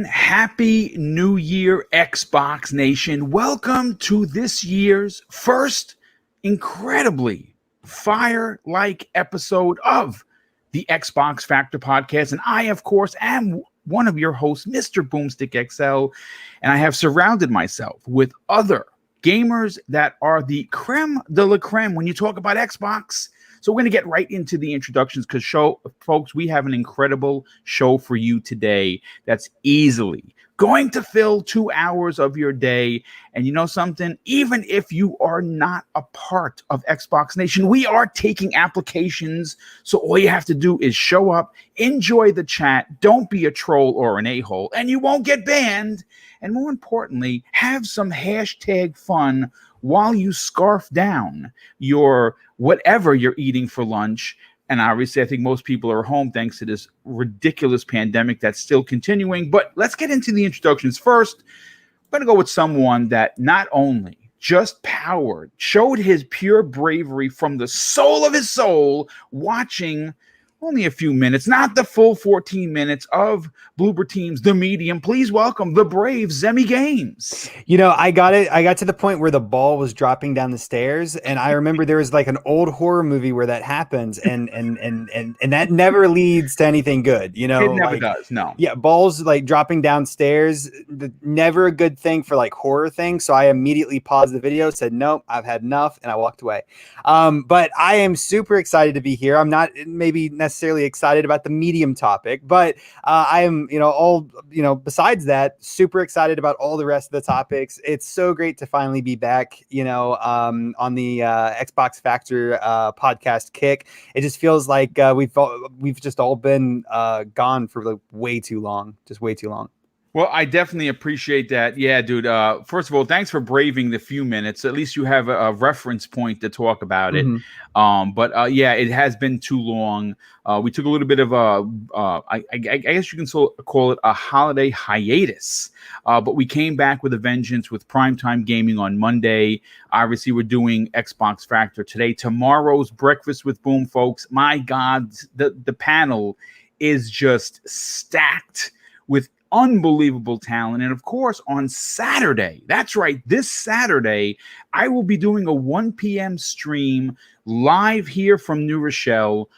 Again, Happy New Year, Xbox Nation. Welcome to this year's first incredibly fire-like episode of the Xbox Factor podcast. And I, of course, am one of your hosts, Mr. Boomstick XL, and I have surrounded myself with other gamers that are the creme de la creme when you talk about Xbox. So we're going to get right into the introductions because, folks, we have an incredible show for you today that's easily going to fill 2 hours of your day. And you know something? Even if you are not a part of Xbox Nation, we are taking applications. So all you have to do is show up, enjoy the chat, don't be a troll or an a-hole, and you won't get banned. And more importantly, have some hashtag fun while you scarf down your whatever you're eating for lunch. And obviously, I think most people are home thanks to this ridiculous pandemic that's still continuing. But let's get into the introductions. First, I'm going to go with someone that not only just showed his pure bravery from the soul of his soul, watching only a few minutes, not the full 14 minutes of Bloober Teams, the medium. Please welcome the brave Zemi Games. You know, I got to the point where the ball was dropping down the stairs, and I remember there was like an old horror movie where that happens, and that never leads to anything good. You know, it never does. No. Yeah, balls like dropping downstairs, never a good thing for like horror things. So I immediately paused the video, said nope, I've had enough, and I walked away. But I am super excited to be here. I'm not maybe necessarily excited about the medium topic, but I am, besides that, super excited about all the rest of the topics. It's so great to finally be back, on the Xbox Factor podcast kick. It just feels like we've just all been gone for like way too long, just way too long. Well, I definitely appreciate that. Yeah, dude. First of all, thanks for braving the few minutes. At least you have a reference point to talk about it. But yeah, it has been too long. We took a little bit of I guess you can call it a holiday hiatus. But we came back with a vengeance with Primetime Gaming on Monday. Obviously, we're doing Xbox Factor today. Tomorrow's Breakfast with Boom, folks. My God, the panel is just stacked with unbelievable talent. And of course, on Saturday, that's right, this Saturday, I will be doing a 1 p.m. stream live here from New Rochelle,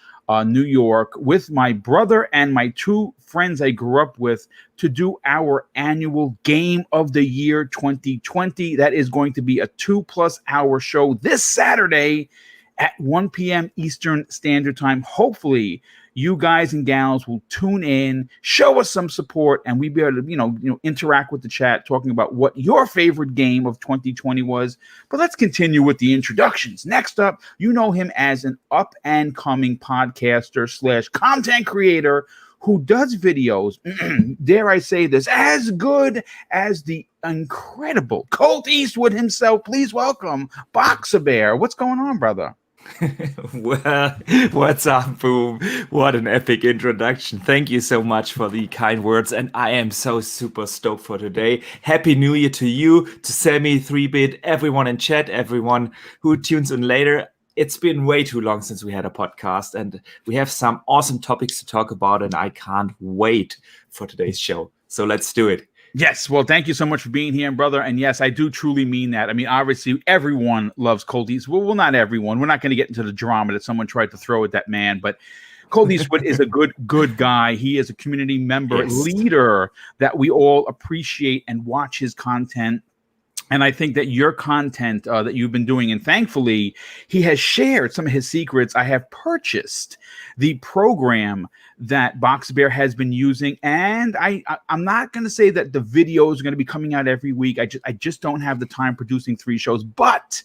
New York, with my brother and my two friends I grew up with to do our annual Game of the Year 2020. That is going to be a 2+ hour show this Saturday at 1 p.m. Eastern Standard Time. Hopefully, you guys and gals will tune in, show us some support, and we'll be able to, interact with the chat, talking about what your favorite game of 2020 was. But let's continue with the introductions. Next up, you know him as an up-and-coming podcaster / content creator who does videos, dare I say this, as good as the incredible Colt Eastwood himself. Please welcome Boxer Bear. What's going on, brother? Well, what's up, Boom? What an epic introduction. Thank you so much for the kind words, and I am so super stoked for today. Happy New Year to you, to Sammy, 3-Bit, everyone in chat, everyone who tunes in later. It's been way too long since we had a podcast, and we have some awesome topics to talk about, and I can't wait for today's show. So let's do it. Yes, well, thank you so much for being here, brother. And yes, I do truly mean that. I mean, obviously, everyone loves Colt Eastwood. Well, not everyone. We're not going to get into the drama that someone tried to throw at that man. But Colt Eastwood is a good guy. He is a community member, leader that we all appreciate and watch his content. And I think that your content that you've been doing, and thankfully, he has shared some of his secrets. I have purchased the program that Boxer Bear has been using, and I'm not going to say that the videos are going to be coming out every week. I just don't have the time producing 3 shows, but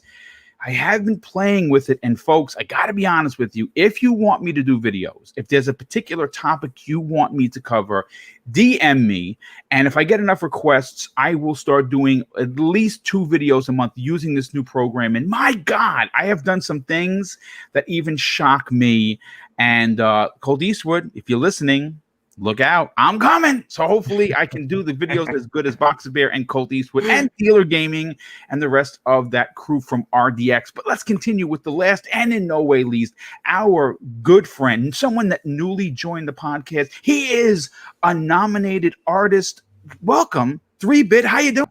I have been playing with it. And folks, I got to be honest with you. If you want me to do videos, if there's a particular topic you want me to cover, DM me. And if I get enough requests, I will start doing at least 2 videos a month using this new program. And my God, I have done some things that even shock me. And Colt Eastwood, if you're listening, look out. I'm coming. So hopefully I can do the videos as good as Boxer Bear and Colt Eastwood and Dealer Gaming and the rest of that crew from RDX. But let's continue with the last and in no way least, our good friend, someone that newly joined the podcast. He is a nominated artist welcome 3-Bit. How you doing?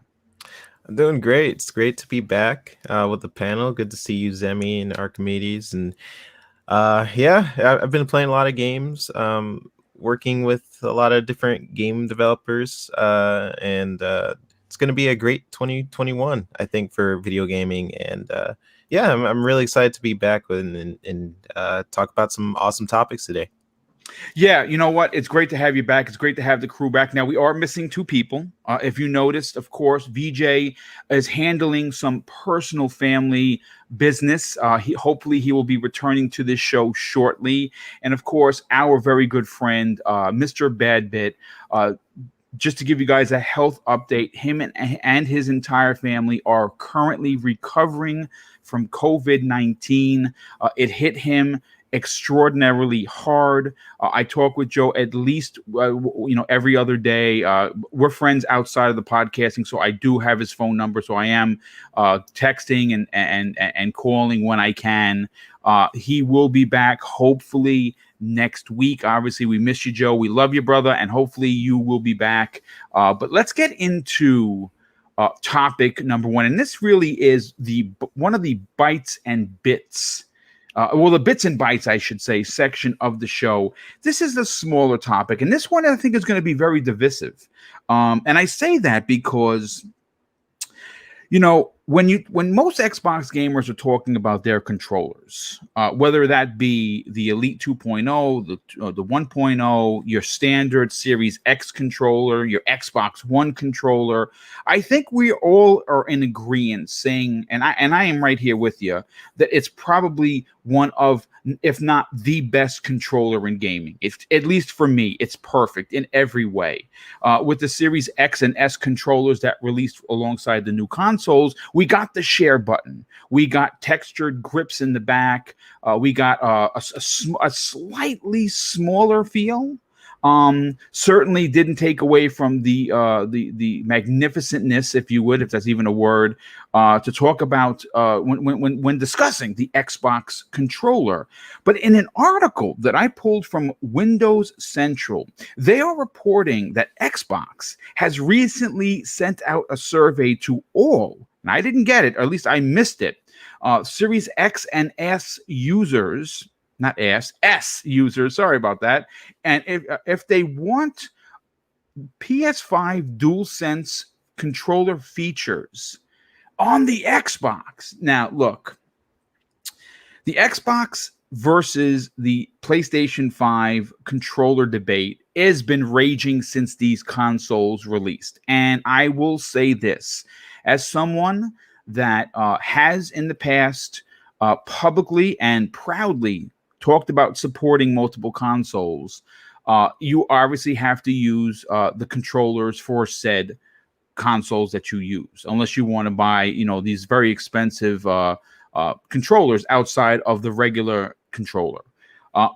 I'm doing great. It's great to be back with the panel. Good to see you, Zemi and Archimedes. And I've been playing a lot of games, working with a lot of different game developers, and it's going to be a great 2021, I think, for video gaming. And I'm really excited to be back and talk about some awesome topics today. Yeah, you know what? It's great to have you back. It's great to have the crew back. Now, we are missing 2 people. If you noticed, of course, VJ is handling some personal family business. Hopefully he will be returning to this show shortly. And of course, our very good friend, Mr. Badbit, just to give you guys a health update, him and his entire family are currently recovering from COVID-19. It hit him extraordinarily hard. I talk with Joe at least every other day. We're friends outside of the podcasting, so I do have his phone number. So I am texting and calling when I can. He will be back hopefully next week. Obviously, we miss you, Joe. We love you, brother, and hopefully you will be back. But let's get into topic number 1, and this really is one of the bites and bits. The bits and bytes, I should say, section of the show. This is the smaller topic, and this one I think is going to be very divisive. And I say that because, when most Xbox gamers are talking about their controllers, whether that be the Elite 2.0, the 1.0, your standard Series X controller, your Xbox One controller, I think we all are in agreement saying, and I am right here with you, that it's probably one of, if not the best controller in gaming. At least for me, it's perfect in every way. With the Series X and S controllers that released alongside the new consoles, we got the share button. We got textured grips in the back. We got a slightly smaller feel. Certainly didn't take away from the magnificentness, if you would, if that's even a word, to talk about when discussing the Xbox controller. But in an article that I pulled from Windows Central, they are reporting that Xbox has recently sent out a survey to all, and I didn't get it, or at least I missed it, Series X and S users. Not S users. Sorry about that. And if they want PS5 DualSense controller features on the Xbox. Now, look, the Xbox versus the PlayStation 5 controller debate has been raging since these consoles released. And I will say this, as someone that has in the past publicly and proudly talked about supporting multiple consoles, you obviously have to use the controllers for said consoles that you use, unless you want to buy, these very expensive controllers outside of the regular controller.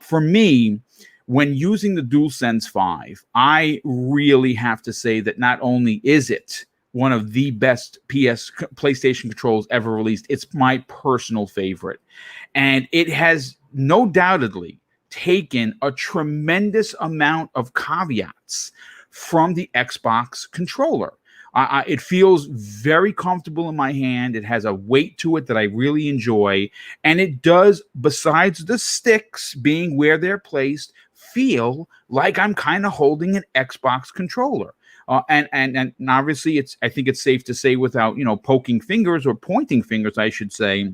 For me, when using the DualSense 5, I really have to say that not only is it one of the best PlayStation controls ever released, it's my personal favorite. And it has no doubtedly taken a tremendous amount of caveats from the Xbox controller. It feels very comfortable in my hand. It has a weight to it that I really enjoy. And it does, besides the sticks being where they're placed, feel like I'm kind of holding an Xbox controller. And obviously, I think it's safe to say, without poking fingers or pointing fingers, I should say,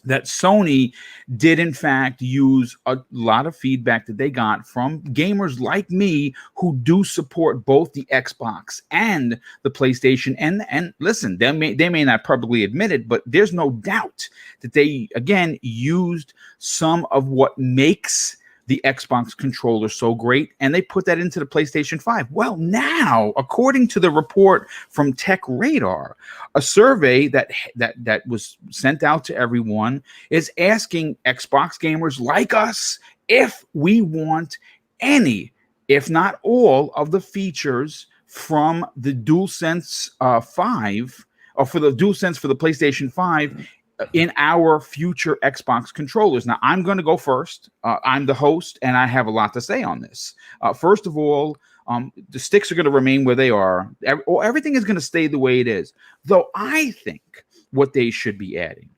that Sony did in fact use a lot of feedback that they got from gamers like me who do support both the Xbox and the PlayStation. And listen, they may not publicly admit it, but there's no doubt that they, again, used some of what makes the Xbox controller so great, and they put that into the PlayStation 5. Well, now, according to the report from Tech Radar, a survey that was sent out to everyone is asking Xbox gamers like us if we want any, if not all, of the features from the DualSense 5, or for the DualSense for the PlayStation 5, in our future Xbox controllers. Now, I'm going to go first. I'm the host, and I have a lot to say on this. First of all, The sticks are going to remain where they are. Everything is going to stay the way it is. Though I think what they should be adding,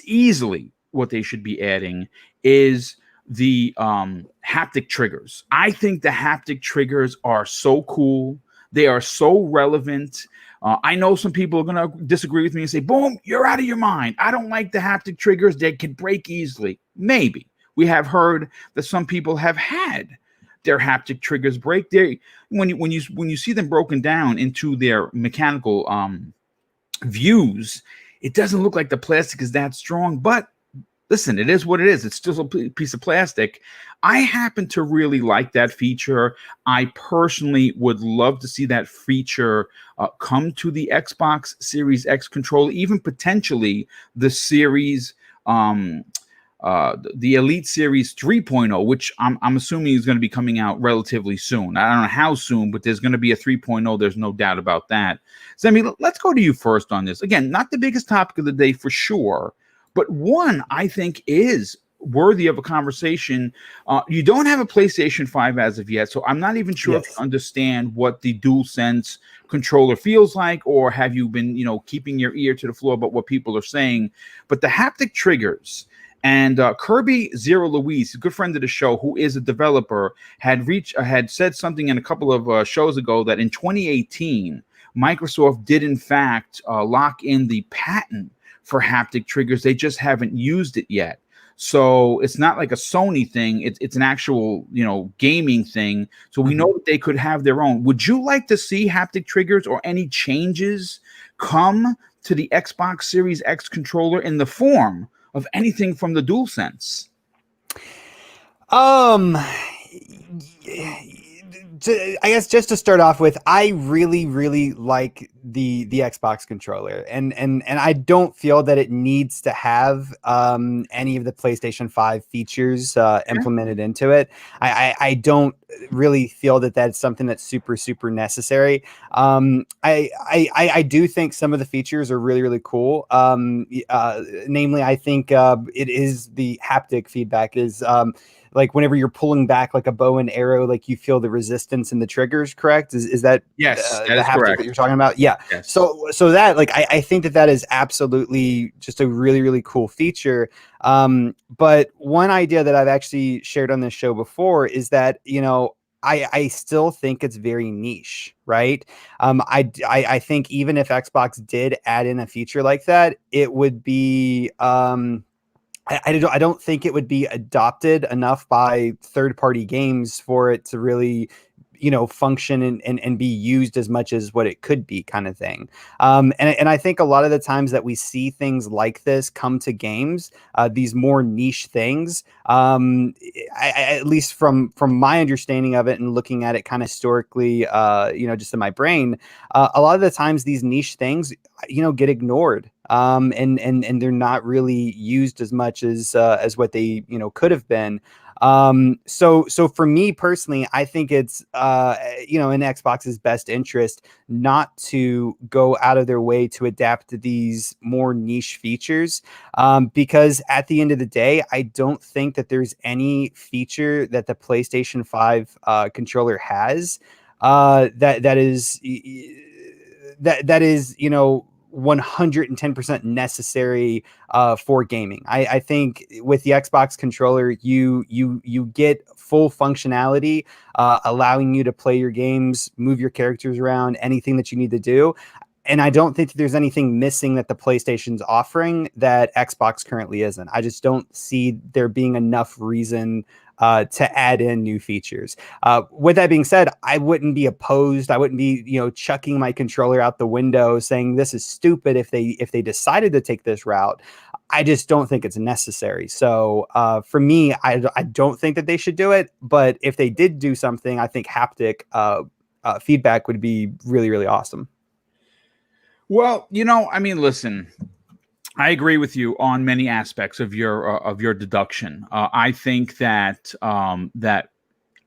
easily what they should be adding, is the haptic triggers. I think the haptic triggers are so cool. They are so relevant. I know some people are going to disagree with me and say, boom, you're out of your mind. I don't like the haptic triggers. They can break easily. Maybe. We have heard that some people have had their haptic triggers break. When you see them broken down into their mechanical views, it doesn't look like the plastic is that strong. But listen, it is what it is. It's still a piece of plastic. I happen to really like that feature. I personally would love to see that feature come to the Xbox Series X controller, even potentially the Series, the Elite Series 3.0, which I'm assuming is going to be coming out relatively soon. I don't know how soon, but there's going to be a 3.0. There's no doubt about that. Zemi, let's go to you first on this. Again, not the biggest topic of the day for sure, but one I think is worthy of a conversation. You don't have a PlayStation 5 as of yet, so I'm not even sure if you understand what the DualSense controller feels like, or have you been, keeping your ear to the floor about what people are saying. But the haptic triggers, and Kirby Zero Louise, a good friend of the show, who is a developer, had said something in a couple of shows ago that in 2018, Microsoft did in fact lock in the patent for haptic triggers. They just haven't used it yet. So it's not like a Sony thing. It's an actual, gaming thing. So we know that they could have their own. Would you like to see haptic triggers or any changes come to the Xbox Series X controller in the form of anything from the DualSense? I guess just to start off with, I really, really like the Xbox controller, and I don't feel that it needs to have any of the PlayStation 5 features implemented into it. I don't really feel that that's something that's super necessary. I do think some of the features are really, really cool. Namely, I think it is the haptic feedback is like whenever you're pulling back like a bow and arrow, like you feel the resistance in the triggers, correct? Is that yes, that is haptic correct that you're talking about? Yeah. Yes. So that, like, I think that is absolutely just a really, really cool feature. But one idea that I've actually shared on this show before is that, I still think it's very niche, right? I think even if Xbox did add in a feature like that, it would be I don't think it would be adopted enough by third-party games for it to really, function and be used as much as what it could be, kind of thing. And I think a lot of the times that we see things like this come to games, these more niche things, at least from my understanding of it and looking at it kind of historically, just in my brain, a lot of the times these niche things, get ignored. And they're not really used as much as what they could have been. So for me personally, I think it's in Xbox's best interest not to go out of their way to adapt to these more niche features, because at the end of the day, I don't think that there's any feature that the PlayStation 5 controller has that is 110% necessary for gaming. I think with the Xbox controller, you get full functionality, allowing you to play your games, move your characters around, anything that you need to do. And I don't think that there's anything missing that the PlayStation's offering that Xbox currently isn't. I just don't see there being enough reason to add in new features. With that being said, I wouldn't be opposed. I wouldn't be, chucking my controller out the window saying this is stupid if they decided to take this route. I just don't think it's necessary. So for me, I don't think that they should do it. But if they did do something, I think haptic feedback would be really, really awesome. Well, listen, I agree with you on many aspects of your deduction. I think that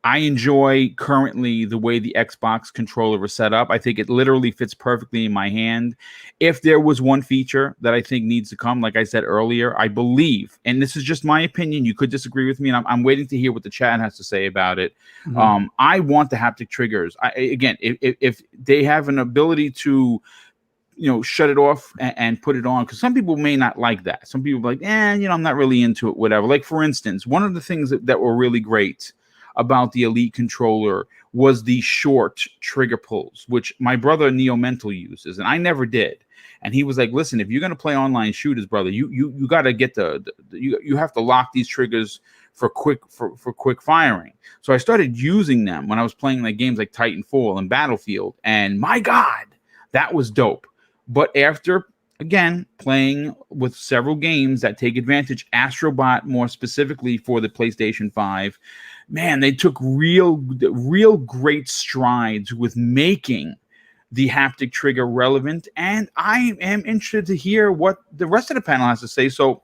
I enjoy currently the way the Xbox controller is set up. I think it literally fits perfectly in my hand. If there was one feature that I think needs to come, like I said earlier, I believe, and this is just my opinion, you could disagree with me, and I'm waiting to hear what the chat has to say about it. I want the haptic triggers. Again, if they have an ability to shut it off and put it on, because some people may not like that. Some people are like, I'm not really into it, whatever. Like, for instance, one of the things that were really great about the Elite controller was the short trigger pulls, which my brother Neo Mental uses, and I never did. And he was like, listen, if you're going to play online shooters, brother, you got to get you have to lock these triggers for quick firing. So I started using them when I was playing like games like Titanfall and Battlefield, and my God, that was dope. But after, again, playing with several games that take advantage, Astrobot more specifically for the PlayStation 5, man, they took real great strides with making the haptic trigger relevant. And I am interested to hear what the rest of the panel has to say. So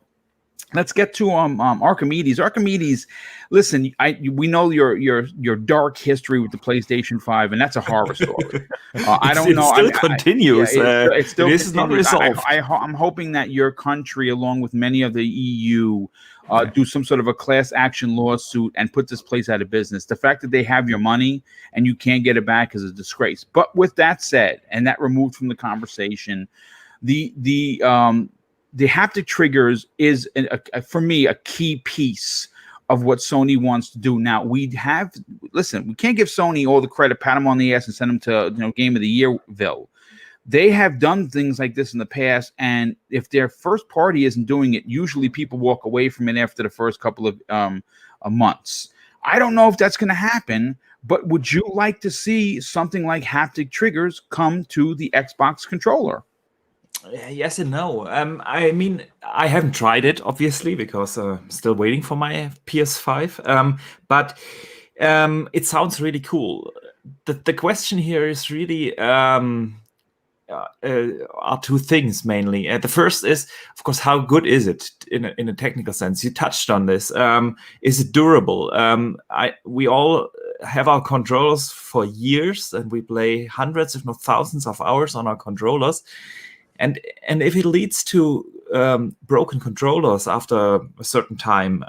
let's get to Archimedes. Archimedes, listen, we know your dark history with the PlayStation 5, and that's a horror story. I don't know. It still continues. It still this is not resolved. I'm hoping that your country, along with many of the EU, do some sort of a class action lawsuit and put this place out of business. The fact that they have your money and you can't get it back is a disgrace. But with that said, and that removed from the conversation, the haptic triggers is, for me, a key piece of what Sony wants to do. Now, we can't give Sony all the credit, pat them on the ass, and send them to Game of the Yearville. They have done things like this in the past, and if their first party isn't doing it, usually people walk away from it after the first couple of months. I don't know if that's going to happen, but would you like to see something like haptic triggers come to the Xbox controller? Yes and no. I mean, I haven't tried it, obviously, because I'm still waiting for my PS5. But it sounds really cool. The question here is really are two things mainly. The first is, of course, how good is it in a technical sense? You touched on this. Is it durable? We all have our controllers for years, and we play hundreds, if not thousands, of hours on our controllers. And if it leads to broken controllers after a certain time,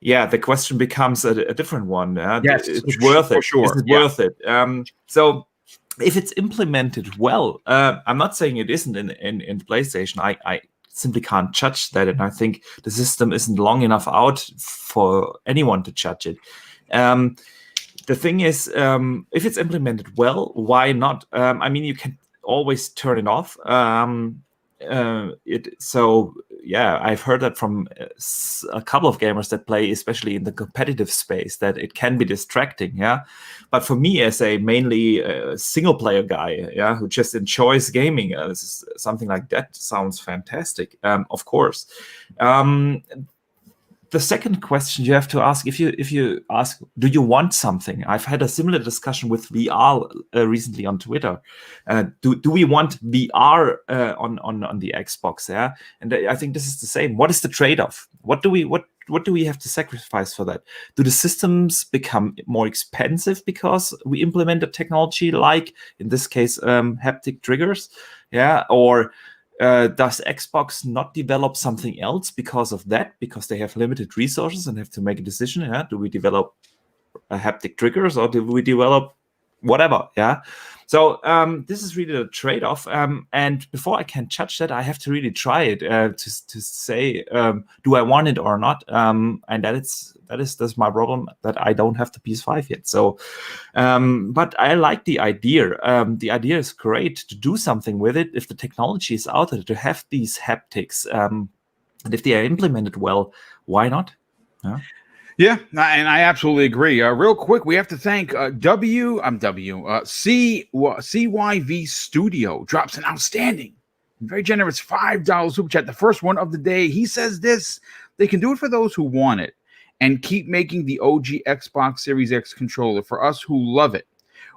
the question becomes a different one. Yes, it's worth it. Sure. Is it worth it? So if it's implemented well, I'm not saying it isn't in PlayStation. I simply can't judge that, and I think the system isn't long enough out for anyone to judge it. The thing is, if it's implemented well, why not? I mean, you can always turn it off. I've heard that from a couple of gamers that play, especially in the competitive space, that it can be distracting. But for me, as a mainly single player guy, who just enjoys gaming, something like that sounds fantastic. Of course. The second question you have to ask, if you ask, do you want something? I've had a similar discussion with VR recently on Twitter. Do we want VR on the Xbox? And I think this is the same. What is the trade-off? What do we have to sacrifice for that? Do the systems become more expensive because we implement a technology like, in this case, haptic triggers? Or does Xbox not develop something else because of that? Because they have limited resources and have to make a decision. Do we develop haptic triggers, or do we develop whatever? So this is really a trade-off. And before I can judge that, I have to really try it to say, do I want it or not? And that's my problem, that I don't have the PS5 yet. So, but I like the idea. The idea is great to do something with it if the technology is out there to have these haptics. And if they are implemented well, why not? Yeah, and I absolutely agree. Real quick, we have to thank CYV Studio drops an outstanding, very generous $5 super chat, the first one of the day. He says this: they can do it for those who want it and keep making the OG Xbox Series X controller for us who love it.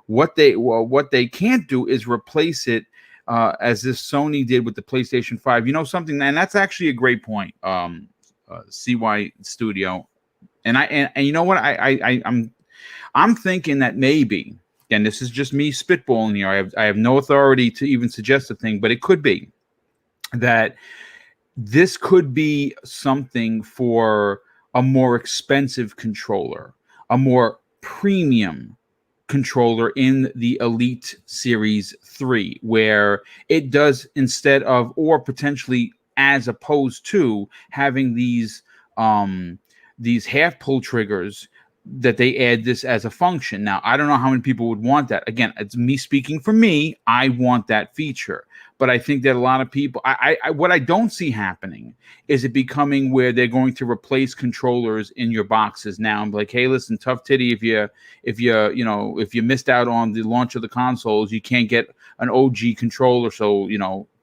What they can't do is replace it as this Sony did with the PlayStation 5. You know something, and that's actually a great point. CY Studio. And you know what, I'm thinking that maybe, and this is just me spitballing here, I have no authority to even suggest a thing, but it could be that this could be something for a more expensive controller, a more premium controller in the Elite Series 3, where it does, instead of, or potentially as opposed to having these half pull triggers, that they add this as a function. Now, I don't know how many people would want that. Again, it's me speaking for me. I want that feature. But I think that a lot of people, what I don't see happening is it becoming where they're going to replace controllers in your boxes now. I'm like, hey, listen, tough titty, if you missed out on the launch of the consoles, you can't get an OG controller. So,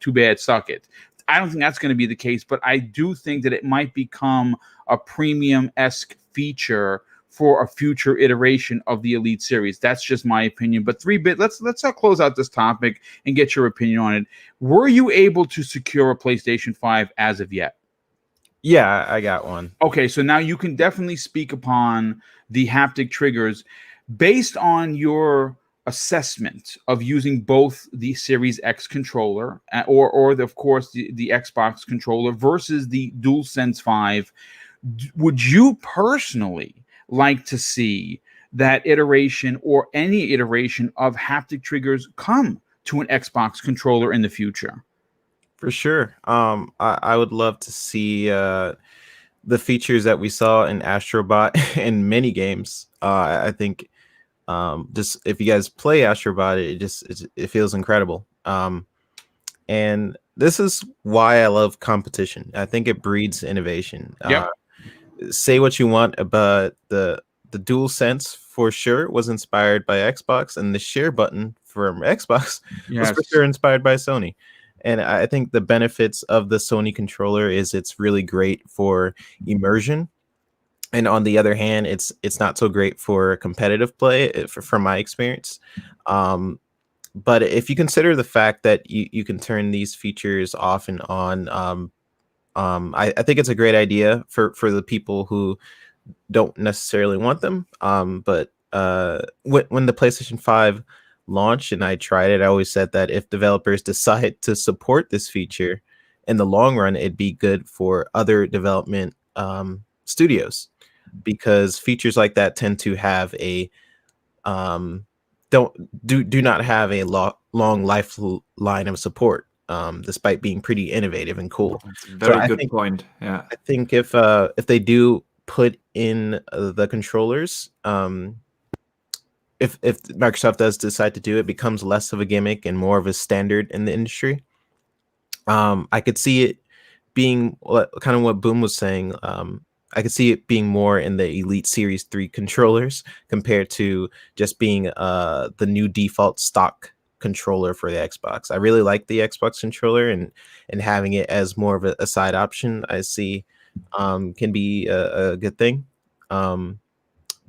too bad, suck it. I don't think that's going to be the case, but I do think that it might become a premium-esque feature for a future iteration of the Elite Series. That's just my opinion. But 3-bit, let's close out this topic and get your opinion on it. Were you able to secure a PlayStation 5 as of yet? Yeah, I got one. Okay, so now you can definitely speak upon the haptic triggers based on your assessment of using both the Series X controller or of course the Xbox controller versus the DualSense 5. Would you personally like to see that iteration or any iteration of haptic triggers come to an Xbox controller in the future? For sure. I would love to see the features that we saw in Astrobot in many games. I think just if you guys play Astrobot, it feels incredible. And this is why I love competition. I think it breeds innovation. Yep. Say what you want about the DualSense, for sure was inspired by Xbox, and the share button from Xbox was for sure inspired by Sony. And I think the benefits of the Sony controller is it's really great for immersion. And on the other hand, it's not so great for competitive play, from my experience. But if you consider the fact that you can turn these features off and on, I think it's a great idea for the people who don't necessarily want them. But when the PlayStation 5 launched and I tried it, I always said that if developers decide to support this feature in the long run, it'd be good for other development studios, because features like that tend to have a do not have a long lifeline of support, despite being pretty innovative and cool. That's a very good point. Yeah, I think if they do put in the controllers, if Microsoft does decide to do it, becomes less of a gimmick and more of a standard in the industry. I could see it being kind of what Boom was saying. I could see it being more in the Elite Series 3 controllers compared to just being the new default stock controller for the Xbox. I really like the Xbox controller, and having it as more of a side option, I see can be a good thing.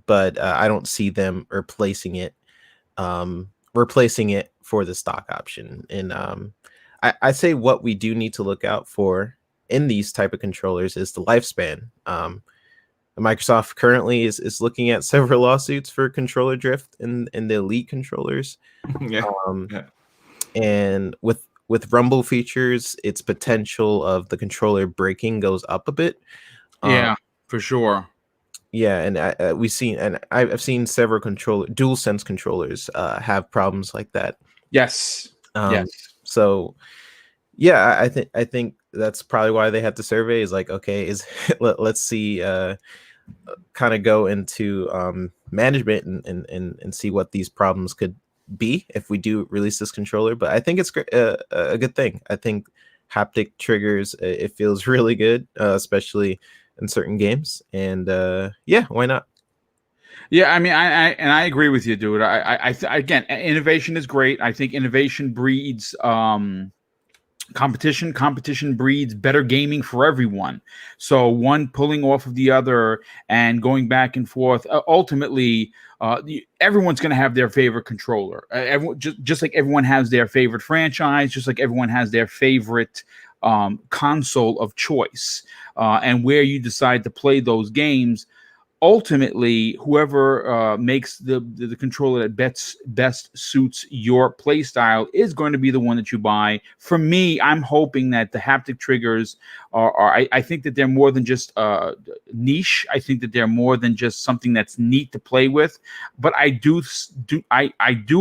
But I don't see them replacing it for the stock option. And I say what we do need to look out for in these type of controllers is the lifespan. Microsoft currently is looking at several lawsuits for controller drift in the Elite controllers. Yeah. And with rumble features, its potential of the controller breaking goes up a bit. Yeah, for sure. Yeah, and I've seen several DualSense controllers have problems like that. Yes. Yes. So yeah, I think that's probably why they had the survey, is like, okay, let's see, kind of go into management and see what these problems could be if we do release this controller. But I think it's a good thing. I think haptic triggers, it feels really good, especially in certain games. And yeah, why not? Yeah, I mean, I agree with you, dude. Again, innovation is great. I think innovation breeds competition. Competition breeds better gaming for everyone. So one pulling off of the other and going back and forth. Ultimately, everyone's going to have their favorite controller. Everyone, just like everyone has their favorite franchise, just like everyone has their favorite console of choice, and where you decide to play those games ultimately, whoever makes the controller that best suits your play style is going to be the one that you buy. For me, I'm hoping that the haptic triggers I think that they're more than just niche. I think that they're more than just something that's neat to play with. But I do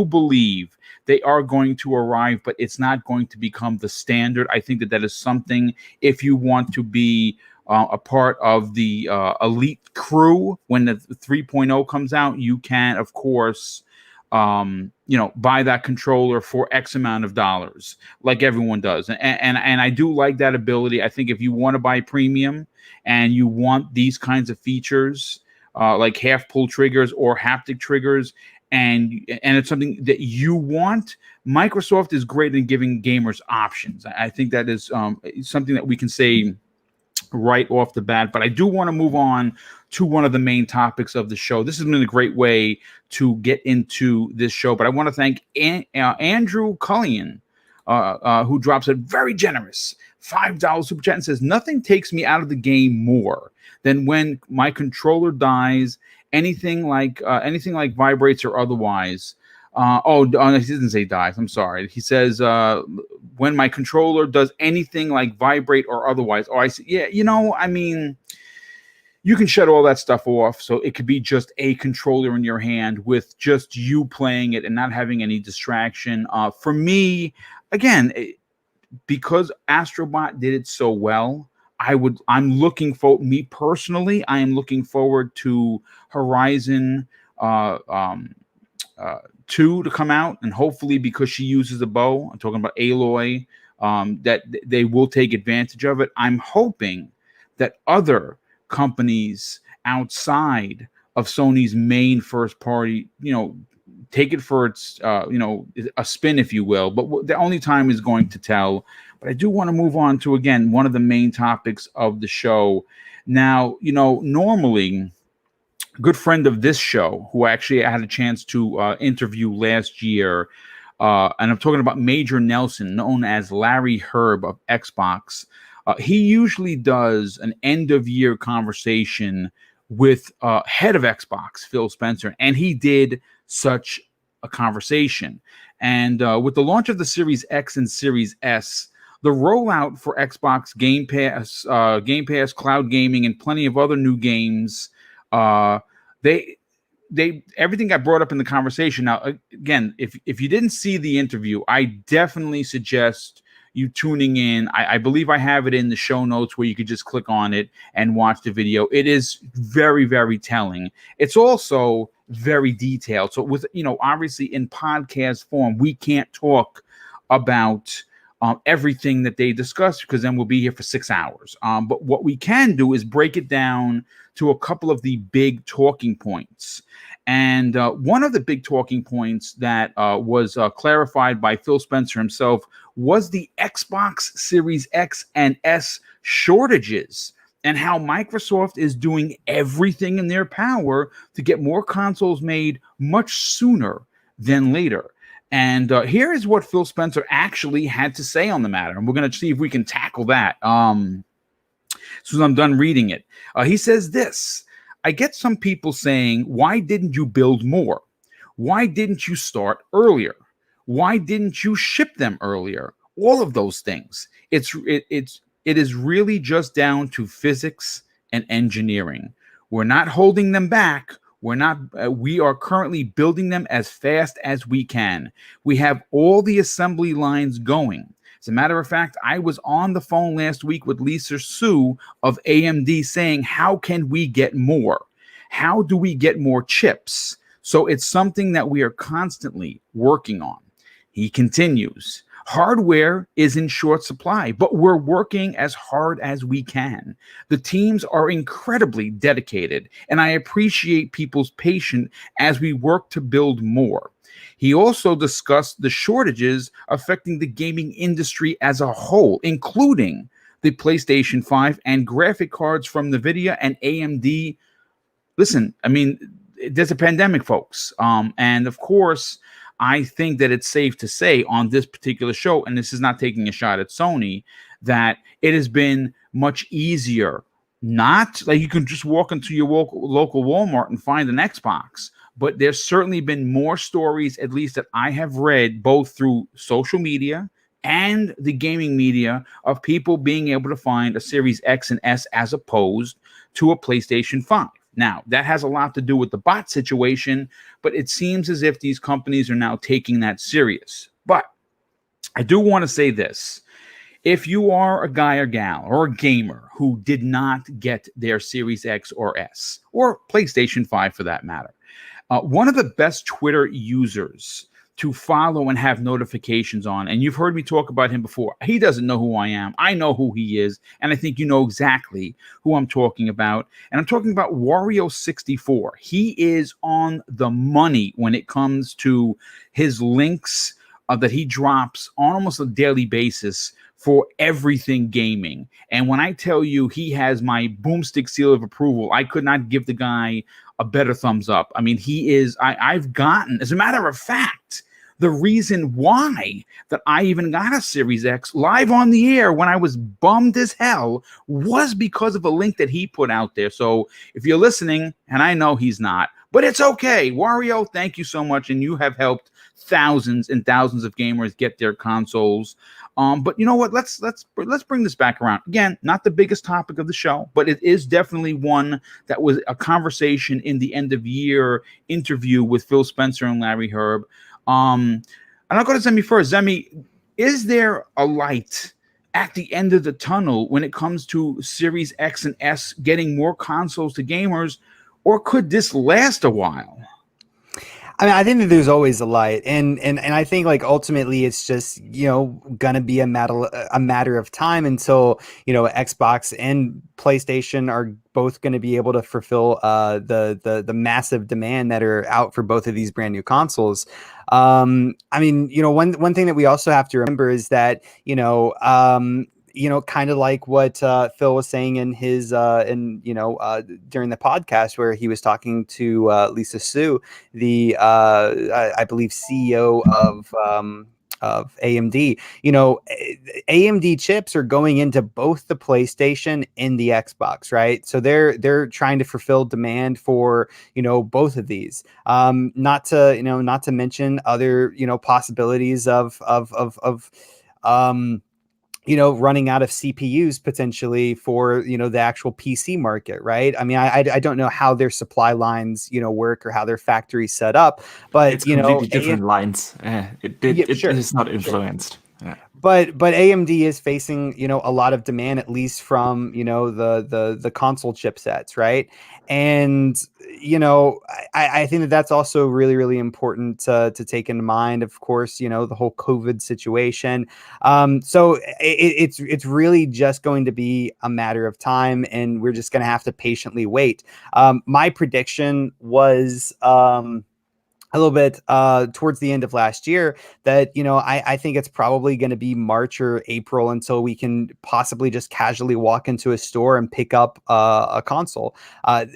believe they are going to arrive, but it's not going to become the standard. I think that is something, if you want to be a part of the elite crew when the 3.0 comes out, you can, of course, buy that controller for X amount of dollars, like everyone does. And I do like that ability. I think if you want to buy premium and you want these kinds of features, like half pull triggers or haptic triggers, and it's something that you want, Microsoft is great in giving gamers options. I think that is something that we can say right off the bat. But I do want to move on to one of the main topics of the show. This has been a great way to get into this show, but I want to thank Andrew Cullion, who drops a very generous $5 super chat and says, "Nothing takes me out of the game more than when my controller dies, anything like vibrates or otherwise." He didn't say dies. I'm sorry. He says, when my controller does anything like vibrate or otherwise. Oh, I see. Yeah, I mean, you can shut all that stuff off. So it could be just a controller in your hand with just you playing it and not having any distraction. For me, again, because Astrobot did it so well, I'm looking for, me personally, I am looking forward to Horizon 2 to come out, and hopefully, because she uses a bow, I'm talking about Aloy, that they will take advantage of it. I'm hoping that other companies outside of Sony's main first party, take it for its, a spin, if you will. But the only time is going to tell. But I do want to move on to, again, one of the main topics of the show. Now, normally, a good friend of this show, who actually I had a chance to interview last year, and I'm talking about Major Nelson, known as Larry Hyrb of Xbox. He usually does an end-of-year conversation with head of Xbox, Phil Spencer, and he did such a conversation. And with the launch of the Series X and Series S, the rollout for Xbox Game Pass, cloud gaming, and plenty of other new games, they everything got brought up in the conversation. Now, again, if you didn't see the interview, I definitely suggest you tuning in. I believe I have it in the show notes where you could just click on it and watch the video. It is very, very telling. It's also very detailed. So with, obviously in podcast form, we can't talk about everything that they discuss, because then we'll be here for 6 hours. But what we can do is break it down to a couple of the big talking points. And one of the big talking points that was clarified by Phil Spencer himself was the Xbox Series X and S shortages, and how Microsoft is doing everything in their power to get more consoles made much sooner than later. And here is what Phil Spencer actually had to say on the matter. And we're going to see if we can tackle that as soon as I'm done reading it. He says this: "I get some people saying, why didn't you build more? Why didn't you start earlier? Why didn't you ship them earlier? All of those things. It is really just down to physics and engineering. We're not holding them back. We are currently building them as fast as we can. We have all the assembly lines going. As a matter of fact, I was on the phone last week with Lisa Su of AMD saying, how can we get more? How do we get more chips? So it's something that we are constantly working on." He continues, "Hardware is in short supply, but we're working as hard as we can. The teams are incredibly dedicated, and I appreciate people's patience as we work to build more." He also discussed the shortages affecting the gaming industry as a whole, including the PlayStation 5 and graphic cards from NVIDIA and AMD. Listen, I mean, there's a pandemic, folks. And of course, I think that it's safe to say on this particular show, and this is not taking a shot at Sony, that it has been much easier Not like you can just walk into your local Walmart and find an Xbox, but there's certainly been more stories, at least that I have read, both through social media and the gaming media, of people being able to find a Series X and S as opposed to a PlayStation 5. Now, that has a lot to do with the bot situation, but it seems as if these companies are now taking that serious. But I do want to say this. If you are a guy or gal or a gamer who did not get their Series X or S, or PlayStation 5 for that matter, one of the best Twitter users to follow and have notifications on, and you've heard me talk about him before. He doesn't know who I am. I know who he is, and I think you know exactly who I'm talking about. And I'm talking about Wario64. He is on the money when it comes to his links that he drops on almost a daily basis for everything gaming. And when I tell you he has my boomstick seal of approval, I could not give the guy a better thumbs up. I mean, he is, I've gotten, as a matter of fact, the reason why that I even got a Series X live on the air when I was bummed as hell was because of a link that he put out there. So if you're listening, and I know he's not, but it's okay. Wario, thank you so much. And you have helped thousands and thousands of gamers get their consoles. But you know what? Let's bring this back around. Again, not the biggest topic of the show, but it is definitely one that was a conversation in the end of year interview with Phil Spencer and Larry Hyrb. And I'll go to Zemi first. Zemi, is there a light at the end of the tunnel when it comes to Series X and S getting more consoles to gamers, or could this last a while? I mean, I think that there's always a light, and I think like ultimately it's just, you know, gonna be a matter of time until, you know, Xbox and PlayStation are both going to be able to fulfill the massive demand that are out for both of these brand new consoles. I mean, you know, one thing that we also have to remember is that, kind of like what Phil was saying in his during the podcast where he was talking to Lisa Su, the I believe CEO of AMD. You know, AMD chips are going into both the PlayStation and the Xbox, right? So they're trying to fulfill demand for, you know, both of these. Not to mention other, you know, possibilities of running out of CPUs potentially for, you know, the actual PC market, right? I mean, I don't know how their supply lines, you know, work or how their factories set up, but it's completely different lines. It is not influenced. Sure. Yeah. But AMD is facing, you know, a lot of demand, at least from, you know, the console chipsets, right? And, you know, I think that that's also really, really important to take into mind. Of course, you know, the whole COVID situation. So it's really just going to be a matter of time, and we're just going to have to patiently wait. My prediction was a little bit towards the end of last year that, you know, I think it's probably going to be March or April until we can possibly just casually walk into a store and pick up a console.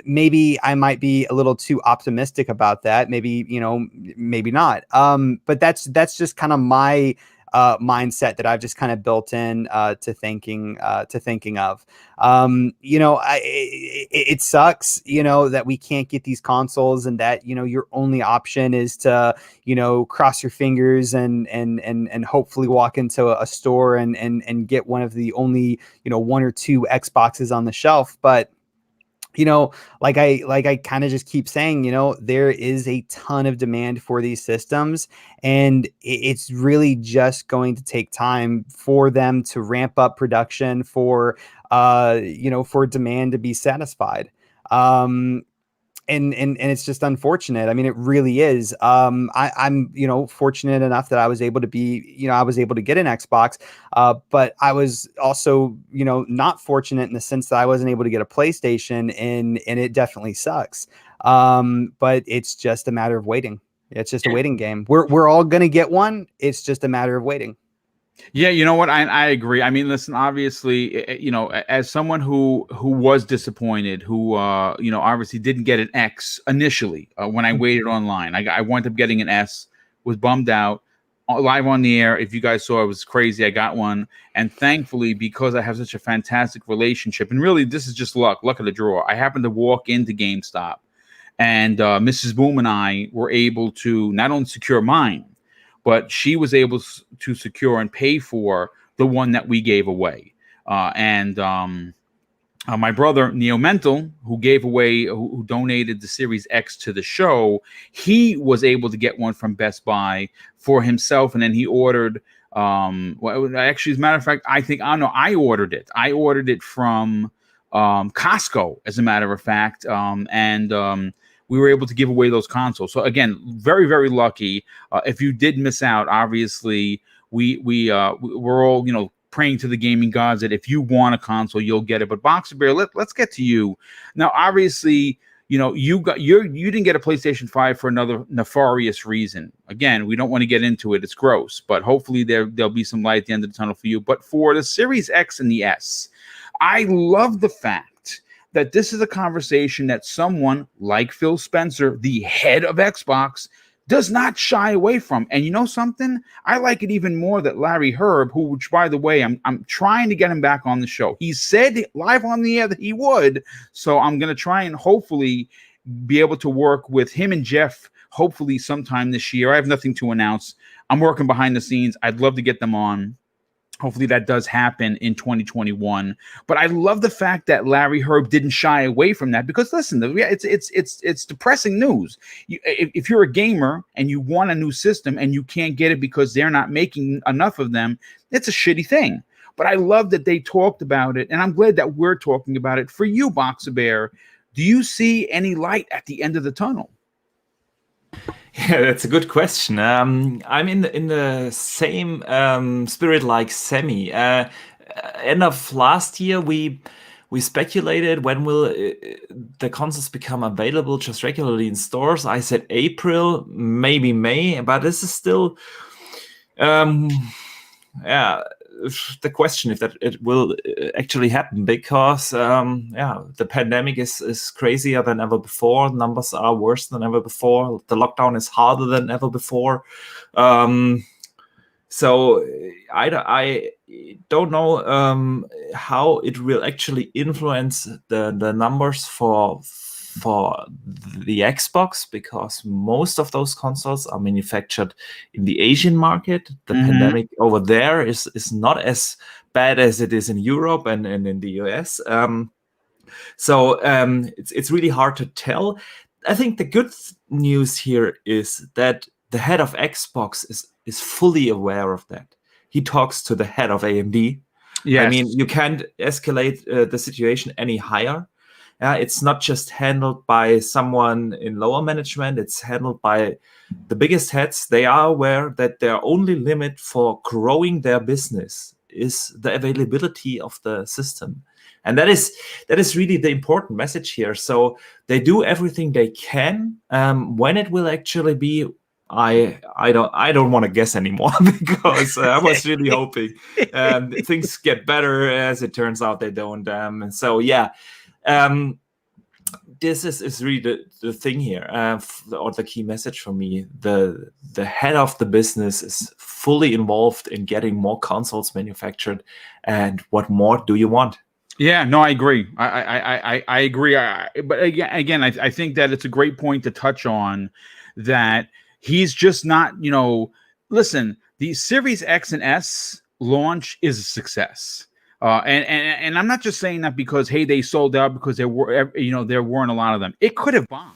Maybe I might be a little too optimistic about that. Maybe, you know, maybe not. But that's just kind of my mindset that I've just kind of built in to thinking of. You know, it sucks, you know, that we can't get these consoles, and that, you know, your only option is to, you know, cross your fingers and hopefully walk into a store and get one of the only, you know, one or two Xboxes on the shelf. But, you know, like I kind of just keep saying, you know, there is a ton of demand for these systems, and it's really just going to take time for them to ramp up production for, for demand to be satisfied. And it's just unfortunate. I mean, it really is. I'm, you know, fortunate enough that I was able to get an Xbox, but I was also, you know, not fortunate in the sense that I wasn't able to get a PlayStation, and it definitely sucks. But it's just a matter of waiting. It's just a waiting game. We're all gonna get one. It's just a matter of waiting. Yeah, you know what? I agree. I mean, listen, obviously, you know, as someone who was disappointed, who you know, obviously didn't get an X initially when I waited online. I wound up getting an S, was bummed out. live on the air. If you guys saw, it was crazy. I got one, and thankfully, because I have such a fantastic relationship, and really, this is just luck of the draw. I happened to walk into GameStop, and Mrs. Boom and I were able to not only secure mine, but she was able to secure and pay for the one that we gave away. My brother Neo Mental, who donated the Series X to the show, he was able to get one from Best Buy for himself, and then he ordered. Actually, as a matter of fact, I ordered it. I ordered it from Costco, as a matter of fact, and we were able to give away those consoles. So again, very, very lucky. If you did miss out, obviously we're all praying to the gaming gods that if you want a console, you'll get it. But Boxer Bear, let's get to you now. Obviously, you didn't get a PlayStation 5 for another nefarious reason. Again, we don't want to get into it; it's gross. But hopefully there'll be some light at the end of the tunnel for you. But for the Series X and the S, I love the fact that this is a conversation that someone like Phil Spencer, the head of Xbox, does not shy away from. And you know something? I like it even more that Larry Hyrb, which by the way, I'm trying to get him back on the show. He said live on the air that he would. So I'm going to try and hopefully be able to work with him and Jeff, hopefully sometime this year. I have nothing to announce. I'm working behind the scenes. I'd love to get them on. Hopefully that does happen in 2021. But I love the fact that Larry Hyrb didn't shy away from that, because listen, it's depressing news. If you're a gamer and you want a new system and you can't get it because they're not making enough of them, it's a shitty thing. But I love that they talked about it, and I'm glad that we're talking about it. For you, Boxer Bear, do you see any light at the end of the tunnel? Yeah, that's a good question. I'm in the same spirit like Semi. End of last year, we speculated when will the consoles become available just regularly in stores. I said April, maybe May, but this is still, the question if that it will actually happen, because the pandemic is crazier than ever before. Numbers are worse than ever before. The lockdown is harder than ever before. So I don't know how it will actually influence the numbers for the Xbox, because most of those consoles are manufactured in the Asian market. The pandemic over there is not as bad as it is in Europe and in the US. So it's really hard to tell. I think the good news here is that the head of Xbox is fully aware of that. He talks to the head of AMD. Yes. I mean, you can't escalate the situation any higher. It's not just handled by someone in lower management. It's handled by the biggest heads. They are aware that their only limit for growing their business is the availability of the system. And that is really the important message here. So they do everything they can. When it will actually be, I don't want to guess anymore, because I was really hoping things get better. As it turns out, they don't. So yeah. This is really the thing here, or the key message for me. The head of the business is fully involved in getting more consoles manufactured. And what more do you want? Yeah, no, I agree. I agree. But again, I think that it's a great point to touch on, that he's just not, listen, the Series X and S launch is a success. And I'm not just saying that because, hey, they sold out, because there weren't a lot of them. It could have bombed.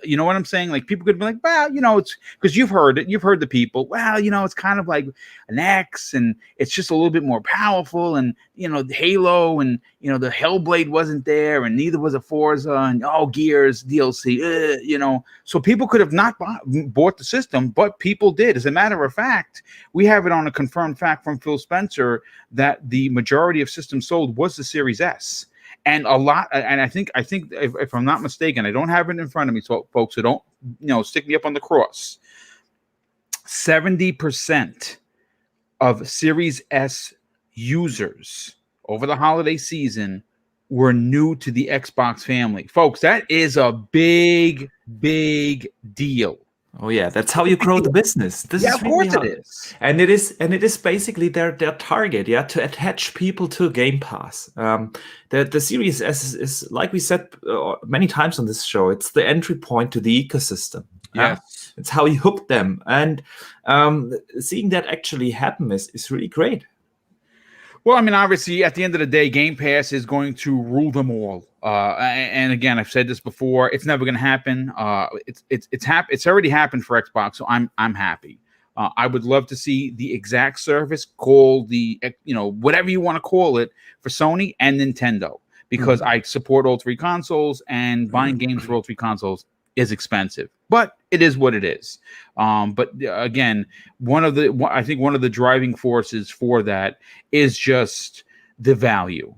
You know what I'm saying? Like, people could be like, well, it's because you've heard it. You've heard the people. Well, it's kind of like an X, and it's just a little bit more powerful. And, the Halo and, the Hellblade wasn't there, and neither was a Forza, and Gears DLC, So people could have not bought the system, but people did. As a matter of fact, we have it on a confirmed fact from Phil Spencer that the majority of systems sold was the Series S. And a lot, and I think if I'm not mistaken, I don't have it in front of me, so folks, so don't stick me up on the cross. 70% of Series S users over the holiday season were new to the Xbox family, folks. That is a big deal. Oh yeah, that's how you grow the business. This Yeah, is of really course how, it is. and it is basically their target, yeah, to attach people to Game Pass. The Series S is like we said many times on this show. It's the entry point to the ecosystem. Yeah? Yes. It's how you hook them, and seeing that actually happen is really great. Well, I mean, obviously, at the end of the day, Game Pass is going to rule them all. And again, I've said this before: it's never going to happen. It's already happened for Xbox, so I'm happy. I would love to see the exact service called the whatever you want to call it for Sony and Nintendo, because I support all three consoles, and buying games for all three consoles is expensive, but it is what it is. But again, I think one of the driving forces for that is just the value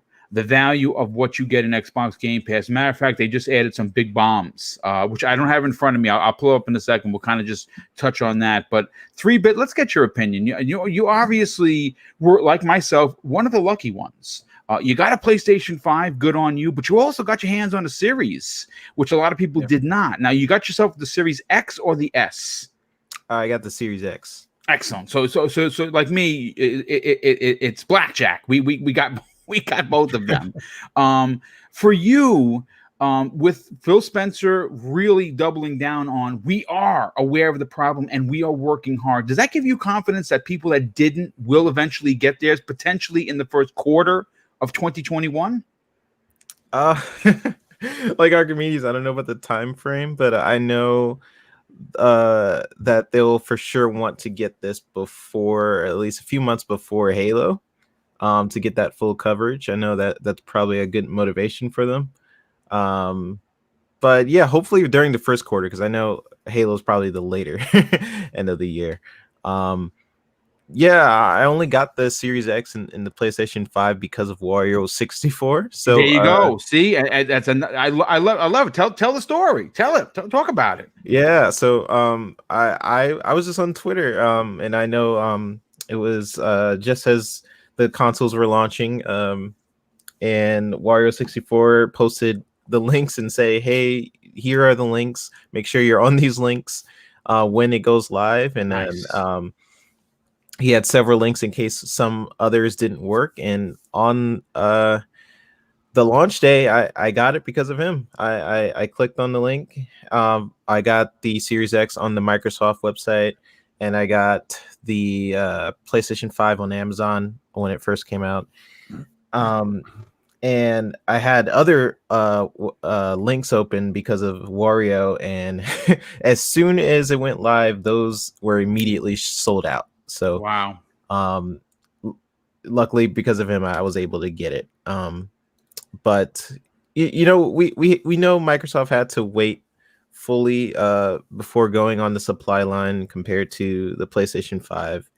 of what you get in Xbox Game Pass. Matter of fact, they just added some big bombs, which I don't have in front of me. I'll pull up in a second. We'll kind of just touch on that. But 3-bit, let's get your opinion. You obviously were, like myself, one of the lucky ones. You got a PlayStation 5, good on you, but you also got your hands on a Series, which a lot of people did not. Now, you got yourself the Series X or the S? I got the Series X. Excellent. So like me, it's blackjack. We got both of them. For you, with Phil Spencer really doubling down on, we are aware of the problem and we are working hard. Does that give you confidence that people that didn't will eventually get theirs, potentially in the first quarter of 2021? Like Archimedes, I don't know about the time frame, but I know that they'll for sure want to get this before, at least a few months before Halo, to get that full coverage. I know that that's probably a good motivation for them. But yeah, hopefully during the first quarter, because I know Halo is probably the later end of the year. Yeah, I only got the Series X in the PlayStation 5 because of Wario 64. So there you go. See, that's I love it. Tell the story. Tell it. Talk about it. Yeah. So I was just on Twitter, and I know it was just as the consoles were launching, and Wario 64 posted the links and say, hey, here are the links. Make sure you're on these links when it goes live. And nice. then he had several links in case some others didn't work. And on the launch day, I got it because of him. I clicked on the link. I got the Series X on the Microsoft website, and I got the PlayStation 5 on Amazon when it first came out. And I had other links open because of Wario, and as soon as it went live, those were immediately sold out. So wow. Luckily because of him, I was able to get it. But we know Microsoft had to wait fully before going on the supply line compared to the PlayStation 5.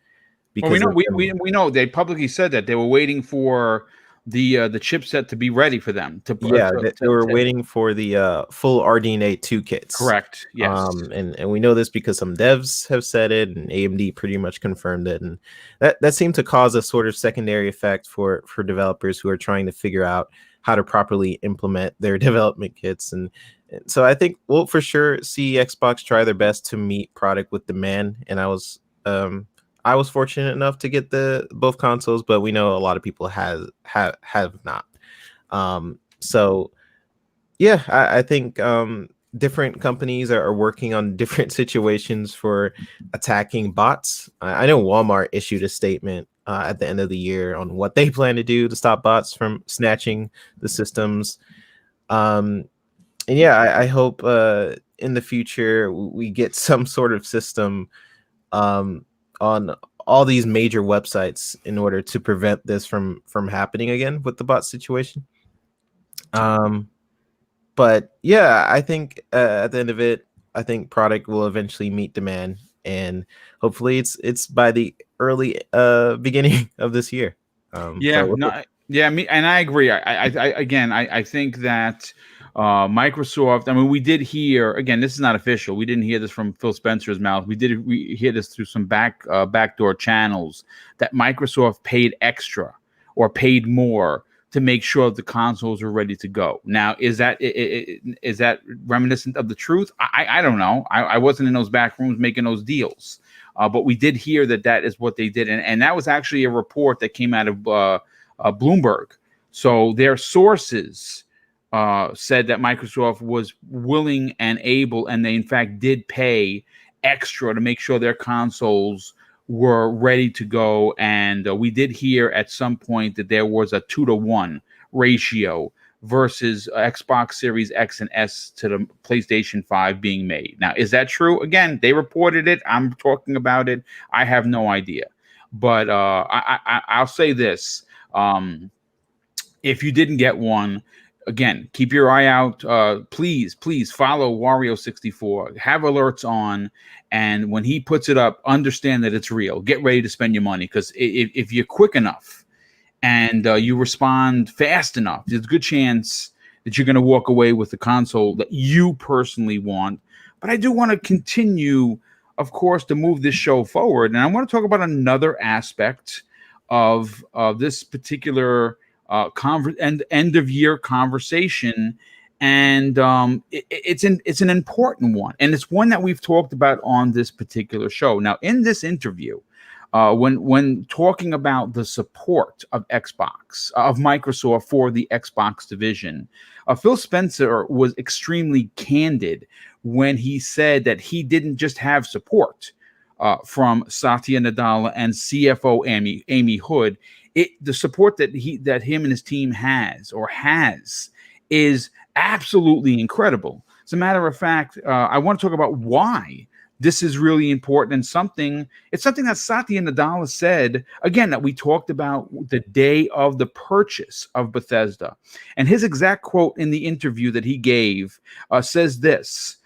Because we know they publicly said that they were waiting for the chipset to be ready for them. They were waiting for the full RDNA 2 kits. Correct. Yes. And we know this because some devs have said it, and AMD pretty much confirmed it, and that seemed to cause a sort of secondary effect for developers who are trying to figure out how to properly implement their development kits. And so I think we'll for sure see Xbox try their best to meet product with demand. And I was fortunate enough to get both consoles, but we know a lot of people have not. So yeah, I think different companies are working on different situations for attacking bots. I know Walmart issued a statement at the end of the year on what they plan to do to stop bots from snatching the systems. And yeah, I hope in the future we get some sort of system on all these major websites in order to prevent this from happening again with the bot situation. But yeah, I think at the end of it, I think product will eventually meet demand, and hopefully it's by the early beginning of this year. Me, and I agree. I think that Microsoft, I mean, we did hear, again, this is not official, we didn't hear this from Phil Spencer's mouth, we hear this through some backdoor channels, that Microsoft paid extra or paid more to make sure the consoles are ready to go. Now, is that reminiscent of the truth? I don't know. I wasn't in those back rooms making those deals, but we did hear that is what they did, and that was actually a report that came out of Bloomberg. So their sources said that Microsoft was willing and able, and they in fact did pay extra to make sure their consoles were ready to go. And we did hear at some point that there was a 2-to-1 ratio versus Xbox Series X and S to the PlayStation 5 being made. Now, is that true? Again, they reported it. I'm talking about it. I have no idea. But I'll say this. If you didn't get one, again, keep your eye out. Please follow Wario64. Have alerts on. And when he puts it up, understand that it's real. Get ready to spend your money, because if you're quick enough and you respond fast enough, there's a good chance that you're going to walk away with the console that you personally want. But I do want to continue, of course, to move this show forward. And I want to talk about another aspect of this particular end of year conversation, and it's an important one, and it's one that we've talked about on this particular show. Now, in this interview, when talking about the support of Microsoft for the Xbox division, Phil Spencer was extremely candid when he said that he didn't just have support from Satya Nadella and CFO Amy Hood. The support that him and his team has is absolutely incredible. As a matter of fact, I want to talk about why this is really important, and it's something that Satya Nadella said, again, that we talked about the day of the purchase of Bethesda. And his exact quote in the interview that he gave says this: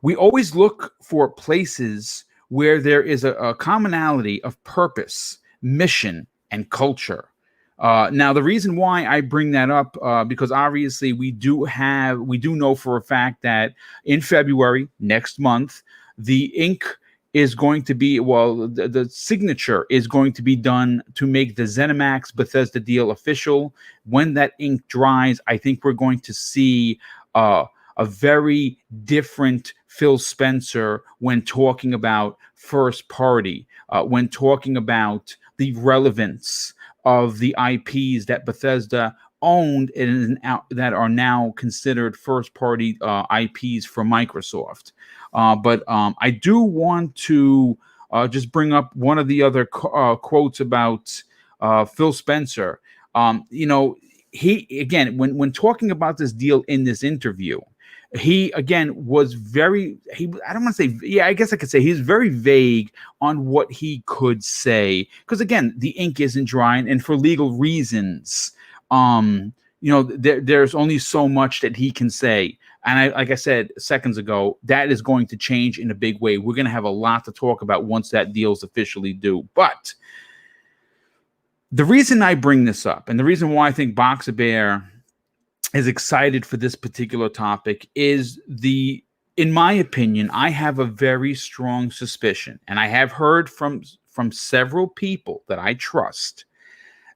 we always look for places where there is a commonality of purpose, mission, and culture. Now, the reason why I bring that up, because obviously we do know for a fact that in February next month, the ink is going to be, the signature is going to be done to make the ZeniMax Bethesda deal official. When that ink dries, I think we're going to see a very different Phil Spencer when talking about first party, when talking about the relevance of the IPs that Bethesda owned and that are now considered first-party IPs for Microsoft. But I do want to just bring up one of the other quotes about Phil Spencer. He again, when talking about this deal in this interview, he again was I don't want to say, I guess I could say he's very vague on what he could say, because again, the ink isn't drying, and for legal reasons, there's only so much that he can say. And like I said seconds ago, that is going to change in a big way. We're going to have a lot to talk about once that deal's officially due. But the reason I bring this up, and the reason why I think Boxer Bear is excited for this particular topic, is in my opinion, I have a very strong suspicion, and I have heard from several people that I trust,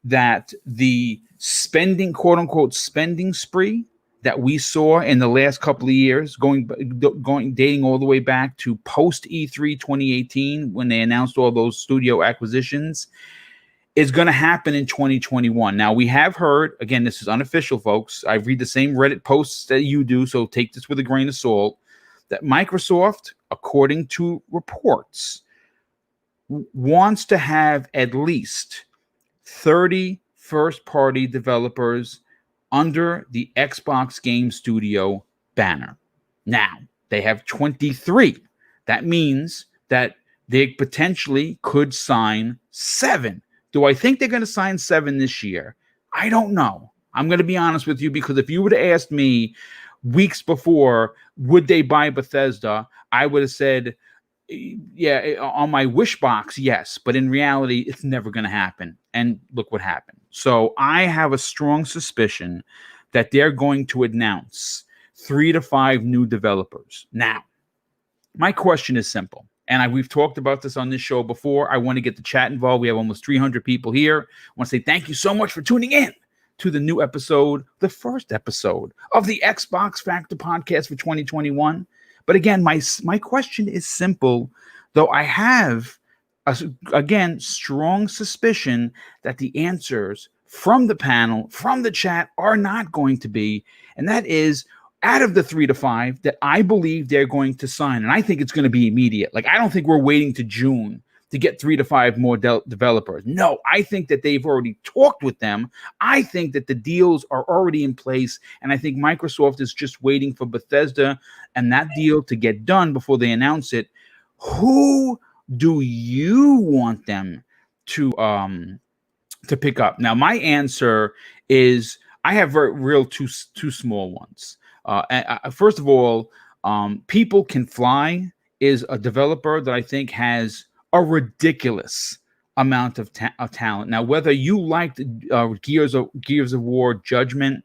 that the spending, quote unquote, spending spree that we saw in the last couple of years, dating all the way back to post E3 2018, when they announced all those studio acquisitions, is going to happen in 2021. Now, we have heard, again, this is unofficial, folks. I read the same Reddit posts that you do, so take this with a grain of salt, that Microsoft, according to reports, wants to have at least 30 first-party developers under the Xbox Game Studio banner. Now, they have 23. That means that they potentially could sign 7. Do I think they're going to sign 7 this year? I don't know. I'm going to be honest with you, because if you would have asked me weeks before, would they buy Bethesda, I would have said, yeah, on my wish box, yes. But in reality, it's never going to happen. And look what happened. So I have a strong suspicion that they're going to announce 3 to 5 new developers. Now, my question is simple. and we've talked about this on this show before. I want to get the chat involved. We have almost 300 people here. I want to say thank you so much for tuning in to the new episode, the first episode of the Xbox Factor podcast for 2021. But again, my question is simple, though I have, again, strong suspicion that the answers from the panel, from the chat, are not going to be, and that is, out of the 3 to 5 that I believe they're going to sign, and I think it's going to be immediate. Like, I don't think we're waiting to June to get 3 to 5 more developers. No, I think that they've already talked with them. I think that the deals are already in place, and I think Microsoft is just waiting for Bethesda and that deal to get done before they announce it. Who do you want them to pick up? Now, my answer is I have two small ones. First of all, People Can Fly is a developer that I think has a ridiculous amount of talent. Now, whether you liked Gears of War Judgment,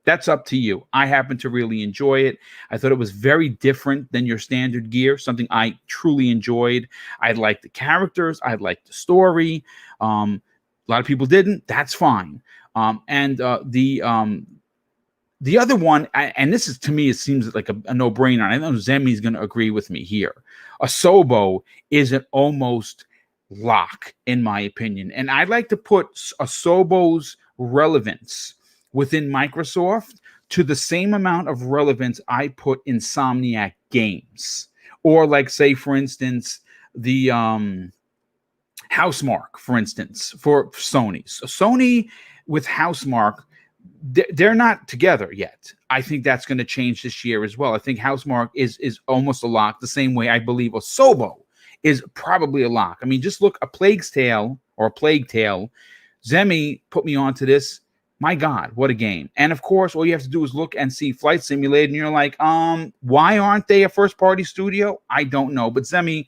that's up to you. I happen to really enjoy it. I thought it was very different than your standard Gear, something I truly enjoyed. I liked the characters. I liked the story. A lot of people didn't. That's fine. The other one, and this is, to me, it seems like a no-brainer. I know Zemi's going to agree with me here. Asobo is an almost lock, in my opinion. And I'd like to put Asobo's relevance within Microsoft to the same amount of relevance I put Insomniac Games. Or, like, say, for instance, the Housemarque, for instance, for Sony. So Sony with Housemarque, they're not together yet. I think that's going to change this year as well. I think Housemarque is almost a lock, the same way I believe Asobo is probably a lock. I mean, just look, A Plague Tale. Zemi put me onto this. My God, what a game. And of course, all you have to do is look and see Flight Simulator, and you're like, why aren't they a first-party studio? I don't know. But Zemi, I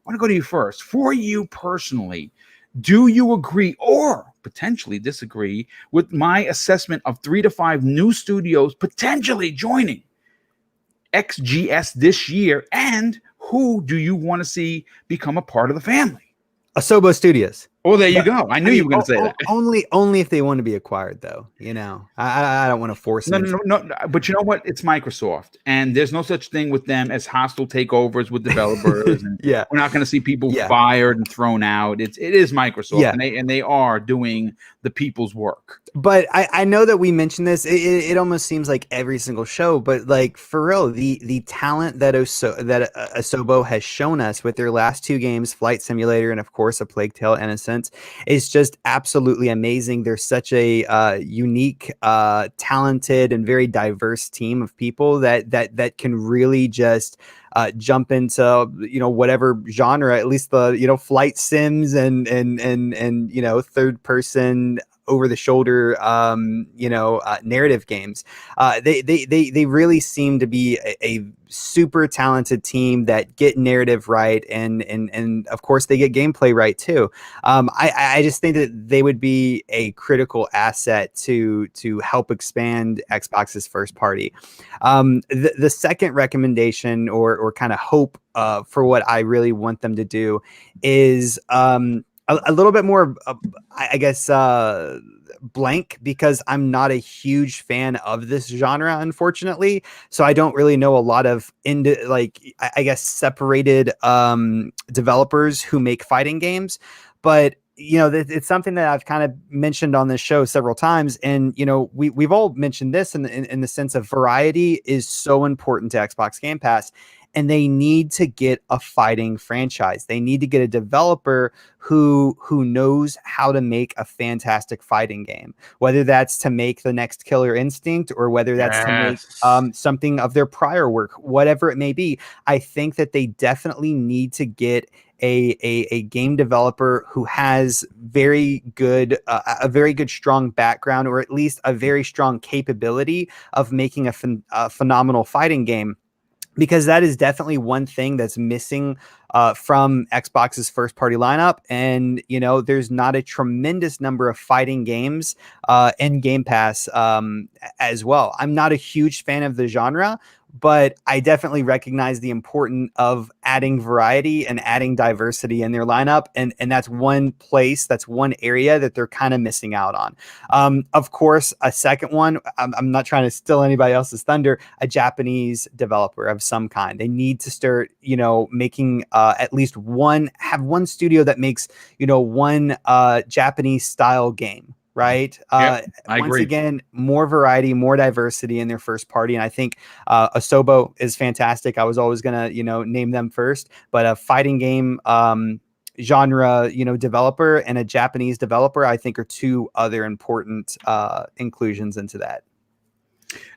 want to go to you first. For you personally, do you agree or potentially disagree with my assessment of 3 to 5 new studios potentially joining XGS this year? And who do you want to see become a part of the family? Asobo Studios. Oh, there you go. I knew you were going to say that. Only if they want to be acquired, though. You know, I don't want to force them. No. But you know what? It's Microsoft, and there's no such thing with them as hostile takeovers with developers. And yeah, we're not going to see people fired and thrown out. It is Microsoft, and they are doing the people's work. But I know that we mentioned this. It almost seems like every single show, but like for real, the talent that Asobo has shown us with their last 2 games, Flight Simulator and of course A Plague Tale: Innocence, is just absolutely amazing. They're such a unique, talented, and very diverse team of people that can really just jump into whatever genre, at least the flight sims and third person over the shoulder narrative games. They really seem to be a super talented team that get narrative right, and of course they get gameplay right too. I just think that they would be a critical asset to help expand Xbox's first party. The second recommendation or kind of hope for what I really want them to do is a little bit more, I guess, blank, because I'm not a huge fan of this genre, unfortunately. So I don't really know a lot of separated developers who make fighting games. But it's something that I've kind of mentioned on this show several times, and we've all mentioned this in the sense of variety is so important to Xbox Game Pass. And they need to get a fighting franchise. They need to get a developer who knows how to make a fantastic fighting game, whether that's to make the next Killer Instinct or whether that's to make something of their prior work, whatever it may be. I think that they definitely need to get a game developer who has a very good strong background, or at least a very strong capability of making a phenomenal fighting game. Because that is definitely one thing that's missing from Xbox's first party lineup. And, there's not a tremendous number of fighting games in Game Pass as well. I'm not a huge fan of the genre, but I definitely recognize the importance of adding variety and adding diversity in their lineup. And that's one place, that's one area that they're kind of missing out on. Of course, a second one, I'm not trying to steal anybody else's thunder, a Japanese developer of some kind. They need to start, making at least one studio that makes, one Japanese style game. Right. Yep, I once agree. again, more variety, more diversity in their first party. And I think Asobo is fantastic. I was always going to, name them first, but a fighting game genre, developer and a Japanese developer, I think are two other important inclusions into that.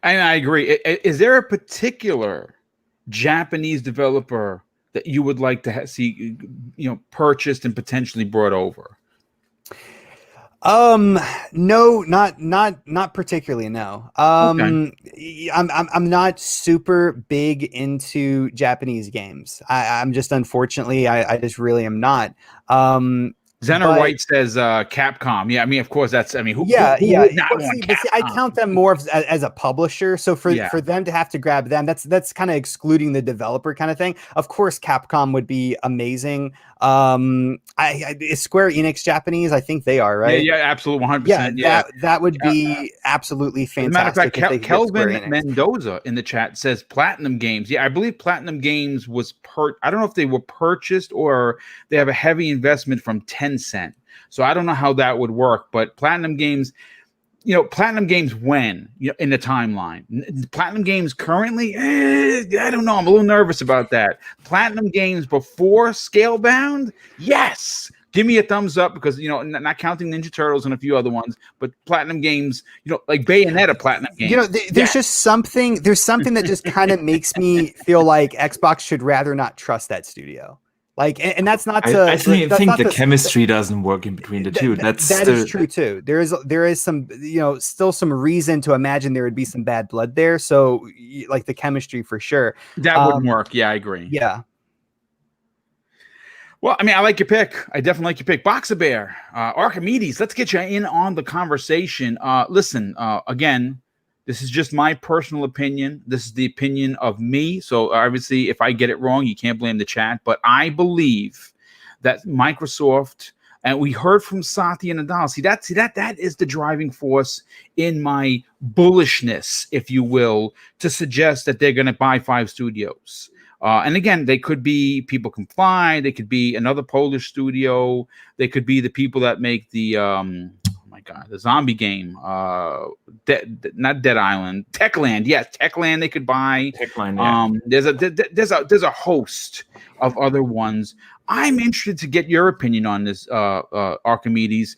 And I agree. Is there a particular Japanese developer that you would like to see, purchased and potentially brought over? No, not particularly. No. Okay. I'm not super big into Japanese games. I'm just, unfortunately, I just really am not. Zenner White says Capcom. Yeah, I mean, of course, that's. I mean, who? Yeah. Would not want But see, I count them more as a publisher. So for them to have to grab them, that's kind of excluding the developer kind of thing. Of course, Capcom would be amazing. Is Square Enix Japanese? I think they are, right? Yeah, absolutely, 100%. Yeah, that would be absolutely fantastic. As a matter of fact, Kelvin Mendoza in the chat says Platinum Games. Yeah, I believe Platinum Games was I don't know if they were purchased or they have a heavy investment from Tencent. So I don't know how that would work, but Platinum Games, Platinum Games when, in the timeline. Platinum Games currently, I don't know. I'm a little nervous about that. Platinum Games before Scalebound, yes. Give me a thumbs up because, not counting Ninja Turtles and a few other ones, but Platinum Games, like Bayonetta Platinum Games. There's just something that just kind of makes me feel like Xbox should rather not trust that studio. Like, and that's not to. I think the chemistry doesn't work in between the two. That is true too. There is some, still some reason to imagine there would be some bad blood there. So, like the chemistry for sure. That wouldn't work. Yeah, I agree. Yeah. Well, I mean, I like your pick. I definitely like your pick. Boxer Bear, Archimedes, let's get you in on the conversation. Listen, again, this is just my personal opinion. This is the opinion of me. So obviously, if I get it wrong, you can't blame the chat. But I believe that Microsoft, and we heard from Satya Nadella. See that is the driving force in my bullishness, if you will, to suggest that they're going to buy 5 studios. And again, they could be People Can Fly. They could be another Polish studio. They could be the people that make the the zombie game, not Dead Island, Techland. Yes, Techland. They could buy. Techland. Yeah. There's a host of other ones. I'm interested to get your opinion on this, Archimedes.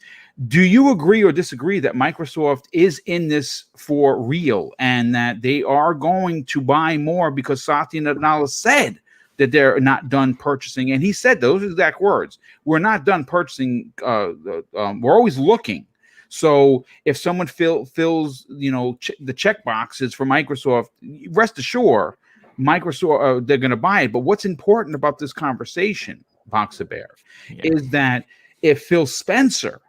Do you agree or disagree that Microsoft is in this for real and that they are going to buy more because Satya Nadella said that they're not done purchasing? And he said those exact words. We're not done purchasing. We're always looking. So if someone fills, the check boxes for Microsoft, rest assured, Microsoft, they're going to buy it. But what's important about this conversation, Boxer Bear, is that if Phil Spencer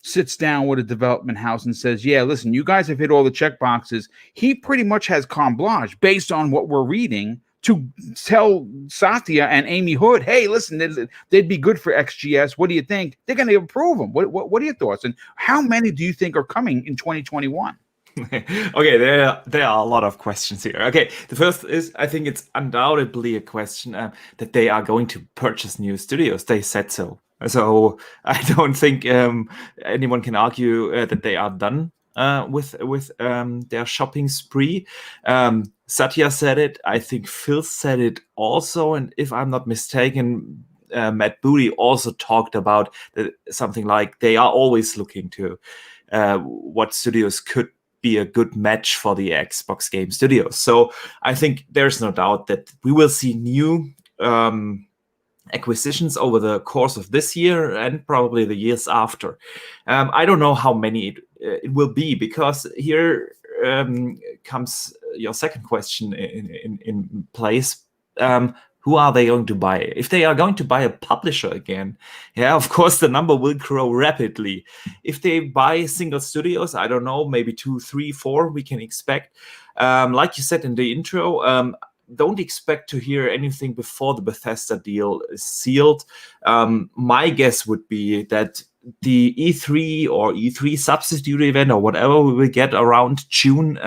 sits down with a development house and says, yeah, listen, you guys have hit all the check boxes, he pretty much has carte blanche based on what we're reading to tell Satya and Amy Hood, hey, listen, they'd be good for XGS. What do you think? They're going to approve them. What are your thoughts? And how many do you think are coming in 2021? Okay, there are a lot of questions here. Okay, the first is, I think it's undoubtedly a question that they are going to purchase new studios. They said so. So I don't think anyone can argue that they are done with their shopping spree. Satya said it. I think Phil said it also. And if I'm not mistaken, Matt Booty also talked about something like they are always looking to what studios could be a good match for the Xbox game studios. So I think there's no doubt that we will see new acquisitions over the course of this year and probably the years after. I don't know how many it will be, because here comes your second question in place. Who are they going to buy? If they are going to buy a publisher again, of course, the number will grow rapidly. If they buy single studios, I don't know, maybe 2, 3, 4, we can expect. Like you said in the intro, don't expect to hear anything before the Bethesda deal is sealed. My guess would be that the E3 or E3 substitute event or whatever we will get around June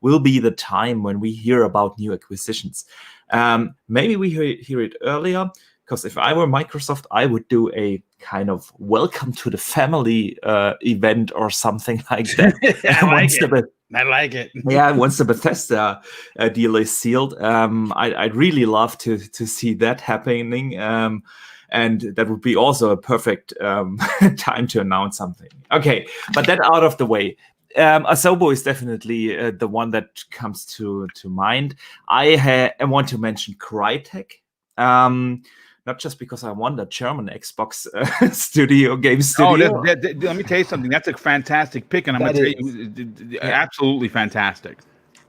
will be the time when we hear about new acquisitions. Maybe we hear it earlier, because if I were Microsoft, I would do a kind of welcome to the family event or something like that. I like it. Yeah, once the Bethesda deal is sealed, I'd really love to see that happening. And that would be also a perfect time to announce something. Okay, but that out of the way. Asobo is definitely the one that comes to mind. I want to mention Crytek. Not just because I won the German Xbox game studio. Oh, let me tell you something. That's a fantastic pick, and I'm going to tell you, absolutely fantastic.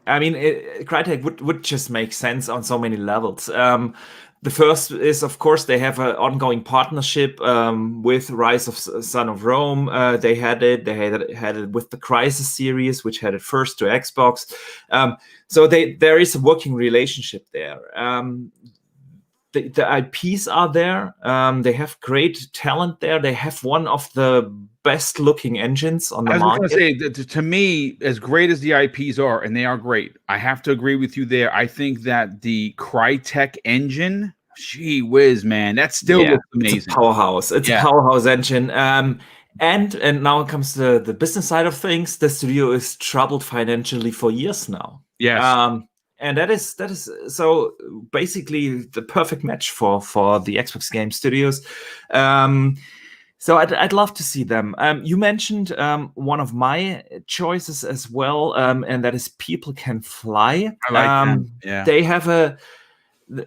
I mean, Crytek would just make sense on so many levels. The first is, of course, they have an ongoing partnership with Rise of Son of Rome. They had it with the Crisis series, which had it first to Xbox. So there is a working relationship there. The IPs are there. They have great talent there. They have one of the best-looking engines on the market. I was going to say, to me, as great as the IPs are, and they are great, I have to agree with you there. I think that the Crytek engine, gee whiz, man, that still looks amazing. It's a powerhouse. It's a powerhouse engine. And now comes the business side of things. The studio is troubled financially for years now. Yes. And that is so basically the perfect match for the Xbox Game Studios. So I'd love to see them. You mentioned one of my choices as well, and that is People Can Fly. I like that. Yeah. They have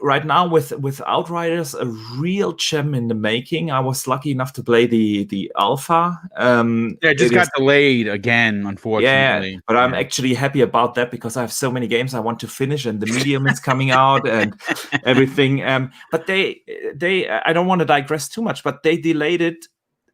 right now with Outriders, a real gem in the making. I was lucky enough to play the alpha. It just got delayed again, unfortunately. Yeah, but I'm actually happy about that because I have so many games I want to finish, and the medium is coming out and everything. But they I don't want to digress too much, but they delayed it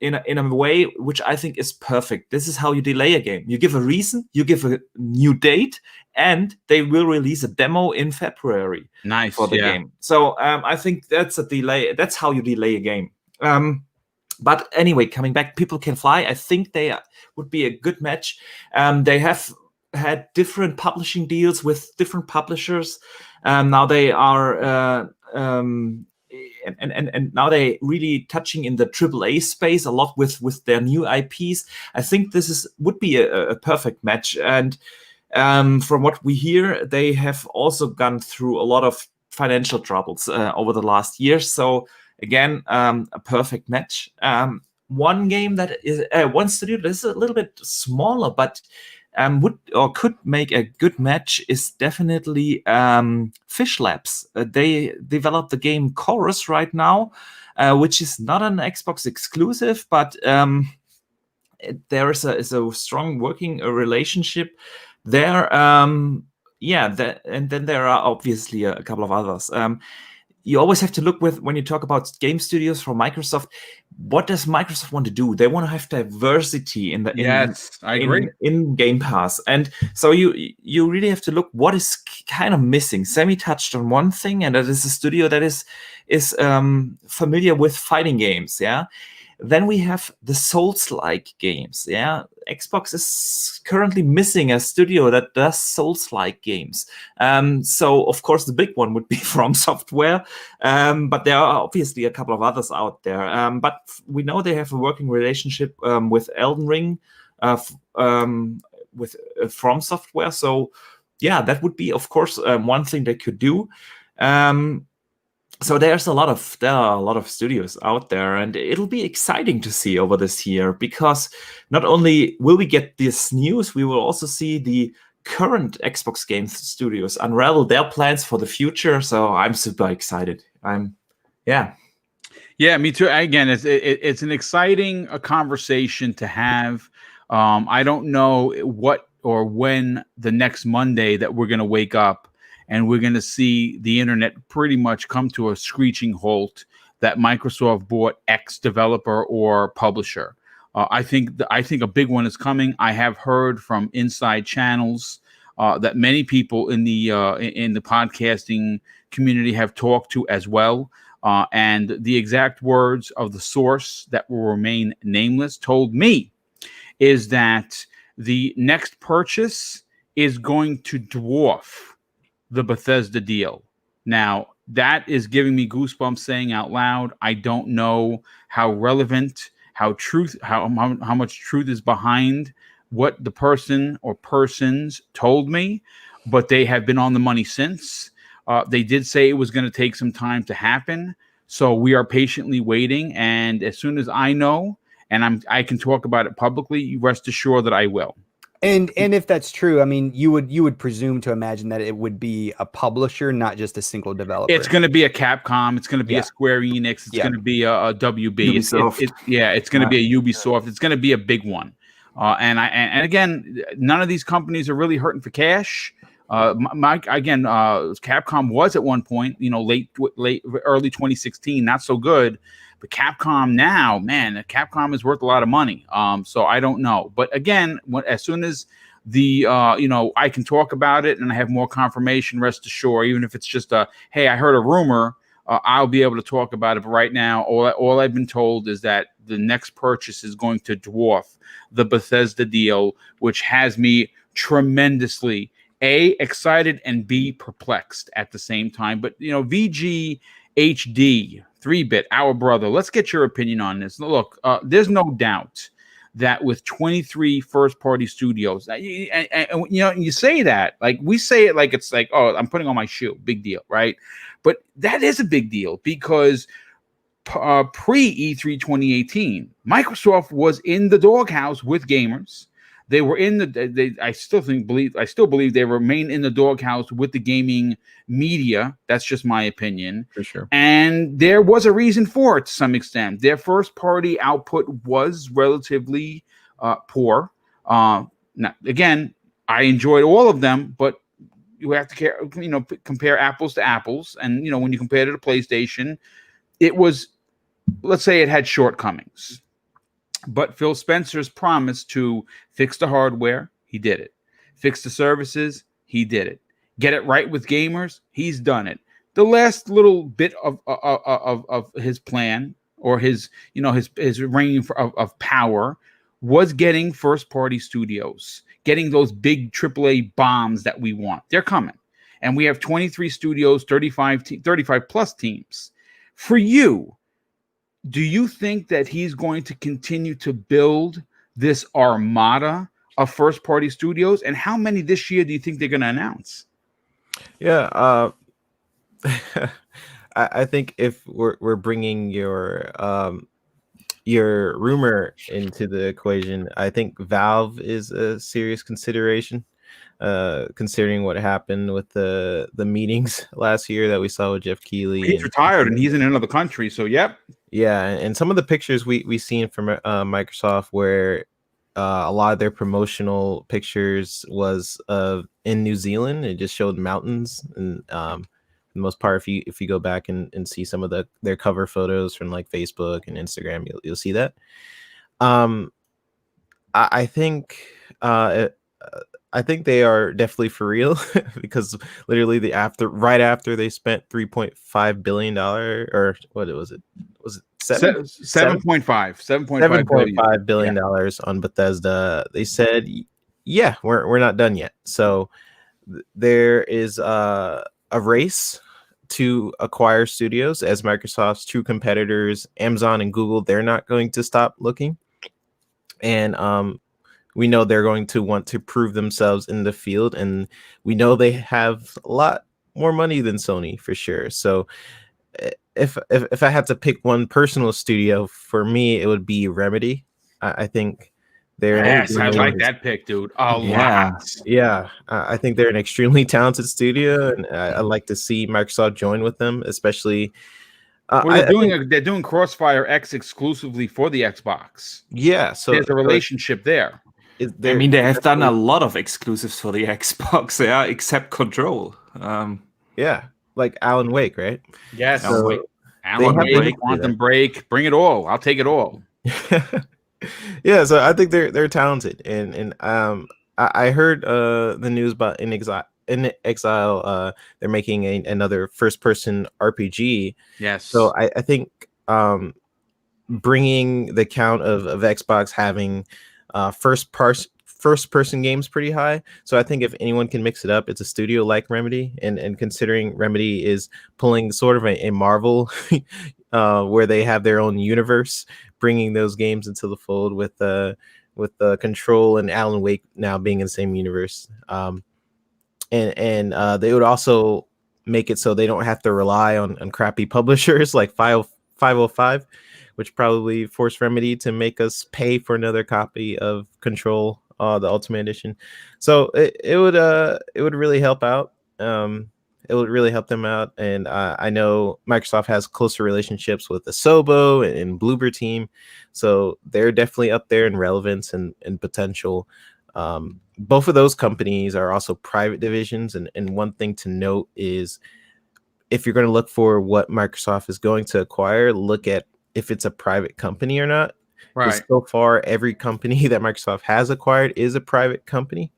in a way which I think is perfect. This is how you delay a game. You give a reason, you give a new date, and they will release a demo in February. Nice for the game. So I think that's a delay. That's how you delay a game. But anyway, coming back, People Can Fly. I think they would be a good match. They have had different publishing deals with different publishers. Now they are. And now they really touching in the AAA space a lot with their new IPs. I think this would be a perfect match. And from what we hear, they have also gone through a lot of financial troubles over the last year. So again, a perfect match. One game that is one studio that is a little bit smaller, but would or could make a good match is definitely Fish Labs. They developed the game Chorus right now, which is not an Xbox exclusive, but there is a strong working relationship there. And then there are obviously a couple of others. You always have to look when you talk about game studios from Microsoft. What does Microsoft want to do? They want to have diversity in Game Pass, and so you really have to look what is kind of missing. Sammy touched on one thing, and that is a studio that is familiar with fighting games. Yeah. Then we have the Souls-like games. Yeah, Xbox is currently missing a studio that does Souls-like games. So of course the big one would be From Software, but there are obviously a couple of others out there. But we know they have a working relationship with Elden Ring, with From Software. So yeah, that would be of course one thing they could do. So there are a lot of studios out there, and it'll be exciting to see over this year, because not only will we get this news, we will also see the current Xbox game studios unravel their plans for the future. So I'm super excited. Yeah, me too. Again, it's an exciting conversation to have. I don't know what or when the next Monday that we're going to wake up and we're going to see the internet pretty much come to a screeching halt that Microsoft bought X developer or publisher. I think a big one is coming. I have heard from inside channels that many people in the podcasting community have talked to as well. And the exact words of the source that will remain nameless told me is that the next purchase is going to dwarf the Bethesda deal. Now, that is giving me goosebumps saying out loud. I don't know how relevant, how much truth is behind what the person or persons told me, but they have been on the money since. They did say it was going to take some time to happen. So we are patiently waiting. And as soon as I know, and I can talk about it publicly, rest assured that I will. And if that's true, I mean, you would presume to imagine that it would be a publisher, not just a single developer. It's going to be a Capcom. It's going to be a Square Enix. It's going to be a WB. It's going to be a Ubisoft. It's going to be a big one. And again, none of these companies are really hurting for cash. Capcom was at one point, early 2016, not so good. But Capcom now, man, Capcom is worth a lot of money. So I don't know. But again, as soon as I can talk about it and I have more confirmation, rest assured, even if it's just hey, I heard a rumor, I'll be able to talk about it. But right now, all I've been told is that the next purchase is going to dwarf the Bethesda deal, which has me tremendously A, excited, and B, perplexed at the same time. But, VG HD, 3-bit, our brother, let's get your opinion on this. Look, there's no doubt that with 23 first-party studios, and you say that, like we say it like it's like, oh, I'm putting on my shoe, big deal, right? But that is a big deal because pre-E3 2018, Microsoft was in the doghouse with gamers. They were I still believe they remain in the doghouse with the gaming media. That's just my opinion. For sure. And there was a reason for it to some extent. Their first party output was relatively poor. Now, again, I enjoyed all of them, but you have to compare apples to apples. And, when you compare it to the PlayStation, it was, let's say it had shortcomings. But Phil Spencer's promise to fix the hardware, he did it. Fix the services, he did it. Get it right with gamers, he's done it. The last little bit of his plan or his reign of power was getting first-party studios, getting those big AAA bombs that we want. They're coming. And we have 23 studios, 35 plus teams. For you, do you think that he's going to continue to build this armada of first-party studios? And how many this year do you think they're going to announce? Yeah, I think if we're bringing your rumor into the equation, I think Valve is a serious consideration, considering what happened with the meetings last year that we saw with Jeff Keighley. He's retired and he's in another country, so yep. Yeah, and some of the pictures we seen from Microsoft where a lot of their promotional pictures was in New Zealand. It just showed mountains, and for the most part, if you go back and see some of their cover photos from like Facebook and Instagram, you'll see that. I think they are definitely for real because literally right after they spent $3.5 billion, or what was it? Was it $7.5 billion on Bethesda? They said, yeah, we're not done yet. So there is a race to acquire studios as Microsoft's true competitors, Amazon and Google. They're not going to stop looking, and we know they're going to want to prove themselves in the field, and we know they have a lot more money than Sony for sure. So if I had to pick one personal studio, for me, it would be Remedy. I think they're I like that pick, dude. Yeah. I think they're an extremely talented studio, and I'd like to see Microsoft join with them, especially. They're doing Crossfire X exclusively for the Xbox. Yeah, so there's a relationship there. I mean, they have done a lot of exclusives for the Xbox, yeah, except Control. Yeah, like Alan Wake, right? Yes, so Alan Wake, Quantum Break, bring it all. I'll take it all. Yeah, so I think they're talented, and I heard the news about In Exile. They're making another first person RPG. Yes. So I think bringing the count of Xbox having first person games pretty high. So I think if anyone can mix it up, it's a studio like Remedy, and considering Remedy is pulling sort of a Marvel where they have their own universe, bringing those games into the fold with Control and Alan Wake now being in the same universe. And they would also make it so they don't have to rely on crappy publishers like 505, which probably forced Remedy to make us pay for another copy of Control, the Ultimate Edition. So it would really help out. It would really help them out. And I know Microsoft has closer relationships with Asobo and Bloober Team, so they're definitely up there in relevance and potential. Both of those companies are also private divisions, and one thing to note is if you're going to look for what Microsoft is going to acquire, look at if it's a private company or not. Right. So far, every company that Microsoft has acquired is a private company.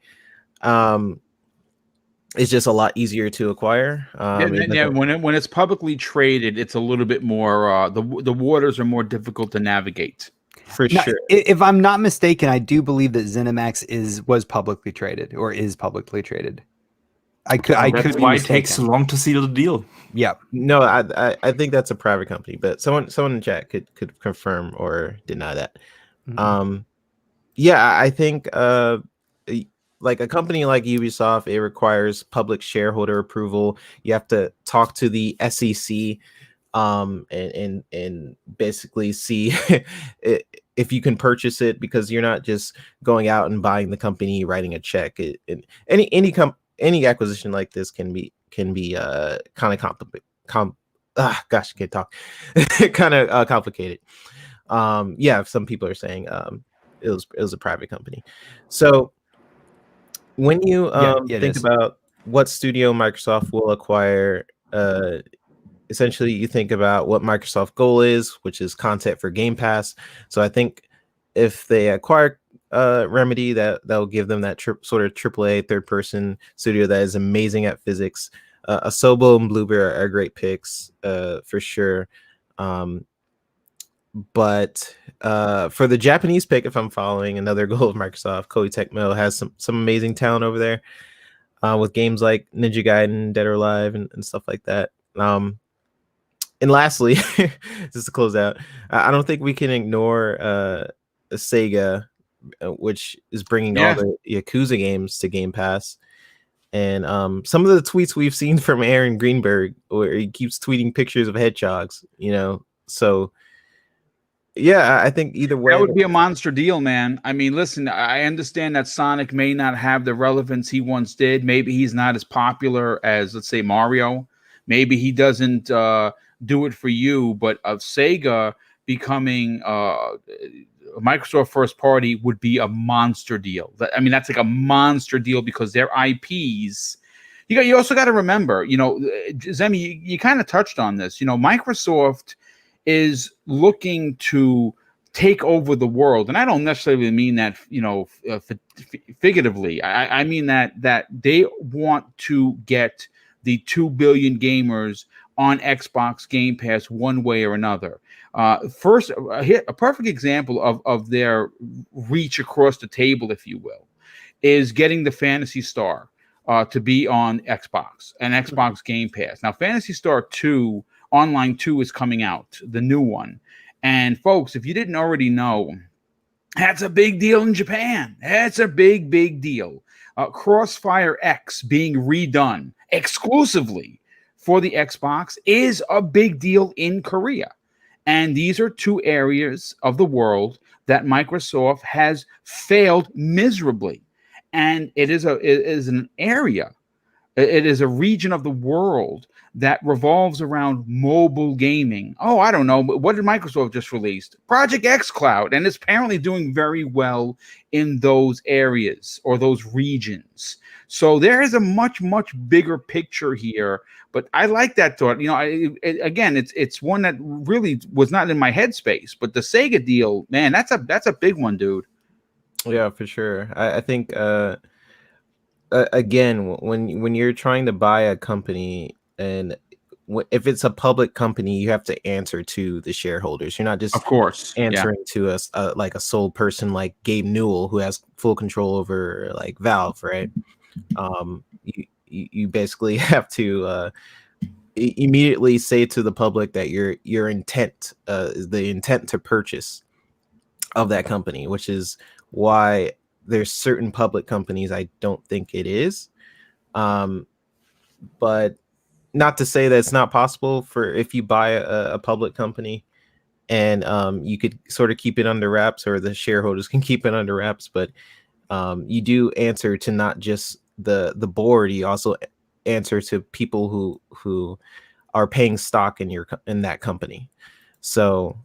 It's just a lot easier to acquire. When it's publicly traded, it's a little bit more. The waters are more difficult to navigate. For now, sure. If I'm not mistaken, I do believe that ZeniMax was publicly traded or is publicly traded. I could That's be why mistaken. it takes so long to seal the deal. Yeah. No, I think that's a private company, but someone in chat could confirm or deny that. Mm-hmm. Yeah, I think like a company like Ubisoft, it requires public shareholder approval. You have to talk to the SEC and basically see if you can purchase it, because you're not just going out and buying the company, writing a check. Any acquisition like this can be kind of can't talk. Kind of complicated. Yeah, some people are saying it was a private company. So when you think about what studio Microsoft will acquire, essentially you think about what Microsoft's goal is, which is content for Game Pass. So I think if they acquire Remedy, that'll give them that sort of AAA third person studio that is amazing at physics. Asobo and Bloober are great picks for sure. But for the Japanese pick, if I'm following another goal of Microsoft, Koei Tecmo has some amazing talent over there with games like Ninja Gaiden, Dead or Alive, and stuff like that. And lastly, just to close out, I don't think we can ignore Sega, which is bringing all the Yakuza games to Game Pass. And some of the tweets we've seen from Aaron Greenberg, where he keeps tweeting pictures of hedgehogs, so yeah, I think either way, that would be a monster deal, man. I mean, listen, I understand that Sonic may not have the relevance he once did. Maybe he's not as popular as, let's say, Mario. Maybe he doesn't do it for you, but of Sega becoming a Microsoft first party would be a monster deal. I mean, that's like a monster deal because their IPs. You also got to remember, Zemi, you kind of touched on this. Microsoft is looking to take over the world, and I don't necessarily mean that figuratively. I mean that they want to get the 2 billion gamers on Xbox Game Pass one way or another. First, a perfect example of their reach across the table, if you will, is getting the Phantasy Star to be on Xbox and Xbox Game Pass. Now, Phantasy Star 2 Online 2 is coming out, the new one. And folks, if you didn't already know, that's a big deal in Japan. That's a big, big deal. Crossfire X being redone exclusively for the Xbox is a big deal in Korea. And these are two areas of the world that Microsoft has failed miserably. And it is an area, it is a region of the world that revolves around mobile gaming. Oh, I don't know. What did Microsoft just release? Project xCloud. And it's apparently doing very well in those areas or those regions. So there is a much, much bigger picture here. But I like that thought. Again, it's one that really was not in my headspace. But the Sega deal, man, that's a big one, dude. Yeah, for sure. I think again, when you're trying to buy a company, and if it's a public company, you have to answer to the shareholders. You're not Of just course. Yeah. answering to us like a sole person like Gabe Newell, who has full control over like Valve, right? You basically have to immediately say to the public that your intent is the intent to purchase of that company, which is why there's certain public companies I don't think it is. But not to say that it's not possible for if you buy a public company, and you could sort of keep it under wraps, or the shareholders can keep it under wraps, but you do answer to not just the board, you also answer to people who are paying stock in that company. So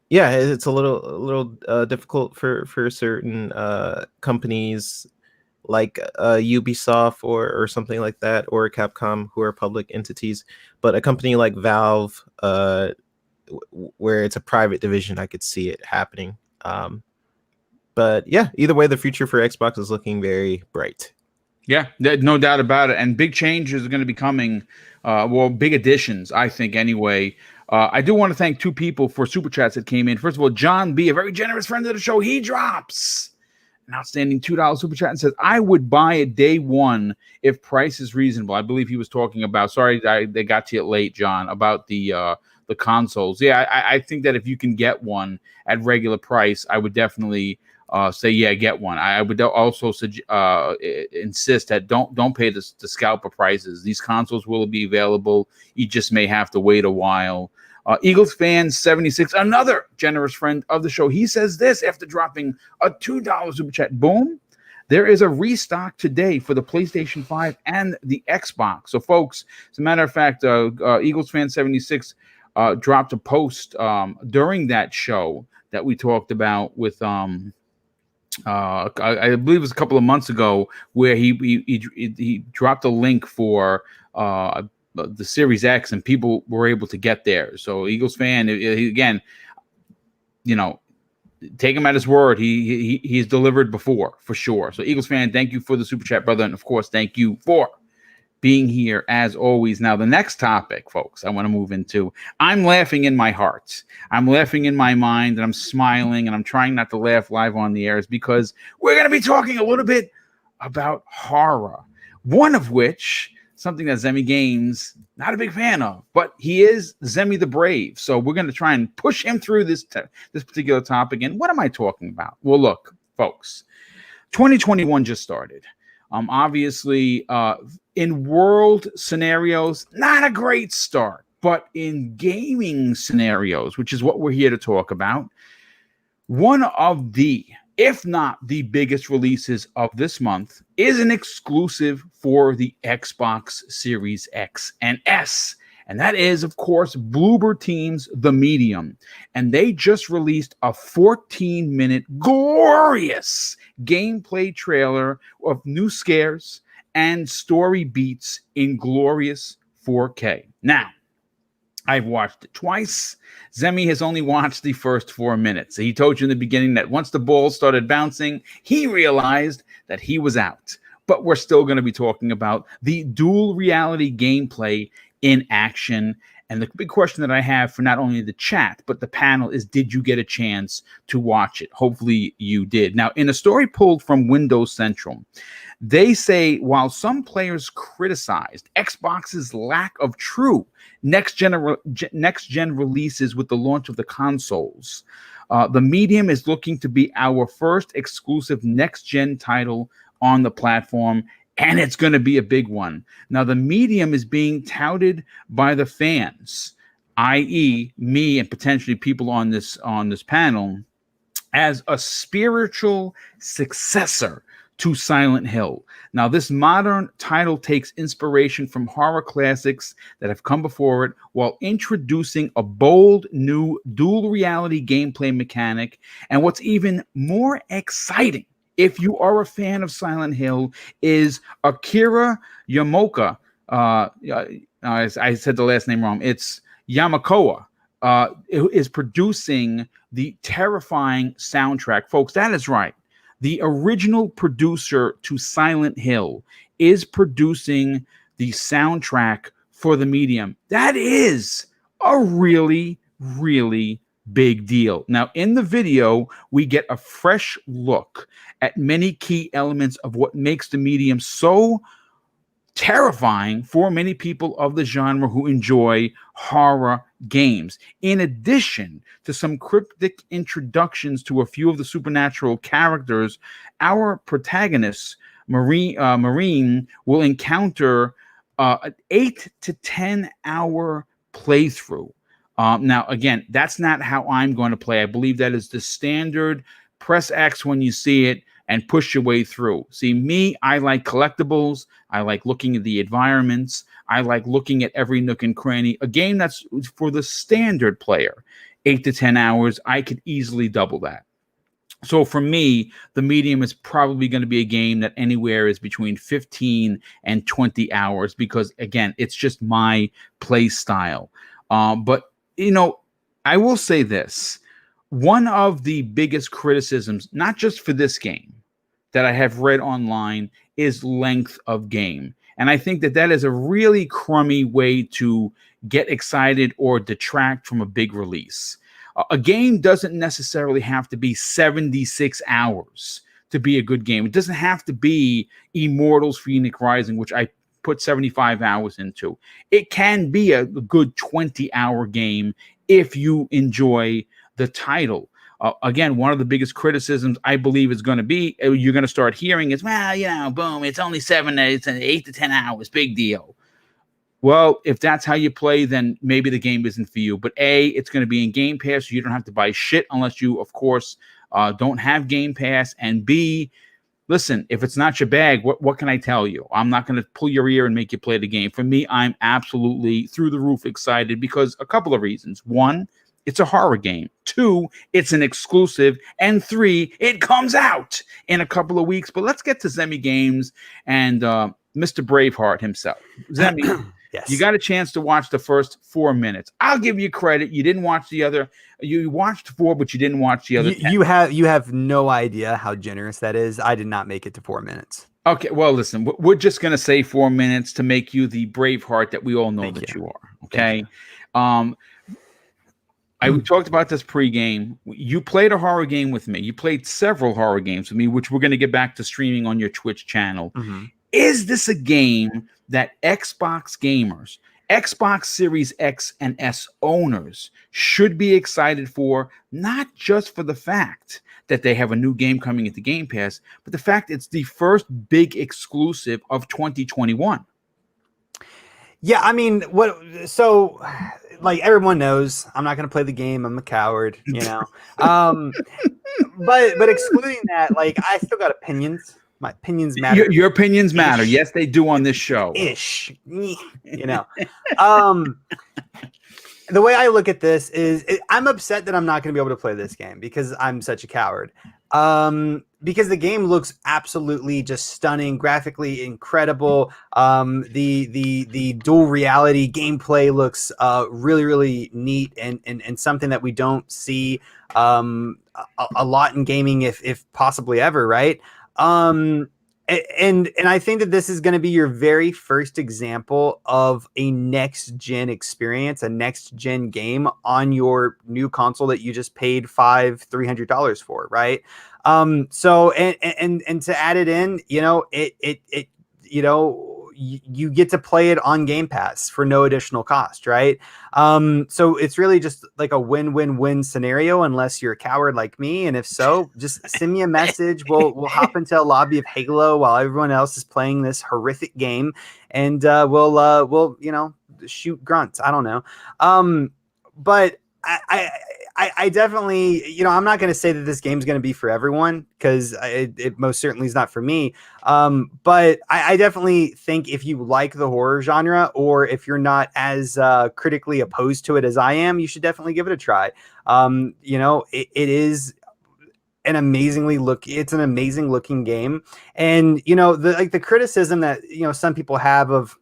yeah, it's a little difficult for certain companies like Ubisoft or something like that, or Capcom, who are public entities. But a company like Valve, where it's a private division, I could see it happening. But yeah, either way, the future for Xbox is looking very bright. Yeah, no doubt about it. And big changes are going to be coming. Well, big additions, I think, anyway. I do want to thank two people for super chats that came in. First of all, John B., a very generous friend of the show, he drops an outstanding $2 super chat and says, I would buy it day one if price is reasonable. I believe he was talking about, sorry, they got to it late, John, about the consoles. Yeah, I think that if you can get one at regular price, I would definitely say, yeah, get one. I would also insist that don't pay the scalper prices. These consoles will be available. You just may have to wait a while. Eagles fan 76, another generous friend of the show. He says this after dropping a $2 super chat. Boom. There is a restock today for the PlayStation 5 and the Xbox. So, folks, as a matter of fact, Eagles fan 76 dropped a post during that show that we talked about with I believe it was a couple of months ago, where he dropped a link for the Series X, and people were able to get there. So Eagles fan, again, take him at his word. He's delivered before, for sure. So Eagles fan, thank you for the super chat, brother, and of course, thank you for being here as always. Now, the next topic, folks, I want to move into. I'm laughing in my heart. I'm laughing in my mind, and I'm smiling, and I'm trying not to laugh live on the air, is because we're going to be talking a little bit about horror. One of which, something that Zemi Games not a big fan of, but he is Zemi the Brave. So we're going to try and push him through this particular topic. And what am I talking about? Well, look, folks, 2021 just started. Obviously, in world scenarios, not a great start, but in gaming scenarios, which is what we're here to talk about, one of the, if not the biggest releases of this month, is an exclusive for the Xbox Series X and S. And that is, of course, Bloober Teams, The Medium. And they just released a 14-minute glorious gameplay trailer of new scares and story beats in glorious 4K. Now, I've watched it twice. Zemi has only watched the first 4 minutes. He told you in the beginning that once the ball started bouncing, he realized that he was out. But we're still going to be talking about the dual reality gameplay in action. And the big question that I have for not only the chat, but the panel is, did you get a chance to watch it? Hopefully you did. Now, in a story pulled from Windows Central, they say while some players criticized Xbox's lack of true next-gen releases with the launch of the consoles, the Medium is looking to be our first exclusive next-gen title on the platform, and it's going to be a big one. Now, the Medium is being touted by the fans, i.e., me and potentially people on this panel, as a spiritual successor to Silent Hill. Now, this modern title takes inspiration from horror classics that have come before it, while introducing a bold new dual reality gameplay mechanic. And what's even more exciting, if you are a fan of Silent Hill, is Akira Yamaoka. I said the last name wrong. It's Yamakoa. Is producing the terrifying soundtrack. Folks, that is right. the original producer to Silent Hill is producing the soundtrack for the medium. That is a really, really big deal. Now, in the video, we get a fresh look at many key elements of what makes the medium so terrifying for many people of the genre who enjoy horror games. In addition to some cryptic introductions to a few of the supernatural characters, our protagonist, Marine, will encounter an 8 to 10 hour playthrough. Now, again, that's not how I'm going to play. I believe that is the standard. Press X when you see it and push your way through. See, me, I like collectibles. I like looking at the environments. I like looking at every nook and cranny. A game that's for the standard player, 8 to 10 hours, I could easily double that. So for me, the medium is probably going to be a game that anywhere is between 15 and 20 hours because, again, it's just my play style. But, you know, I will say this. One of the biggest criticisms, not just for this game, that I have read online is length of game. And I think that that is a really crummy way to get excited or detract from a big release. A game doesn't necessarily have to be 76 hours to be a good game. It doesn't have to be Immortals Phoenix Rising, which I put 75 hours into. It can be a good 20-hour game if you enjoy the title. Again, one of the biggest criticisms I believe is going to be, you're going to start hearing is, well, you know, boom, it's only 8 to 10 hours, big deal. Well, if that's how you play, then maybe the game isn't for you. But A, it's going to be in Game Pass, so you don't have to buy shit unless you, of course, don't have Game Pass. And B, listen, if it's not your bag, what can I tell you? I'm not going to pull your ear and make you play the game. For me, I'm absolutely through the roof excited because a couple of reasons. One, it's a horror game. Two, it's an exclusive. And three, it comes out in a couple of weeks. But let's get to Zemi Games and Mr. Braveheart himself. Zemi, yes. You got a chance to watch the first 4 minutes. I'll give you credit. You didn't watch the other. You watched 4, but you didn't watch the other 10. You have no idea how generous that is. I did not make it to 4 minutes. Okay, well, listen, we're just going to say 4 minutes to make you the Braveheart that we all know that you are. Okay. I talked about this pregame. You played a horror game with me. You played several horror games with me, which we're going to get back to streaming on your Twitch channel. Mm-hmm. Is this a game that Xbox gamers, Xbox Series X and S owners should be excited for, not just for the fact that they have a new game coming into Game Pass, but the fact it's the first big exclusive of 2021? Yeah, I mean, like everyone knows, I'm not going to play the game. I'm a coward, you know. But excluding that, like I still got opinions. My opinions matter. Your opinions matter. Yes, they do on this show. You know. The way I look at this is I'm upset that I'm not going to be able to play this game because I'm such a coward. Because the game looks absolutely just stunning, graphically incredible. The dual reality gameplay looks really, really neat and something that we don't see a lot in gaming, if possibly ever, right? And I think that this is going to be your very first example of a next gen experience, a next gen game on your new console that you just paid $300 for, right? So and to add it in, you know, it you know, you get to play it on Game Pass for no additional cost, right? So it's really just like a win-win-win scenario, unless you're a coward like me. And if so, just send me a message. We'll hop into a lobby of Halo while everyone else is playing this horrific game, and we'll you know, shoot grunts. I don't know, but I definitely, you know, I'm not going to say that this game's going to be for everyone because it most certainly is not for me. But I definitely think if you like the horror genre, or if you're not as critically opposed to it as I am, you should definitely give it a try. You know, it is an amazing looking game. And, you know, the criticism that, you know, some people have of,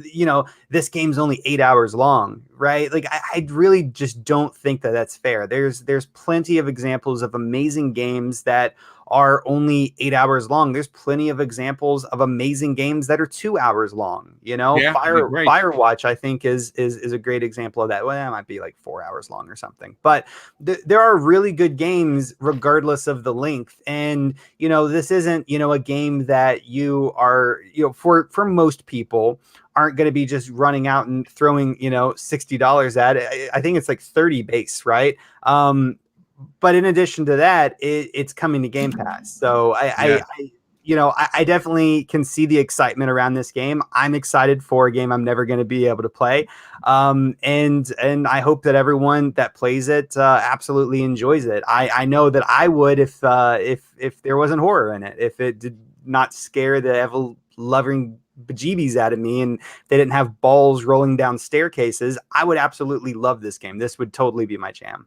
you know, this game's only 8 hours long, right? Like I really just don't think that that's fair. There's plenty of examples of amazing games that are only 8 hours long. There's plenty of examples of amazing games that are 2 hours long. You know, Yeah, great. Firewatch, I think, is a great example of that. Well, it might be like 4 hours long or something, but there are really good games regardless of the length. And you know, this isn't, you know, a game that you are, you know, for most people aren't going to be just running out and throwing, you know, $60 at it. I think it's like 30 base, right? But in addition to that, it's coming to Game Pass. So I definitely can see the excitement around this game. I'm excited for a game I'm never going to be able to play. And I hope that everyone that plays it absolutely enjoys it. I know that I would if there wasn't horror in it, if it did not scare the ever-loving bejeebies out of me and they didn't have balls rolling down staircases. I would absolutely love this game. This would totally be my jam.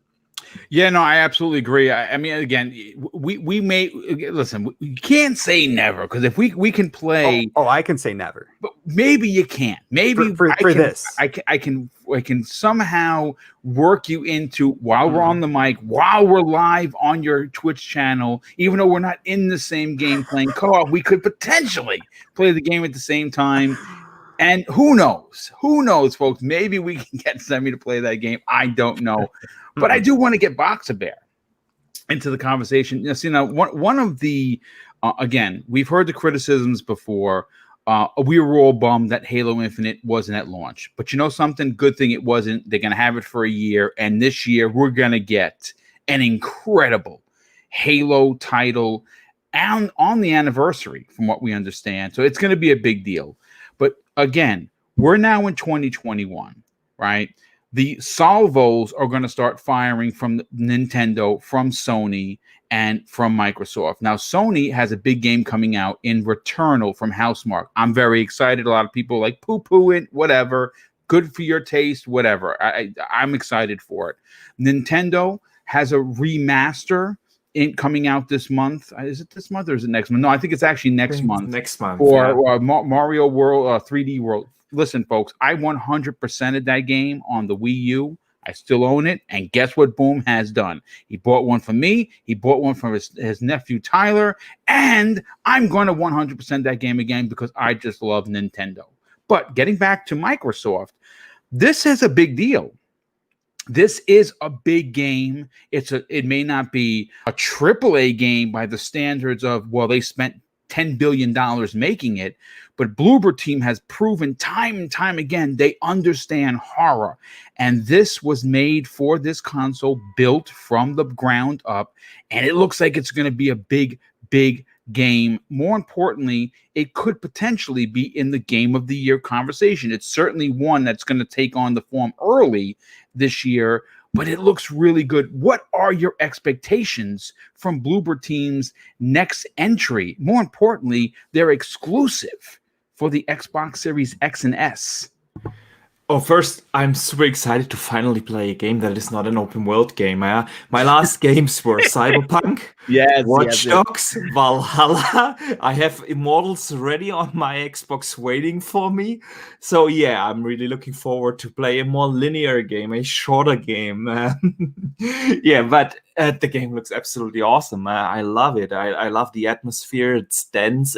Yeah, no, I absolutely agree. I mean, again, we may listen. You can't say never, because if we can play, I can say never. But maybe you can't. Maybe for this, I can somehow work you into while we're on the mic, while we're live on your Twitch channel, even though we're not in the same game playing co-op. We could potentially play the game at the same time. And who knows, folks? Maybe we can get Semi to play that game. I don't know. But I do want to get Boxer Bear into the conversation. You know, one of the again, we've heard the criticisms before. We were all bummed that Halo Infinite wasn't at launch, but you know something? Good thing it wasn't. They're gonna have it for a year, and this year we're gonna get an incredible Halo title and on the anniversary, from what we understand. So it's gonna be a big deal. But again, we're now in 2021, right? The salvos are going to start firing from Nintendo, from Sony, and from Microsoft. Now, Sony has a big game coming out in Returnal from Housemarque. I'm very excited. A lot of people like poo-poo it, whatever. Good for your taste, whatever. I'm excited for it. Nintendo has a remaster coming out this month. Is it this month or is it next month? No, I think it's actually next month. Next month. For Mario World 3D World. Listen, folks, I 100%ed that game on the Wii U. I still own it. And guess what Boom has done? He bought one for me. He bought one for his nephew, Tyler. And I'm going to 100% that game again because I just love Nintendo. But getting back to Microsoft, this is a big deal. This is a big game. It may not be a AAA game by the standards of, well, they spent $10 billion making it, but Bloober Team has proven time and time again they understand horror, and this was made for this console, built from the ground up, and it looks like it's going to be a big game. More importantly, it could potentially be in the Game of the Year conversation. It's certainly one that's going to take on the form early this year, but it looks really good. What are your expectations from Bloober Team's next entry? More importantly, they're exclusive for the Xbox Series X and S. Oh, first, I'm super excited to finally play a game that is not an open world game. My last games were Cyberpunk, Watch Dogs, Valhalla. I have Immortals ready on my Xbox waiting for me. So yeah, I'm really looking forward to play a more linear game, a shorter game. Yeah, but the game looks absolutely awesome. I love it. I love the atmosphere. It's dense.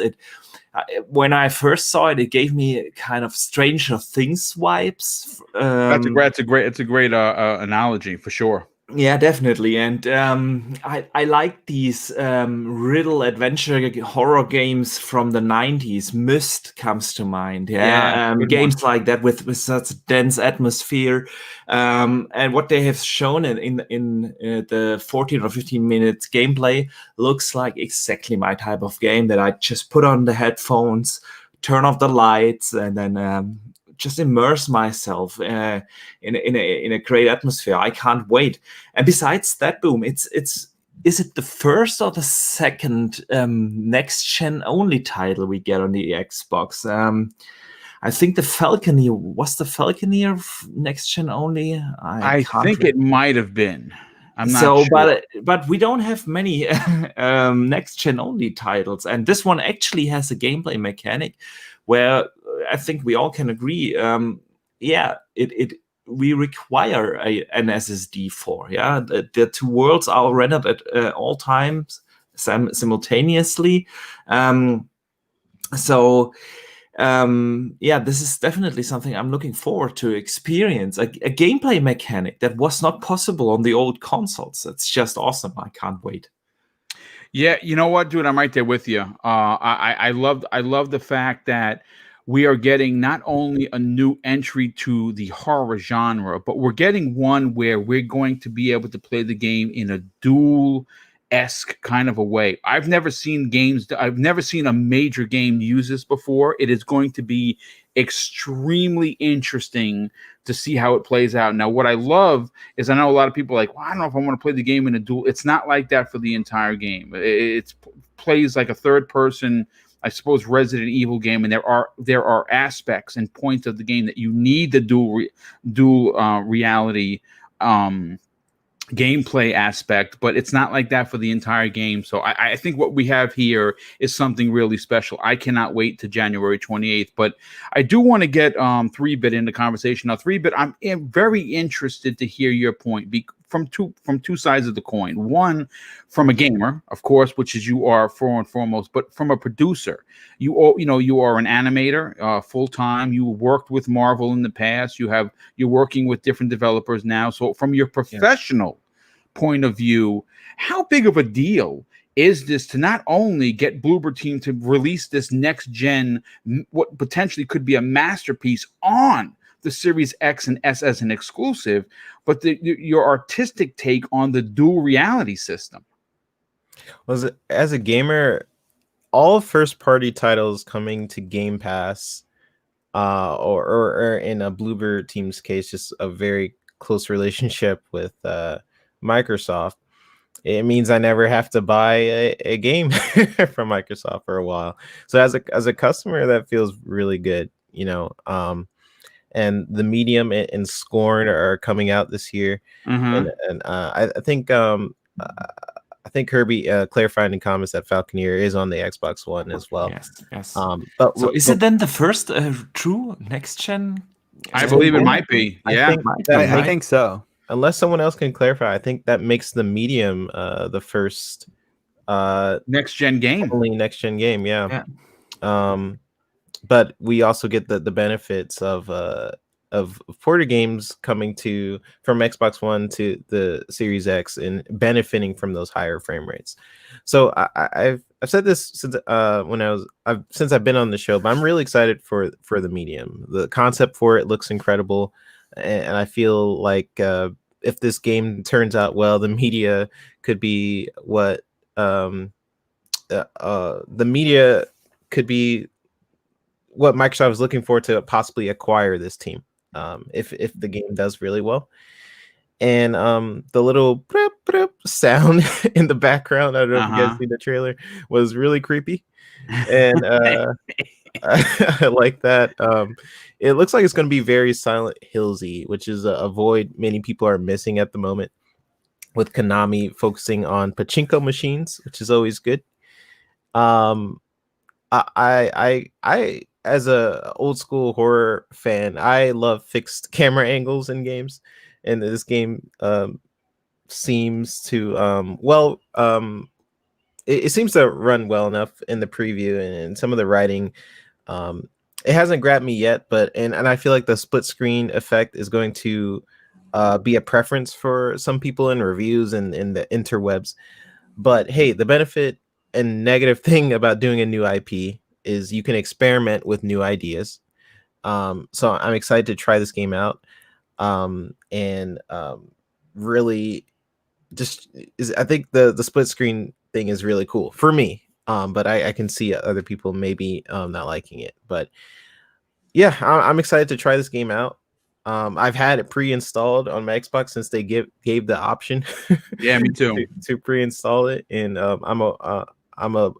When I first saw it, it gave me kind of Stranger Things vibes. It's a great analogy for sure. Yeah, definitely. And I like these riddle adventure horror games from the 90s. Myst comes to mind. Games like that with such a dense atmosphere. And what they have shown in the 14 or 15 minutes gameplay looks like exactly my type of game that I just put on the headphones, turn off the lights, and then just immerse myself in a great atmosphere. I can't wait. And besides that, Boom, is it the first or the second next gen only title we get on the Xbox? I think the Falconeer was the Falconeer next gen only. I think it might have been. I'm not sure. But we don't have many next gen only titles, and this one actually has a gameplay mechanic where I think we all can agree. We require an SSD for. Yeah, the two worlds are rendered at all times simultaneously. Yeah, this is definitely something I'm looking forward to experience. A gameplay mechanic that was not possible on the old consoles. It's just awesome. I can't wait. Yeah, you know what, dude? I'm right there with you. I love the fact that we are getting not only a new entry to the horror genre, but we're getting one where we're going to be able to play the game in a dual-esque kind of a way. I've never seen a major game use this before. It is going to be extremely interesting to see how it plays out. Now, what I love is I know a lot of people are like, well, I don't know if I want to play the game in a dual. It's not like that for the entire game. It plays like a third person, I suppose, Resident Evil game, and there are aspects and points of the game that you need the dual reality gameplay aspect, but it's not like that for the entire game. So I think what we have here is something really special. I cannot wait to January 28th, but I do want to get 3-Bit into conversation. Now, 3-Bit, I'm very interested to hear your point from two sides of the coin. One, from a gamer, of course, which is you are for and foremost, but from a producer. You are an animator full time. You worked with Marvel in the past. You're working with different developers now. So from your professional point of view, how big of a deal is this to not only get Bloober Team to release this next gen, what potentially could be a masterpiece on the Series X and S as an exclusive, but your artistic take on the dual reality system? Was it, as a gamer, all first-party titles coming to Game Pass, or in a Bloober Team's case, just a very close relationship with Microsoft. It means I never have to buy a game from Microsoft for a while. So as a customer, that feels really good, and the Medium and Scorn are coming out this year, and I think Hyrb clarified in comments that Falconeer is on the Xbox One as well. Yes. But so is it then the first true next gen? I believe it might be. Yeah, I think so. Unless someone else can clarify, I think that makes the Medium the first next gen game. Only next gen game. Yeah. But we also get the benefits of ported games coming from Xbox One to the Series X and benefiting from those higher frame rates. So I've said this since since I've been on the show, but I'm really excited for the Medium. The concept for it looks incredible, and I feel like if this game turns out well, the media could be what what Microsoft is looking for to possibly acquire this team, if the game does really well. And the little sound in the background, I don't know if you guys see the trailer, was really creepy, and I like that. It looks like it's going to be very Silent Hillsy, which is a void many people are missing at the moment, with Konami focusing on pachinko machines, which is always good. I as a old school horror fan, I love fixed camera angles in games, and this game seems to it seems to run well enough in the preview, and some of the writing it hasn't grabbed me yet, and I feel like the split screen effect is going to be a preference for some people in reviews and in the interwebs. But hey, the benefit and negative thing about doing a new IP is you can experiment with new ideas. So I'm excited to try this game out. Really I think the split screen thing is really cool for me. But I can see other people maybe not liking it. But yeah, I'm excited to try this game out. I've had it pre-installed on my Xbox since they gave the option. Yeah, me too. to pre-install it, and I'm a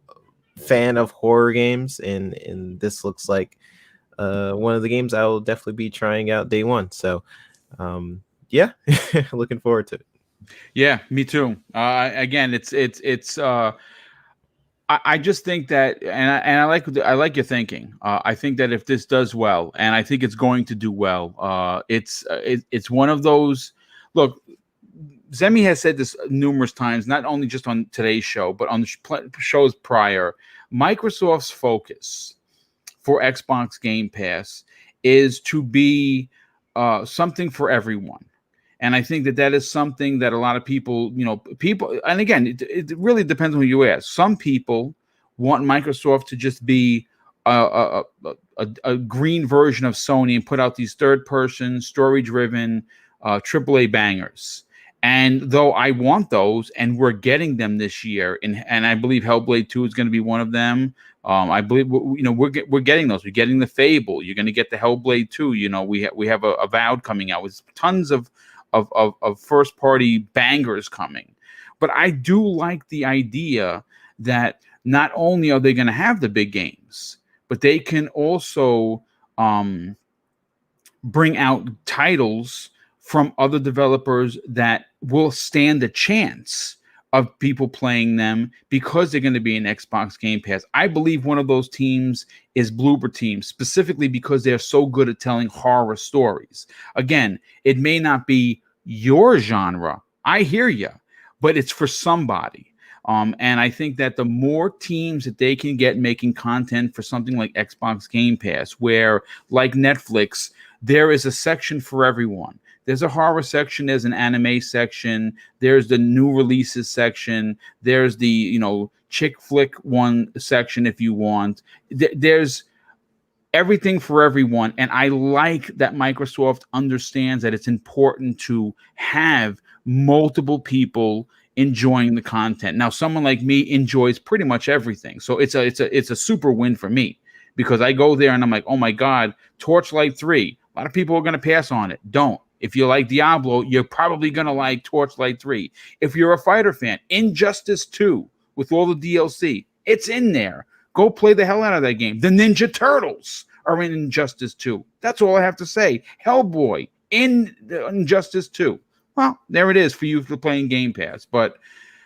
fan of horror games, and this looks like one of the games I will definitely be trying out day one. So yeah, looking forward to it. Yeah, me too. Again, it's I just think that, and I like your thinking. I think that if this does well, and I think it's going to do well, it's one of those. Look, Zemi has said this numerous times, not only just on today's show, but on the shows prior. Microsoft's focus for Xbox Game Pass is to be something for everyone. And I think that is something that a lot of people, and again, it really depends on who you ask. Some people want Microsoft to just be a green version of Sony and put out these third-person, story-driven AAA bangers. And though I want those, and we're getting them this year, and I believe Hellblade 2 is going to be one of them. I believe we're getting those. We're getting the Fable. You're going to get the Hellblade 2. We have a Avowed coming out with tons of first party bangers coming. But I do like the idea that not only are they going to have the big games, but they can also bring out titles from other developers that will stand a chance of people playing them because they're going to be in Xbox Game Pass. I believe one of those teams is Bloober Teams, specifically because they're so good at telling horror stories. Again, it may not be your genre. I hear you, but it's for somebody. And I think that the more teams that they can get making content for something like Xbox Game Pass, where like Netflix, there is a section for everyone. There's a horror section, there's an anime section, there's the new releases section, there's the, chick flick one section if you want. There's everything for everyone. And I like that Microsoft understands that it's important to have multiple people enjoying the content. Now, someone like me enjoys pretty much everything. So it's a super win for me, because I go there and I'm like, oh my God, Torchlight 3. A lot of people are going to pass on it. Don't. If you like Diablo, you're probably going to like Torchlight 3. If you're a fighter fan, Injustice 2 with all the DLC, it's in there. Go play the hell out of that game. The Ninja Turtles are in Injustice 2. That's all I have to say. Hellboy in Injustice 2. Well, there it is for you for playing Game Pass. But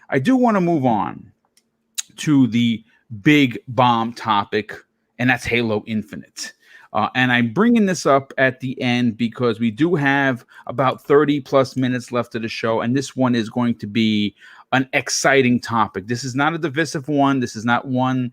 I do want to move on to the big bomb topic, and that's Halo Infinite. And I'm bringing this up at the end because we do have about 30 plus minutes left of the show. And this one is going to be an exciting topic. This is not a divisive one. This is not one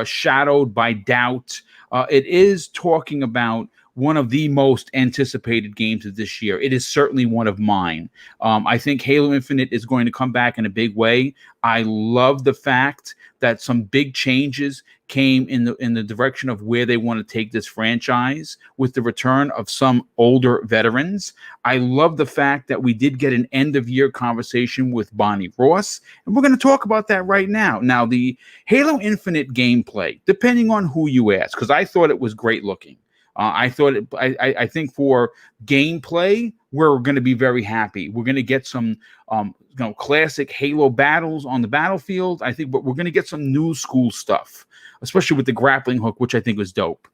shadowed by doubt. It is talking about one of the most anticipated games of this year. It is certainly one of mine. I think Halo Infinite is going to come back in a big way. I love the fact that some big changes came in the direction of where they want to take this franchise with the return of some older veterans. I love the fact that we did get an end-of-year conversation with Bonnie Ross, and we're going to talk about that right now. Now, the Halo Infinite gameplay, depending on who you ask, because I thought it was great looking. I think for gameplay, we're going to be very happy. We're going to get some classic Halo battles on the battlefield. I think, but we're going to get some new school stuff, especially with the grappling hook, which I think was dope.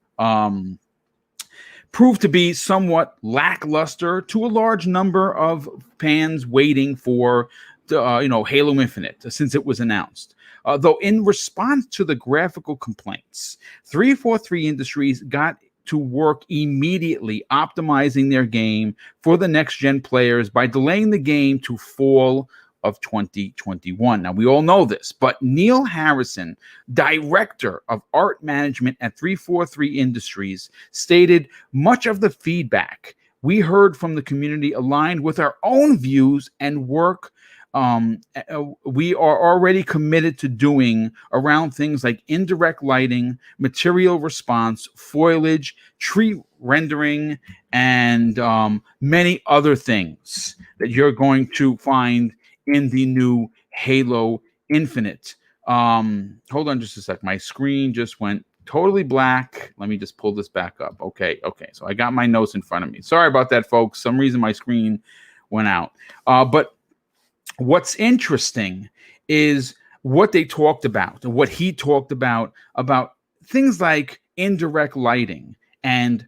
Proved to be somewhat lackluster to a large number of fans waiting for Halo Infinite since it was announced. Though in response to the graphical complaints, 343 Industries got to work immediately optimizing their game for the next-gen players by delaying the game to fall of 2021. Now, we all know this, but Neil Harrison, director of art management at 343 Industries, stated much of the feedback we heard from the community aligned with our own views and work we are already committed to doing around things like indirect lighting, material response, foliage, tree rendering, and many other things that you're going to find in the new Halo Infinite. Hold on just a sec. My screen just went totally black. Let me just pull this back up. Okay. So I got my notes in front of me. Sorry about that, folks. Some reason my screen went out. But what's interesting is what they talked about, and what he talked about things like indirect lighting and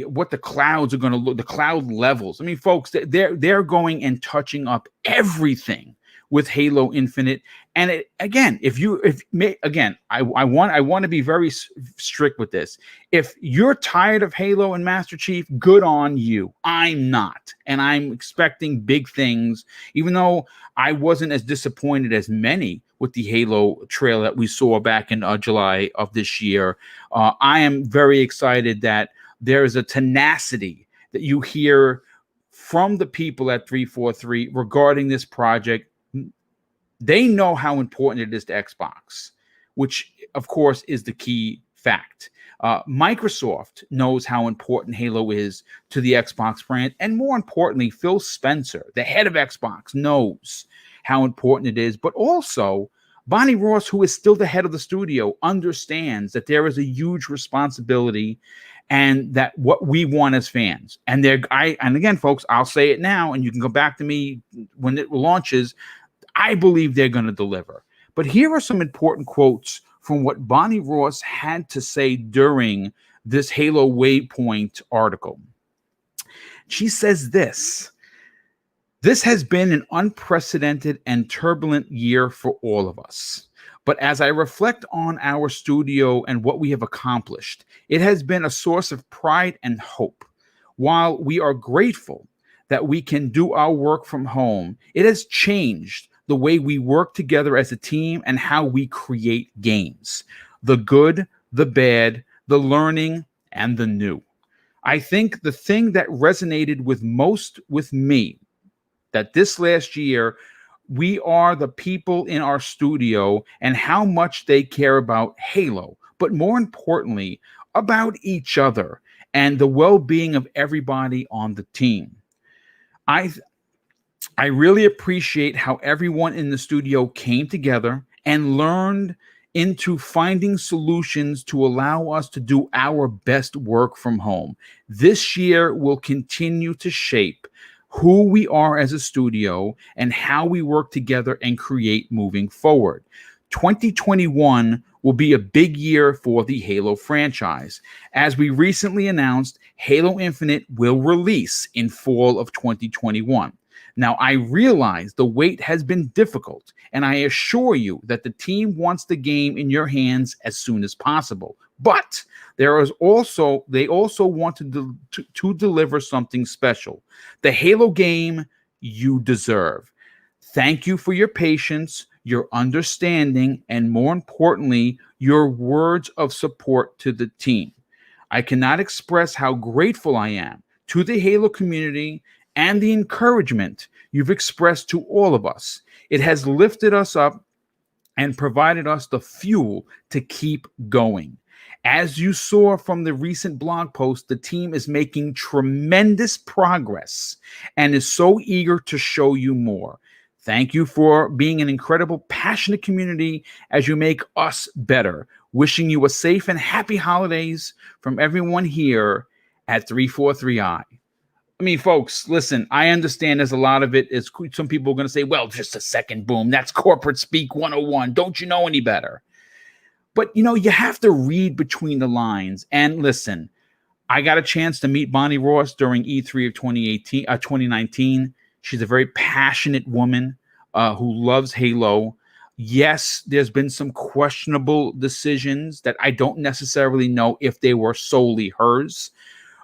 what the clouds are going to look, the cloud levels. I mean, folks, they're going and touching up everything with Halo Infinite. And I want to be very strict with this. If you're tired of Halo and Master Chief, good on you. I'm not, and I'm expecting big things, even though I wasn't as disappointed as many with the Halo trailer that we saw back in July of this year. I am very excited that there is a tenacity that you hear from the people at 343 regarding this project. They know how important it is to Xbox, which of course is the key fact. Microsoft knows how important Halo is to the Xbox brand, and more importantly, Phil Spencer, the head of Xbox, knows how important it is. But also, Bonnie Ross, who is still the head of the studio, understands that there is a huge responsibility, and that what we want as fans. And again, folks, I'll say it now, and you can go back to me when it launches. I believe they're going to deliver. But here are some important quotes from what Bonnie Ross had to say during this Halo Waypoint article. She says this has been an unprecedented and turbulent year for all of us. But as I reflect on our studio and what we have accomplished, it has been a source of pride and hope. While we are grateful that we can do our work from home, it has changed the way we work together as a team and how we create games. The good, the bad, the learning, and the new. I think the thing that resonated most with me, that this last year, we are the people in our studio and how much they care about Halo, but more importantly, about each other and the well-being of everybody on the team. I really appreciate how everyone in the studio came together and learned into finding solutions to allow us to do our best work from home. This year will continue to shape who we are as a studio and how we work together and create moving forward. 2021 will be a big year for the Halo franchise. As we recently announced, Halo Infinite will release in fall of 2021. Now, I realize the wait has been difficult, and I assure you that the team wants the game in your hands as soon as possible. But they also want to deliver something special. The Halo game you deserve. Thank you for your patience, your understanding, and more importantly, your words of support to the team. I cannot express how grateful I am to the Halo community and the encouragement you've expressed to all of us. It has lifted us up and provided us the fuel to keep going. As you saw from the recent blog post, the team is making tremendous progress and is so eager to show you more. Thank you for being an incredible, passionate community as you make us better. Wishing you a safe and happy holidays from everyone here at 343i. I mean, folks, listen, I understand there's a lot of it. Some people are going to say, well, just a second, boom. That's corporate speak 101. Don't you know any better? But, you have to read between the lines. And listen, I got a chance to meet Bonnie Ross during E3 of 2019. She's a very passionate woman who loves Halo. Yes, there's been some questionable decisions that I don't necessarily know if they were solely hers.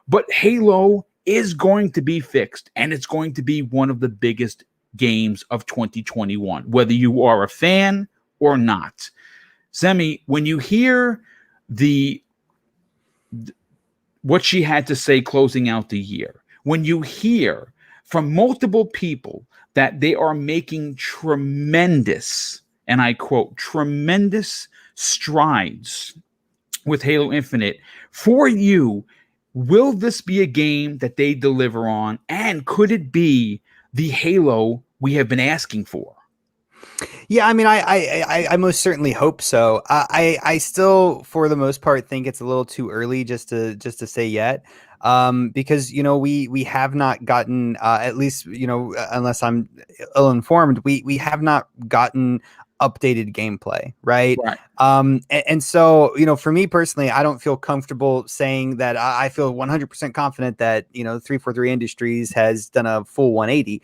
But Halo is going to be fixed, and it's going to be one of the biggest games of 2021, whether you are a fan or not. Semi, when you hear what she had to say closing out the year, when you hear from multiple people that they are making tremendous, and I quote, tremendous strides with Halo Infinite, for you, will this be a game that they deliver on? And could it be the Halo we have been asking for? Yeah, I mean, I most certainly hope so. I still, for the most part, think it's a little too early just to say yet, because we have not gotten at least unless I'm ill-informed, we have not gotten updated gameplay, right? Right. And so, for me personally, I don't feel comfortable saying that I feel 100% confident that, 343 Industries has done a full 180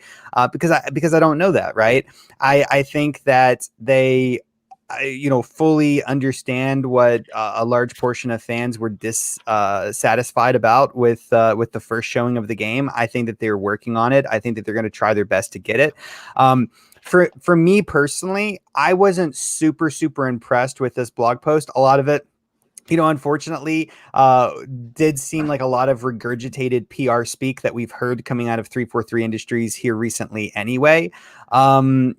because I don't know that, right? I think that they fully understand what a large portion of fans were dissatisfied about with the first showing of the game. I think that they're working on it. I think that they're going to try their best to get it. For me personally, I wasn't super impressed with this blog post. A lot of it, unfortunately, did seem like a lot of regurgitated PR speak that we've heard coming out of 343 Industries here recently anyway. But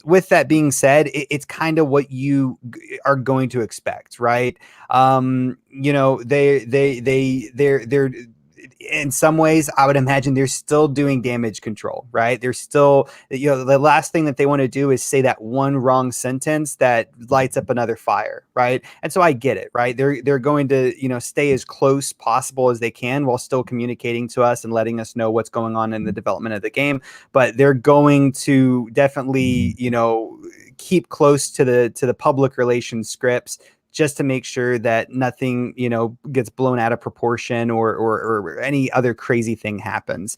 with that being said, it's kind of what you are going to expect, right? They're in some ways, I would imagine they're still doing damage control, right? They're still, the last thing that they want to do is say that one wrong sentence that lights up another fire, right? And so I get it, right? They're going to, stay as close possible as they can while still communicating to us and letting us know what's going on in the development of the game. But they're going to definitely, keep close to the public relations scripts, just to make sure that nothing, gets blown out of proportion or any other crazy thing happens.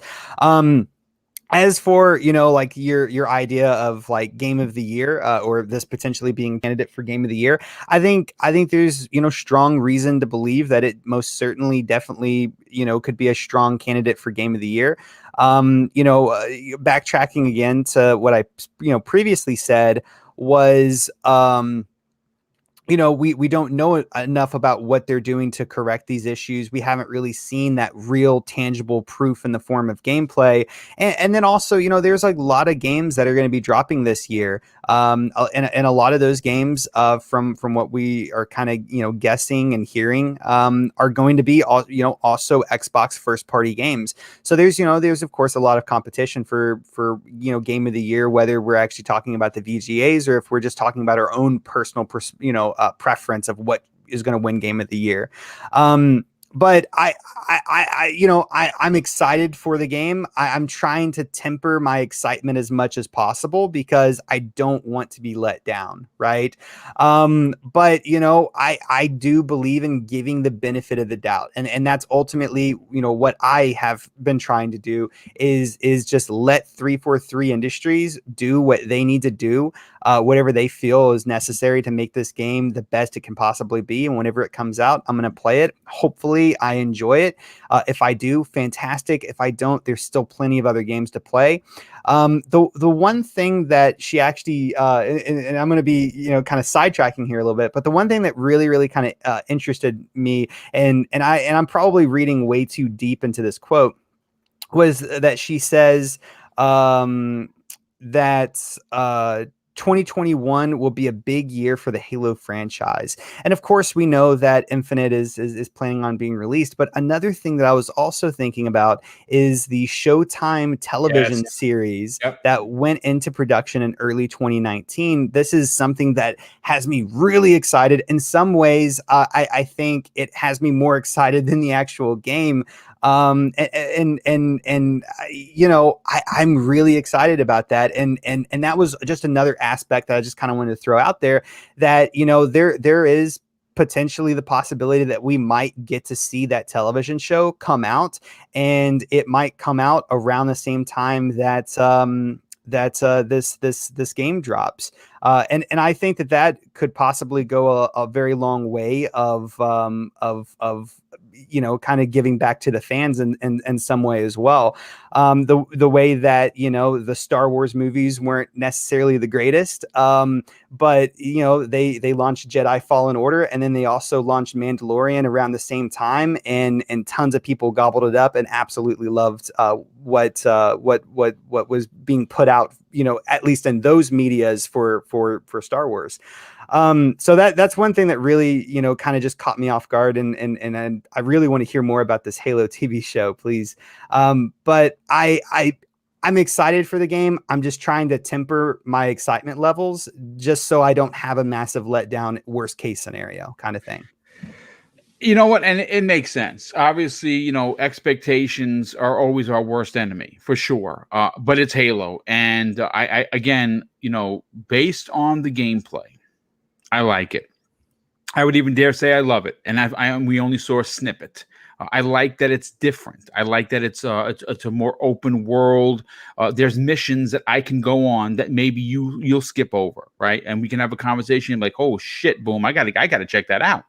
As for, like your idea of like game of the year, or this potentially being a candidate for game of the year, I think there's, strong reason to believe that it most certainly definitely, could be a strong candidate for game of the year. Backtracking again to what I, previously said was, we don't know enough about what they're doing to correct these issues. We haven't really seen that real tangible proof in the form of gameplay. And then also, there's like a lot of games that are going to be dropping this year. And a lot of those games, from what we are kind of, guessing and hearing, are going to be also Xbox first party games. So there's of course a lot of competition for game of the year, whether we're actually talking about the VGAs or if we're just talking about our own personal, preference of what is going to win game of the year. But I'm excited for the game. I'm trying to temper my excitement as much as possible because I don't want to be let down, right? But I do believe in giving the benefit of the doubt, and that's ultimately what I have been trying to do is just let 343 Industries do what they need to do, whatever they feel is necessary to make this game the best it can possibly be. And whenever it comes out, I'm going to play it. Hopefully I enjoy it. If I do, fantastic. If I don't, there's still plenty of other games to play. The one thing that she actually, and I'm going to be, kind of sidetracking here a little bit, but the one thing that really kind of interested me, and I'm probably reading way too deep into this quote, was that she says that 2021 will be a big year for the Halo franchise. And of course, we know that Infinite is planning on being released. But another thing that I was also thinking about is the Showtime television series that went into production in early 2019. This is something that has me really excited. In some ways, I think it has me more excited than the actual game. I'm really excited about that. And that was just another aspect that I just kind of wanted to throw out there, that, there is potentially the possibility that we might get to see that television show come out, and it might come out around the same time that, this game drops. And I think that could possibly go a very long way of kind of giving back to the fans in some way as well. The way that, the Star Wars movies weren't necessarily the greatest, but, they launched Jedi Fallen Order, and then they also launched Mandalorian around the same time, and tons of people gobbled it up and absolutely loved what was being put out, at least in those medias for Star Wars. So that's one thing that really, kind of just caught me off guard, and I really want to hear more about this Halo TV show, please. But I'm excited for the game. I'm just trying to temper my excitement levels just so I don't have a massive letdown, worst case scenario kind of thing. You know what? And it makes sense. Obviously, you know, expectations are always our worst enemy for sure. But it's Halo. And I again, you know, based on the gameplay, I like it. I would even dare say I love it. And we only saw a snippet. I like that it's different. I like that it's a more open world. There's missions that I can go on that maybe you'll skip over, right? And we can have a conversation like, oh shit, boom, I gotta check that out.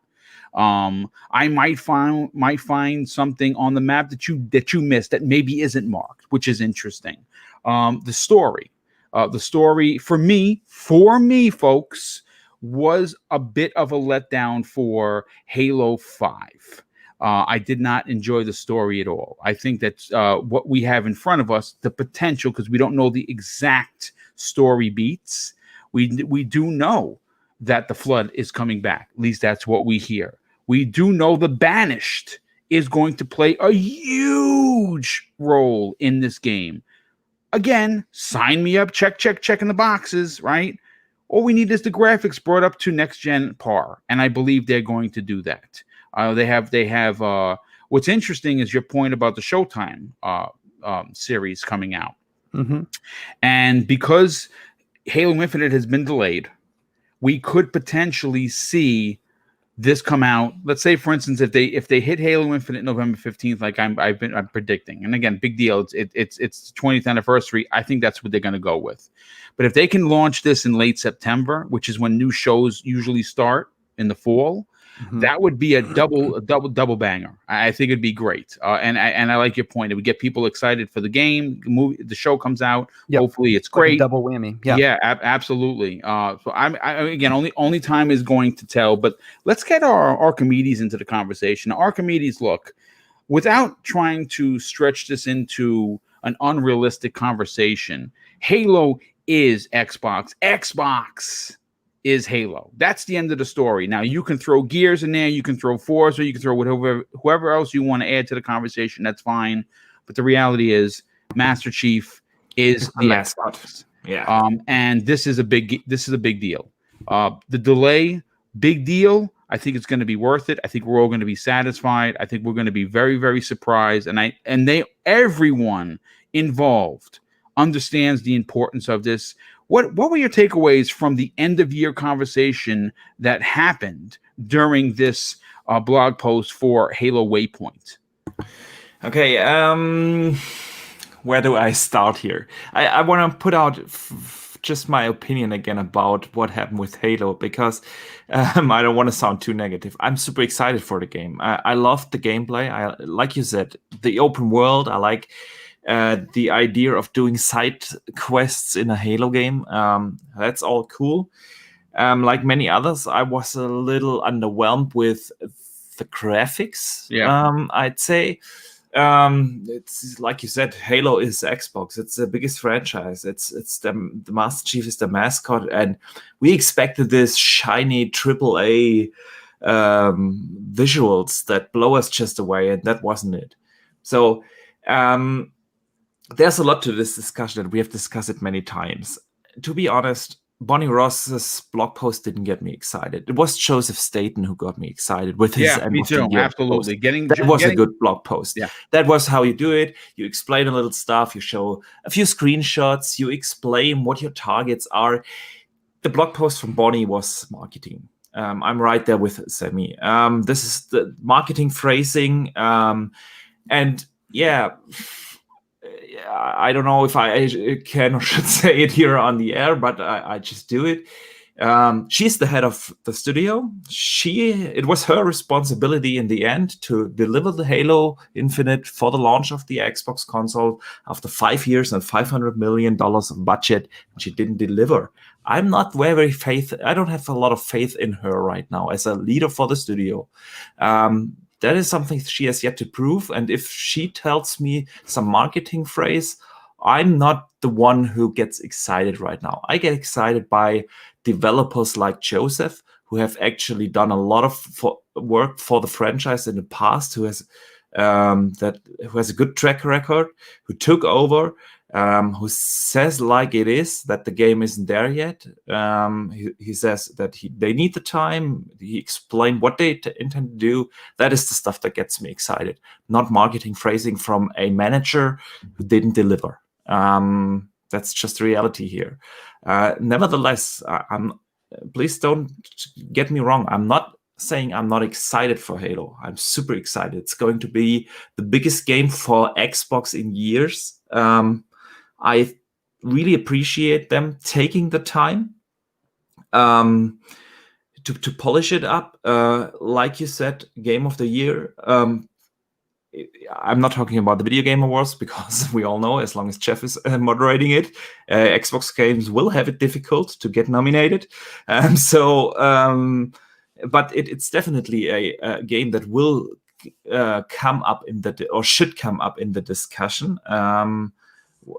I might find something on the map that you missed that maybe isn't marked, which is interesting. The story for me, folks, was a bit of a letdown for Halo 5. I did not enjoy the story at all. I think that what we have in front of us, the potential, because we don't know the exact story beats, we do know that the Flood is coming back. At least that's what we hear. We do know the Banished is going to play a huge role in this game. Again, sign me up, checking the boxes, right? All we need is the graphics brought up to next gen par, and I believe they're going to do that. They have. What's interesting is your point about the Showtime series coming out, and because Halo Infinite has been delayed, we could potentially see this come out. Let's say, for instance, if they hit Halo Infinite November 15th, like I'm predicting, and again, big deal. It's 20th anniversary. I think that's what they're going to go with. But if they can launch this in late September, which is when new shows usually start in the fall, that would be a double banger. I think it'd be great. And I like your point. It would get people excited for the game. The show comes out. Yep. Hopefully, it's great. Like double whammy. Yeah, absolutely. So I again, only time is going to tell. But let's get our Archimedes into the conversation. Archimedes, look, without trying to stretch this into an unrealistic conversation, Halo is Xbox. Xbox is Halo. That's the end of the story. Now you can throw Gears in there, you can throw Forza, you can throw whoever else you want to add to the conversation. That's fine. But the reality is, Master Chief is the Xbox. Yeah. And this is a big deal. The delay, big deal. I think it's going to be worth it. I think we're all going to be satisfied. I think we're going to be very, very surprised. And everyone involved understands the importance of this. What were your takeaways from the end of year conversation that happened during this blog post for Halo Waypoint? Okay, where do I start here? I want to put out just my opinion again about what happened with Halo, because I don't want to sound too negative. I'm super excited for the game. I loved the gameplay. Like you said, the open world. I like the idea of doing side quests in a Halo game. That's all cool. Like many others, I was a little underwhelmed with the graphics. Yeah. I'd say it's like you said, Halo is Xbox. It's the biggest franchise. It's the Master Chief is the mascot, and we expected this shiny AAA visuals that blow us just away, and that wasn't it. So there's a lot to this discussion, and we have discussed it many times. To be honest, Bonnie Ross's blog post didn't get me excited. It was Joseph Staten who got me excited with his me too. Absolutely. That was a good blog post. Yeah. That was how you do it. You explain a little stuff. You show a few screenshots. You explain what your targets are. The blog post from Bonnie was marketing. I'm right there with Sammy. This is the marketing phrasing. And yeah, I don't know if I can or should say it here on the air, but I just do it. She's the head of the studio. It was her responsibility in the end to deliver the Halo Infinite for the launch of the Xbox console after 5 years and $500 million of budget. She didn't deliver. I'm not very I don't have a lot of faith in her right now as a leader for the studio. That is something she has yet to prove. And if she tells me some marketing phrase, I'm not the one who gets excited right now. I get excited by developers like Joseph, who have actually done a lot of work for the franchise in the past, who has a good track record, who took over who says like it is that the game isn't there yet. He says that they need the time. He explained what they intend to do. That is the stuff that gets me excited, not marketing phrasing from a manager who didn't deliver. That's just reality here. Nevertheless, please don't get me wrong. I'm not saying I'm not excited for Halo. I'm super excited. It's going to be the biggest game for Xbox in years. I really appreciate them taking the time to polish it up. Like you said, Game of the Year. I'm not talking about the Video Game Awards, because we all know, as long as Jeff is moderating it, Xbox games will have it difficult to get nominated. But it's definitely a game that will come up in or should come up in the discussion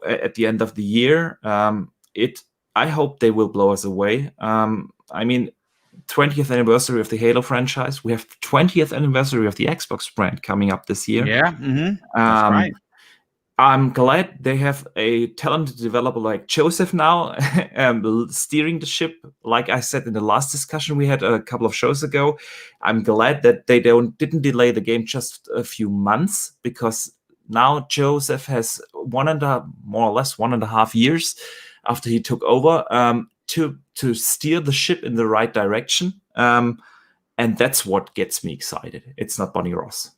at the end of the year. I hope they will blow us away. I mean, 20th anniversary of the Halo franchise. We have the 20th anniversary of the Xbox brand coming up this year. Yeah, that's right. I'm glad they have a talented developer like Joseph now steering the ship. Like I said in the last discussion we had a couple of shows ago, I'm glad that they didn't delay the game just a few months, because now Joseph has more or less 1.5 years after he took over to steer the ship in the right direction. And that's what gets me excited. It's not Bonnie Ross.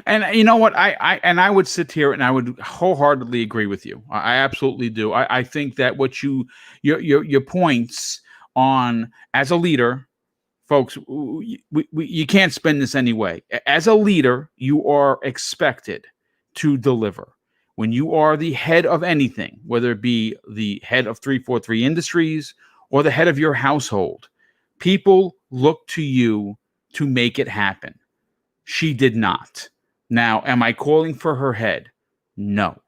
And you know what? I would sit here and I would wholeheartely agree with you. I absolutely do. I think that what your points on as a leader, folks, you can't spin this anyway. As a leader, you are expected to deliver. When you are the head of anything, whether it be the head of 343 Industries or the head of your household, people look to you to make it happen. She did not. Now, am I calling for her head? No.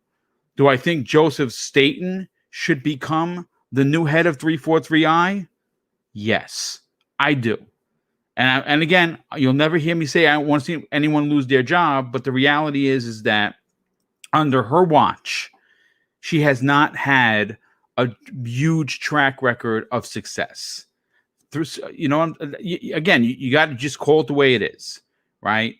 Do I think Joseph Staten should become the new head of 343i? Yes, I do. And again, you'll never hear me say I don't want to see anyone lose their job, but the reality is that under her watch, she has not had a huge track record of success. You got to just call it the way it is, right?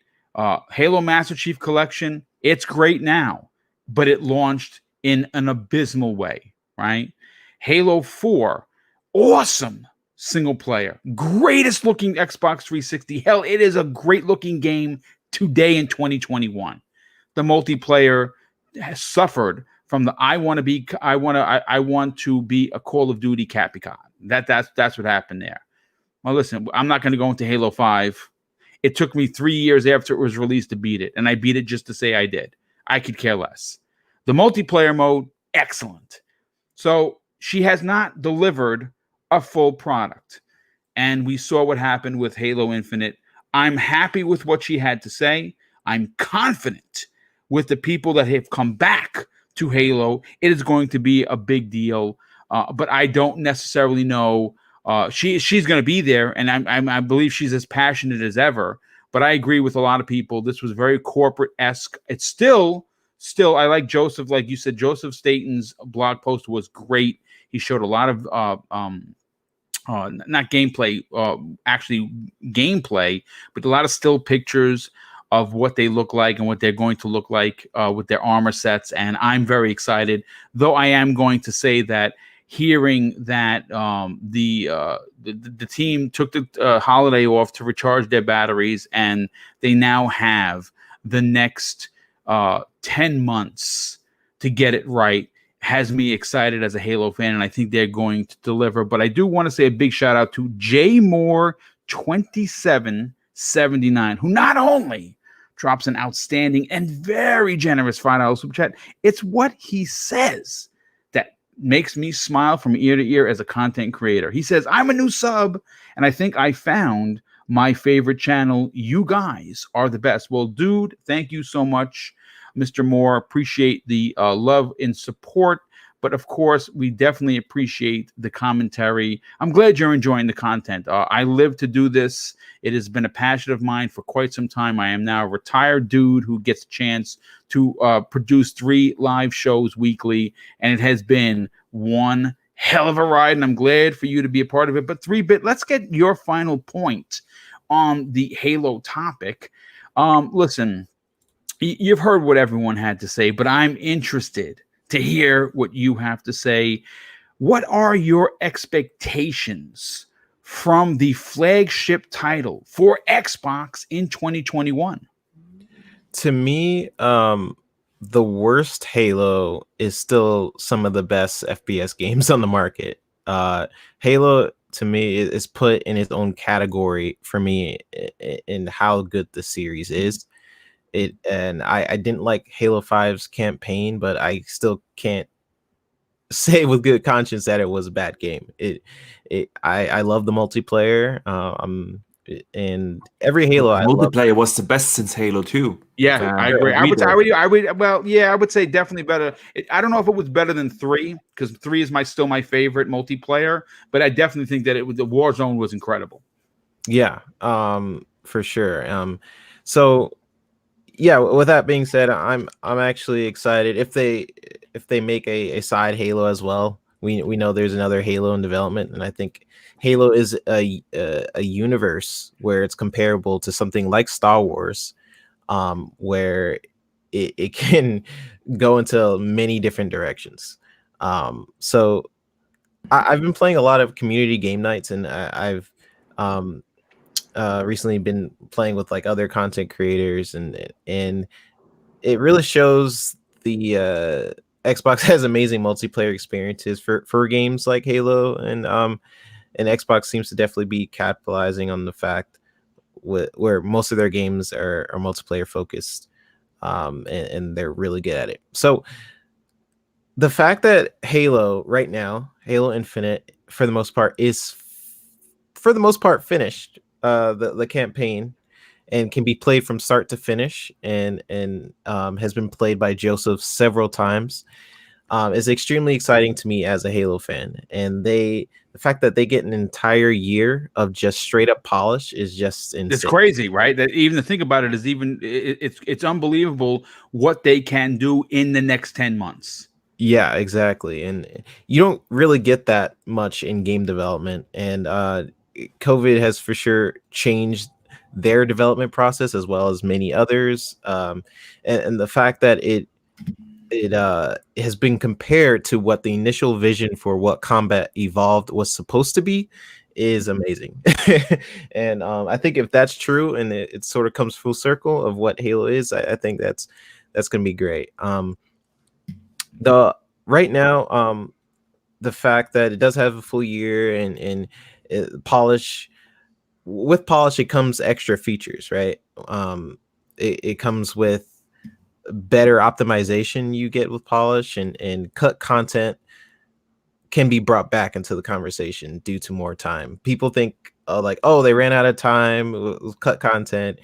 Halo Master Chief Collection, it's great now, but it launched in an abysmal way, right? Halo 4, awesome single player, greatest looking Xbox 360. Hell, it is a great looking game today in 2021. The multiplayer has suffered from the I want to be a Call of Duty Capicon. That's what happened there. Well, listen, I'm not going to go into Halo 5. It took me 3 years after it was released to beat it, and I beat it just to say I did. I could care less. The multiplayer mode, excellent. So she has not delivered a full product, and we saw what happened with Halo Infinite. I'm happy with what she had to say. I'm confident with the people that have come back to Halo. It is going to be a big deal, but I don't necessarily know. She's going to be there, and I believe she's as passionate as ever. But I agree with a lot of people. This was very corporate-esque. It's still. I like Joseph, like you said. Joseph Staten's blog post was great. He showed a lot of not gameplay, actually gameplay, but a lot of still pictures of what they look like and what they're going to look like with their armor sets. And I'm very excited, though I am going to say that hearing that the team took the holiday off to recharge their batteries, and they now have the next 10 months to get it right, has me excited as a Halo fan, and I think they're going to deliver. But I do want to say a big shout out to J Moore 2779, who not only drops an outstanding and very generous $5 super chat, it's what he says that makes me smile from ear to ear as a content creator. He says, I'm a new sub, and I think I found my favorite channel. You guys are the best. Well, dude, thank you so much, Mr. Moore. Appreciate the love and support. But of course, we definitely appreciate the commentary. I'm glad you're enjoying the content. I live to do this. It has been a passion of mine for quite some time. I am now a retired dude who gets a chance to produce 3 live shows weekly, and it has been one hell of a ride, and I'm glad for you to be a part of it. But 3-Bit, let's get your final point on the Halo topic. Listen, you've heard what everyone had to say, but I'm interested to hear what you have to say. What are your expectations from the flagship title for Xbox in 2021? To me, the worst Halo is still some of the best FPS games on the market. Halo, to me, is put in its own category for me in how good the series is. I didn't like Halo 5's campaign, but I still can't say with good conscience that it was a bad game. I love the multiplayer. And every Halo, multiplayer was the best since Halo 2. Yeah, I agree. I would say definitely better. I don't know if it was better than 3, because 3 is still my favorite multiplayer, but I definitely think that the Warzone was incredible. Yeah, for sure. So yeah, with that being said, I'm actually excited if they make a side Halo as well. We know there's another Halo in development, and I think Halo is a universe where it's comparable to something like Star Wars, where it can go into many different directions. So I've been playing a lot of community game nights, and I've recently been playing with like other content creators, and it really shows the Xbox has amazing multiplayer experiences for games like Halo, and Xbox seems to definitely be capitalizing on the fact where most of their games are multiplayer focused, and they're really good at it. So the fact that Halo right now, Halo Infinite, for the most part finished the campaign and can be played from start to finish, and has been played by Joseph several times, is extremely exciting to me as a Halo fan. And the fact that they get an entire year of just straight up polish is just insane. It's crazy, right? That even to think about it is it's unbelievable what they can do in the next 10 months. Yeah, exactly. And you don't really get that much in game development, and COVID has for sure changed their development process as well as many others. And the fact that it has been compared to what the initial vision for what Combat Evolved was supposed to be is amazing. And I think if that's true, and it sort of comes full circle of what Halo is, I think that's going to be great. Right now, the fact that it does have a full year and polish, with polish, it comes extra features, right? It comes with better optimization you get with polish, and cut content can be brought back into the conversation due to more time. People think they ran out of time with cut content,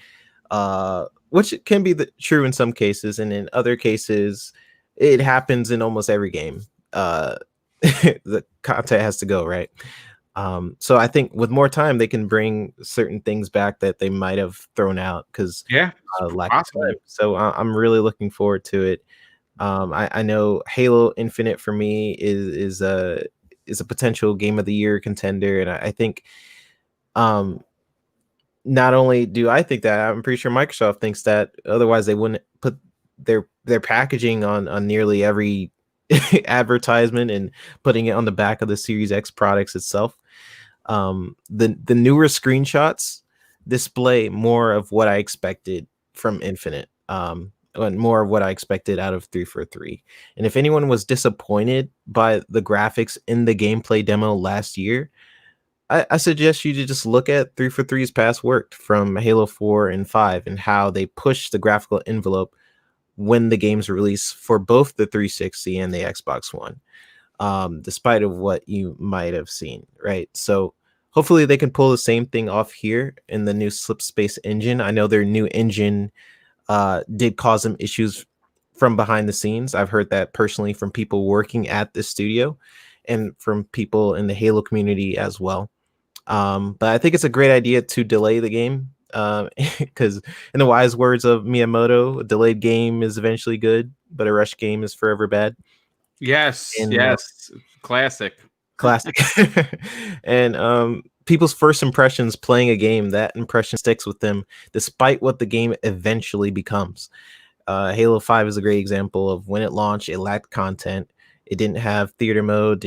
which can be true in some cases, and in other cases it happens in almost every game. The content has to go, right? So I think with more time they can bring certain things back that they might have thrown out because lack of time. So I'm really looking forward to it. I know Halo Infinite for me is a potential game of the year contender, and I think not only do I think that, I'm pretty sure Microsoft thinks that, otherwise they wouldn't put their packaging on nearly every advertisement and putting it on the back of the Series X products itself. The newer screenshots display more of what I expected from Infinite, and more of what I expected out of 343. And if anyone was disappointed by the graphics in the gameplay demo last year, I suggest you to just look at 343's past work from Halo 4 and 5 and how they push the graphical envelope when the games release for both the 360 and the Xbox One, despite of what you might have seen, right? So hopefully they can pull the same thing off here in the new Slipspace engine. I know their new engine did cause them issues from behind the scenes. I've heard that personally from people working at the studio and from people in the Halo community as well. But I think it's a great idea to delay the game, because in the wise words of Miyamoto, a delayed game is eventually good, but a rushed game is forever bad. Yes, And, yes, classic. And people's first impressions playing a game, that impression sticks with them despite what the game eventually becomes. Halo 5 is a great example of when it launched, it lacked content. It didn't have theater mode,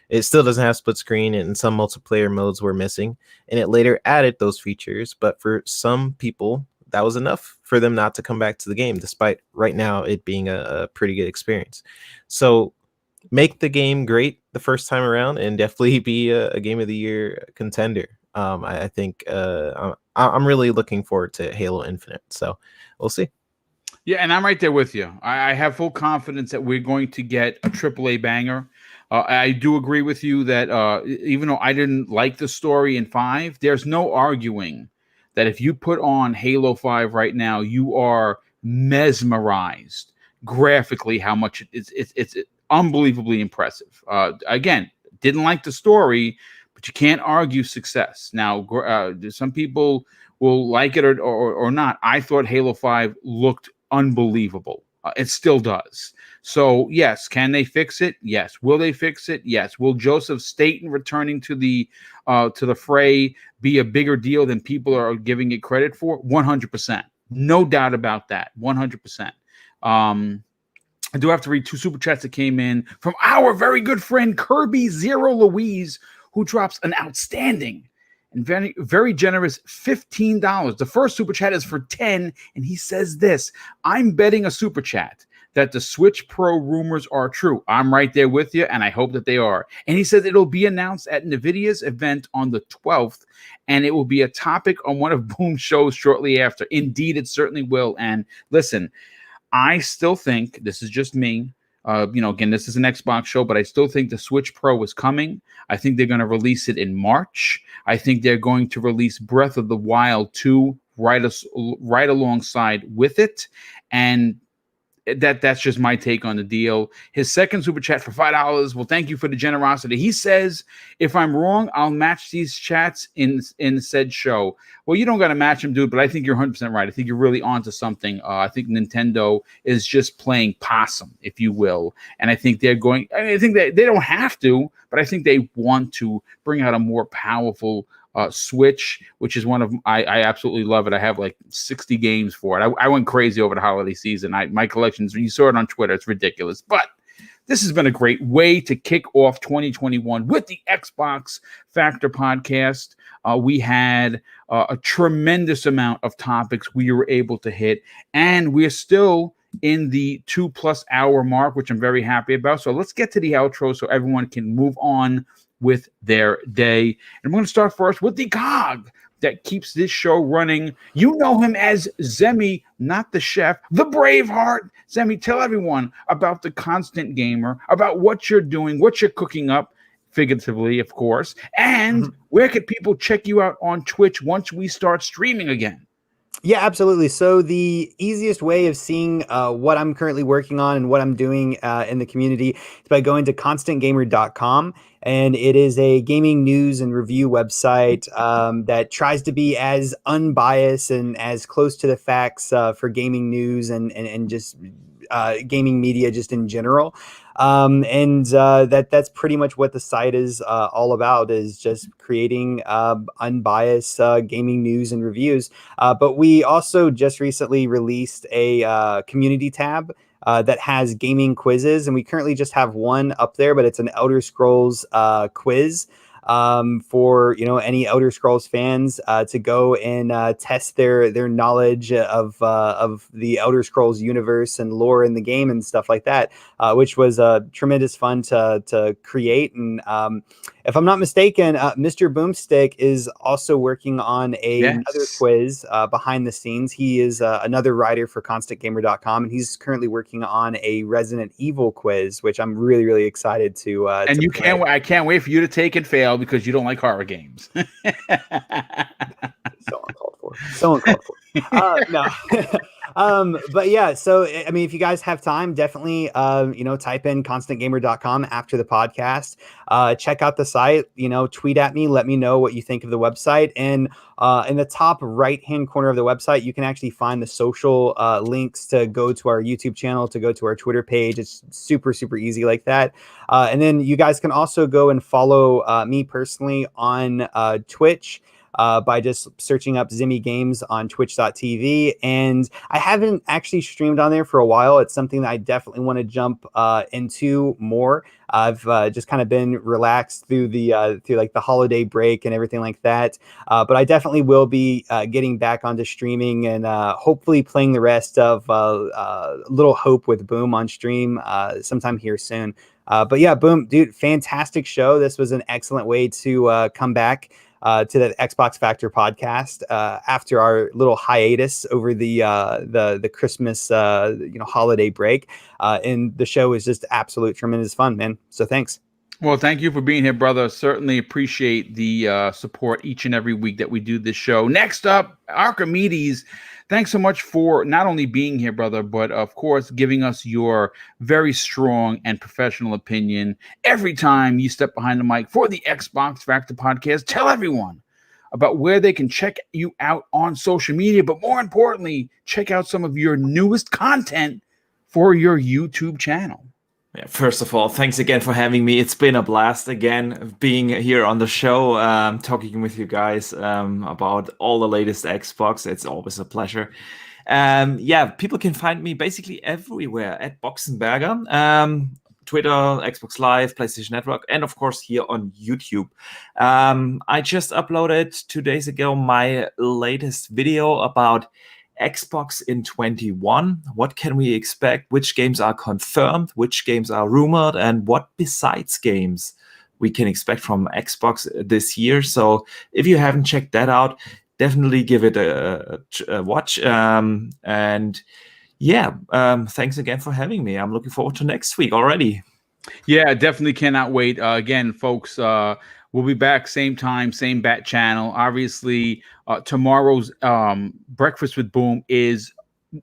it still doesn't have split screen, and some multiplayer modes were missing. And it later added those features, but for some people, that was enough for them not to come back to the game, despite right now it being a pretty good experience. So make the game great the first time around, and definitely be a Game of the Year contender. I think I'm really looking forward to Halo Infinite. So we'll see. Yeah, and I'm right there with you. I have full confidence that we're going to get a AAA banger. I do agree with you that even though I didn't like the story in 5, there's no arguing that if you put on Halo 5 right now, you are mesmerized graphically how much it's unbelievably impressive. Again, didn't like the story, but you can't argue success. Now, some people will like it or not. I thought Halo 5 looked unbelievable. It still does. So yes, can they fix it? Yes. Will they fix it? Yes. Will Joseph Staten returning to the fray be a bigger deal than people are giving it credit for? 100%. No doubt about that. 100%. I do have to read 2 super chats that came in from our very good friend Kirby Zero Louise, who drops an outstanding and very, very generous $15. The first super chat is for 10, and he says this: I'm betting a super chat that the Switch Pro rumors are true. I'm right there with you, and I hope that they are. And he says it'll be announced at NVIDIA's event on the 12th, and it will be a topic on one of Boom's shows shortly after. Indeed, it certainly will. And listen, I still think, this is just me, again, this is an Xbox show, but I still think the Switch Pro is coming. I think they're going to release it in March. I think they're going to release Breath of the Wild 2 right alongside with it. And that's just my take on the deal. His second super chat for $5. Well, thank you for the generosity. He says, if I'm wrong, I'll match these chats in said show. Well, you don't got to match them, dude, but I think you're 100% right. I think you're really onto something. I think Nintendo is just playing possum, if you will. And I think I think they don't have to, but I think they want to bring out a more powerful Switch, which is one of I absolutely love it. I have like 60 games for it. I went crazy over the holiday season. My collections, you saw it on Twitter, it's ridiculous. But this has been a great way to kick off 2021 with the Xbox Factor podcast. We had a tremendous amount of topics we were able to hit, and we're still in the 2+ hour mark, which I'm very happy about. So let's get to the outro so everyone can move on with their day. And we're going to start first with the cog that keeps this show running. You know him as Zemi, not the chef, the Braveheart. Zemi, tell everyone about the Constant Gamer, about what you're doing, what you're cooking up, figuratively, of course, and where could people check you out on Twitch once we start streaming again? Yeah, absolutely. So the easiest way of seeing what I'm currently working on and what I'm doing in the community is by going to constantgamer.com. And it is a gaming news and review website that tries to be as unbiased and as close to the facts for gaming news and just gaming media just in general. That's pretty much what the site is all about, is just creating unbiased gaming news and reviews. But we also just recently released a community tab that has gaming quizzes, and we currently just have one up there, but it's an Elder Scrolls quiz for any Elder Scrolls fans to go and test their knowledge of the Elder Scrolls universe and lore in the game and stuff like that, which was tremendous fun to create. And if I'm not mistaken, Mr. Boomstick is also working on another quiz behind the scenes. He is another writer for ConstantGamer.com, and he's currently working on a Resident Evil quiz, which I'm really, really excited to. And you can't. I can't wait for you to take and fail because you don't like horror games. So uncalled for. So uncalled for. No. But yeah, so I mean, if you guys have time, definitely type in constantgamer.com after the podcast. Check out the site, tweet at me, let me know what you think of the website. And in the top right hand corner of the website, you can actually find the social links to go to our YouTube channel, to go to our Twitter page. It's super, super easy like that. And then you guys can also go and follow me personally on Twitch. By just searching up Zimmy Games on twitch.tv. And I haven't actually streamed on there for a while. It's something that I definitely want to jump into more. I've just kind of been relaxed through the holiday break and everything like that. But I definitely will be getting back onto streaming and hopefully playing the rest of Little Hope with Boom on stream sometime here soon. But yeah, Boom, dude, fantastic show. This was an excellent way to come back to the Xbox Factor podcast after our little hiatus over the Christmas holiday break, and the show is just absolute tremendous fun, man. So thanks. Well, thank you for being here, brother. Certainly appreciate the support each and every week that we do this show. Next up, Archimedes. Thanks so much for not only being here, brother, but of course, giving us your very strong and professional opinion every time you step behind the mic for the Xbox Factor podcast. Tell everyone about where they can check you out on social media, but more importantly, check out some of your newest content for your YouTube channel. Yeah, first of all, thanks again for having me. It's been a blast again being here on the show, talking with you guys about all the latest Xbox. It's always a pleasure. People can find me basically everywhere at Boxenberger. Twitter, Xbox Live, PlayStation Network, and of course here on YouTube. I just uploaded 2 days ago my latest video about Xbox in 21. What can we expect? Which games are confirmed? Which games are rumored? And what besides games we can expect from Xbox this year? So if you haven't checked that out, definitely give it a watch. Thanks again for having me. I'm looking forward to next week already. Yeah, definitely cannot wait. Again, folks, we'll be back same time, same bat channel. Obviously, tomorrow's Breakfast with Boom is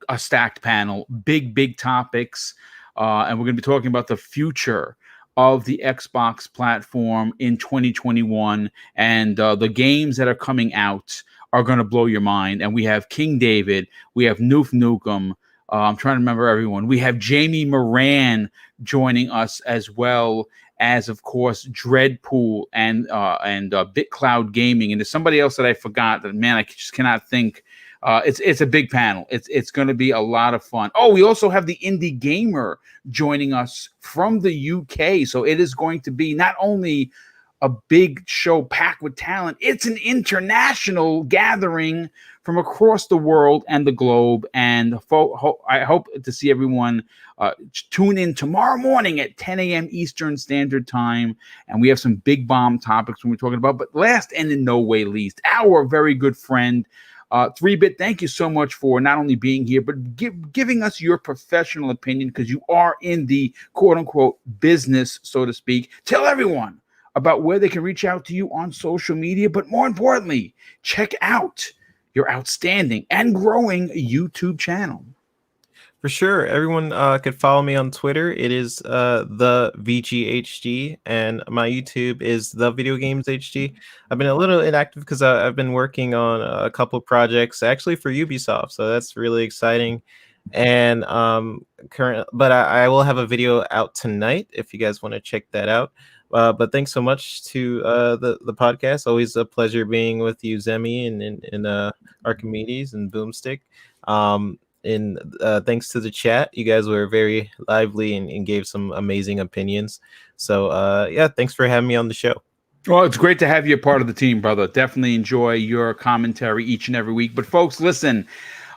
a stacked panel, big topics, and we're going to be talking about the future of the Xbox platform in 2021, and the games that are coming out are going to blow your mind. And we have King David, we have Noof Nukem. I'm trying to remember everyone. We have Jamie Moran joining us, as well as, of course, Dreadpool and BitCloud Gaming. And there's somebody else that I forgot. That, man, I just cannot think. It's a big panel. It's going to be a lot of fun. Oh, we also have the Indie Gamer joining us from the UK. So it is going to be not only a big show packed with talent, it's an international gathering from across the world and the globe. And I hope to see everyone tune in tomorrow morning at 10 a.m. Eastern Standard Time. And we have some big bomb topics when we're talking about. But last and in no way least, our very good friend, 3-Bit, thank you so much for not only being here, but giving us your professional opinion, because you are in the quote-unquote business, so to speak. Tell everyone about where they can reach out to you on social media, but more importantly, check out your outstanding and growing YouTube channel. For sure. Everyone could follow me on Twitter. It is the VGHD, and my YouTube is the Video Games HD. I've been a little inactive because I've been working on a couple of projects actually for Ubisoft, so that's really exciting. And but I will have a video out tonight if you guys want to check that out. But thanks so much to the podcast. Always a pleasure being with you, Zemi, and Archimedes and Boomstick. And thanks to the chat. You guys were very lively and gave some amazing opinions. So thanks for having me on the show. Well, it's great to have you a part of the team, brother. Definitely enjoy your commentary each and every week. But folks, listen,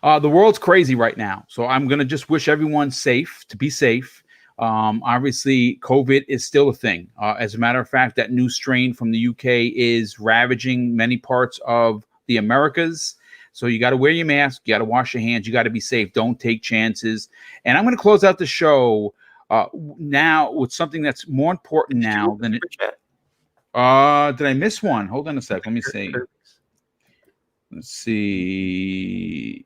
the world's crazy right now. So I'm going to just wish everyone to be safe. Obviously, COVID is still a thing. As a matter of fact, that new strain from the UK is ravaging many parts of the Americas. So you got to wear your mask. You got to wash your hands. You got to be safe. Don't take chances. And I'm going to close out the show now with something that's more important now than it. Did I miss one? Hold on a sec. Let me see. Let's see.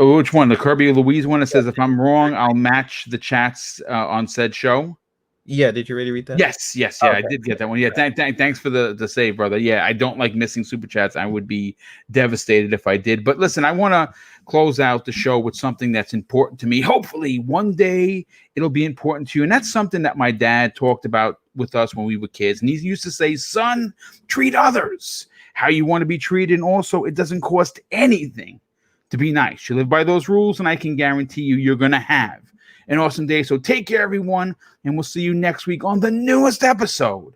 Oh, which one? The Kirby Louise one that says, if I'm wrong, I'll match the chats on said show. Yeah, did you already read that? Yes, yeah, okay. I did get that one. Yeah, thanks for the save, brother. Yeah, I don't like missing super chats. I would be devastated if I did. But listen, I want to close out the show with something that's important to me. Hopefully, one day it'll be important to you. And that's something that my dad talked about with us when we were kids. And he used to say, son, treat others how you want to be treated. And also, it doesn't cost anything to be nice. You live by those rules, and I can guarantee you're going to have an awesome day. So take care, everyone, and we'll see you next week on the newest episode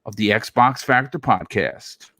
of the Xbox Factor Podcast.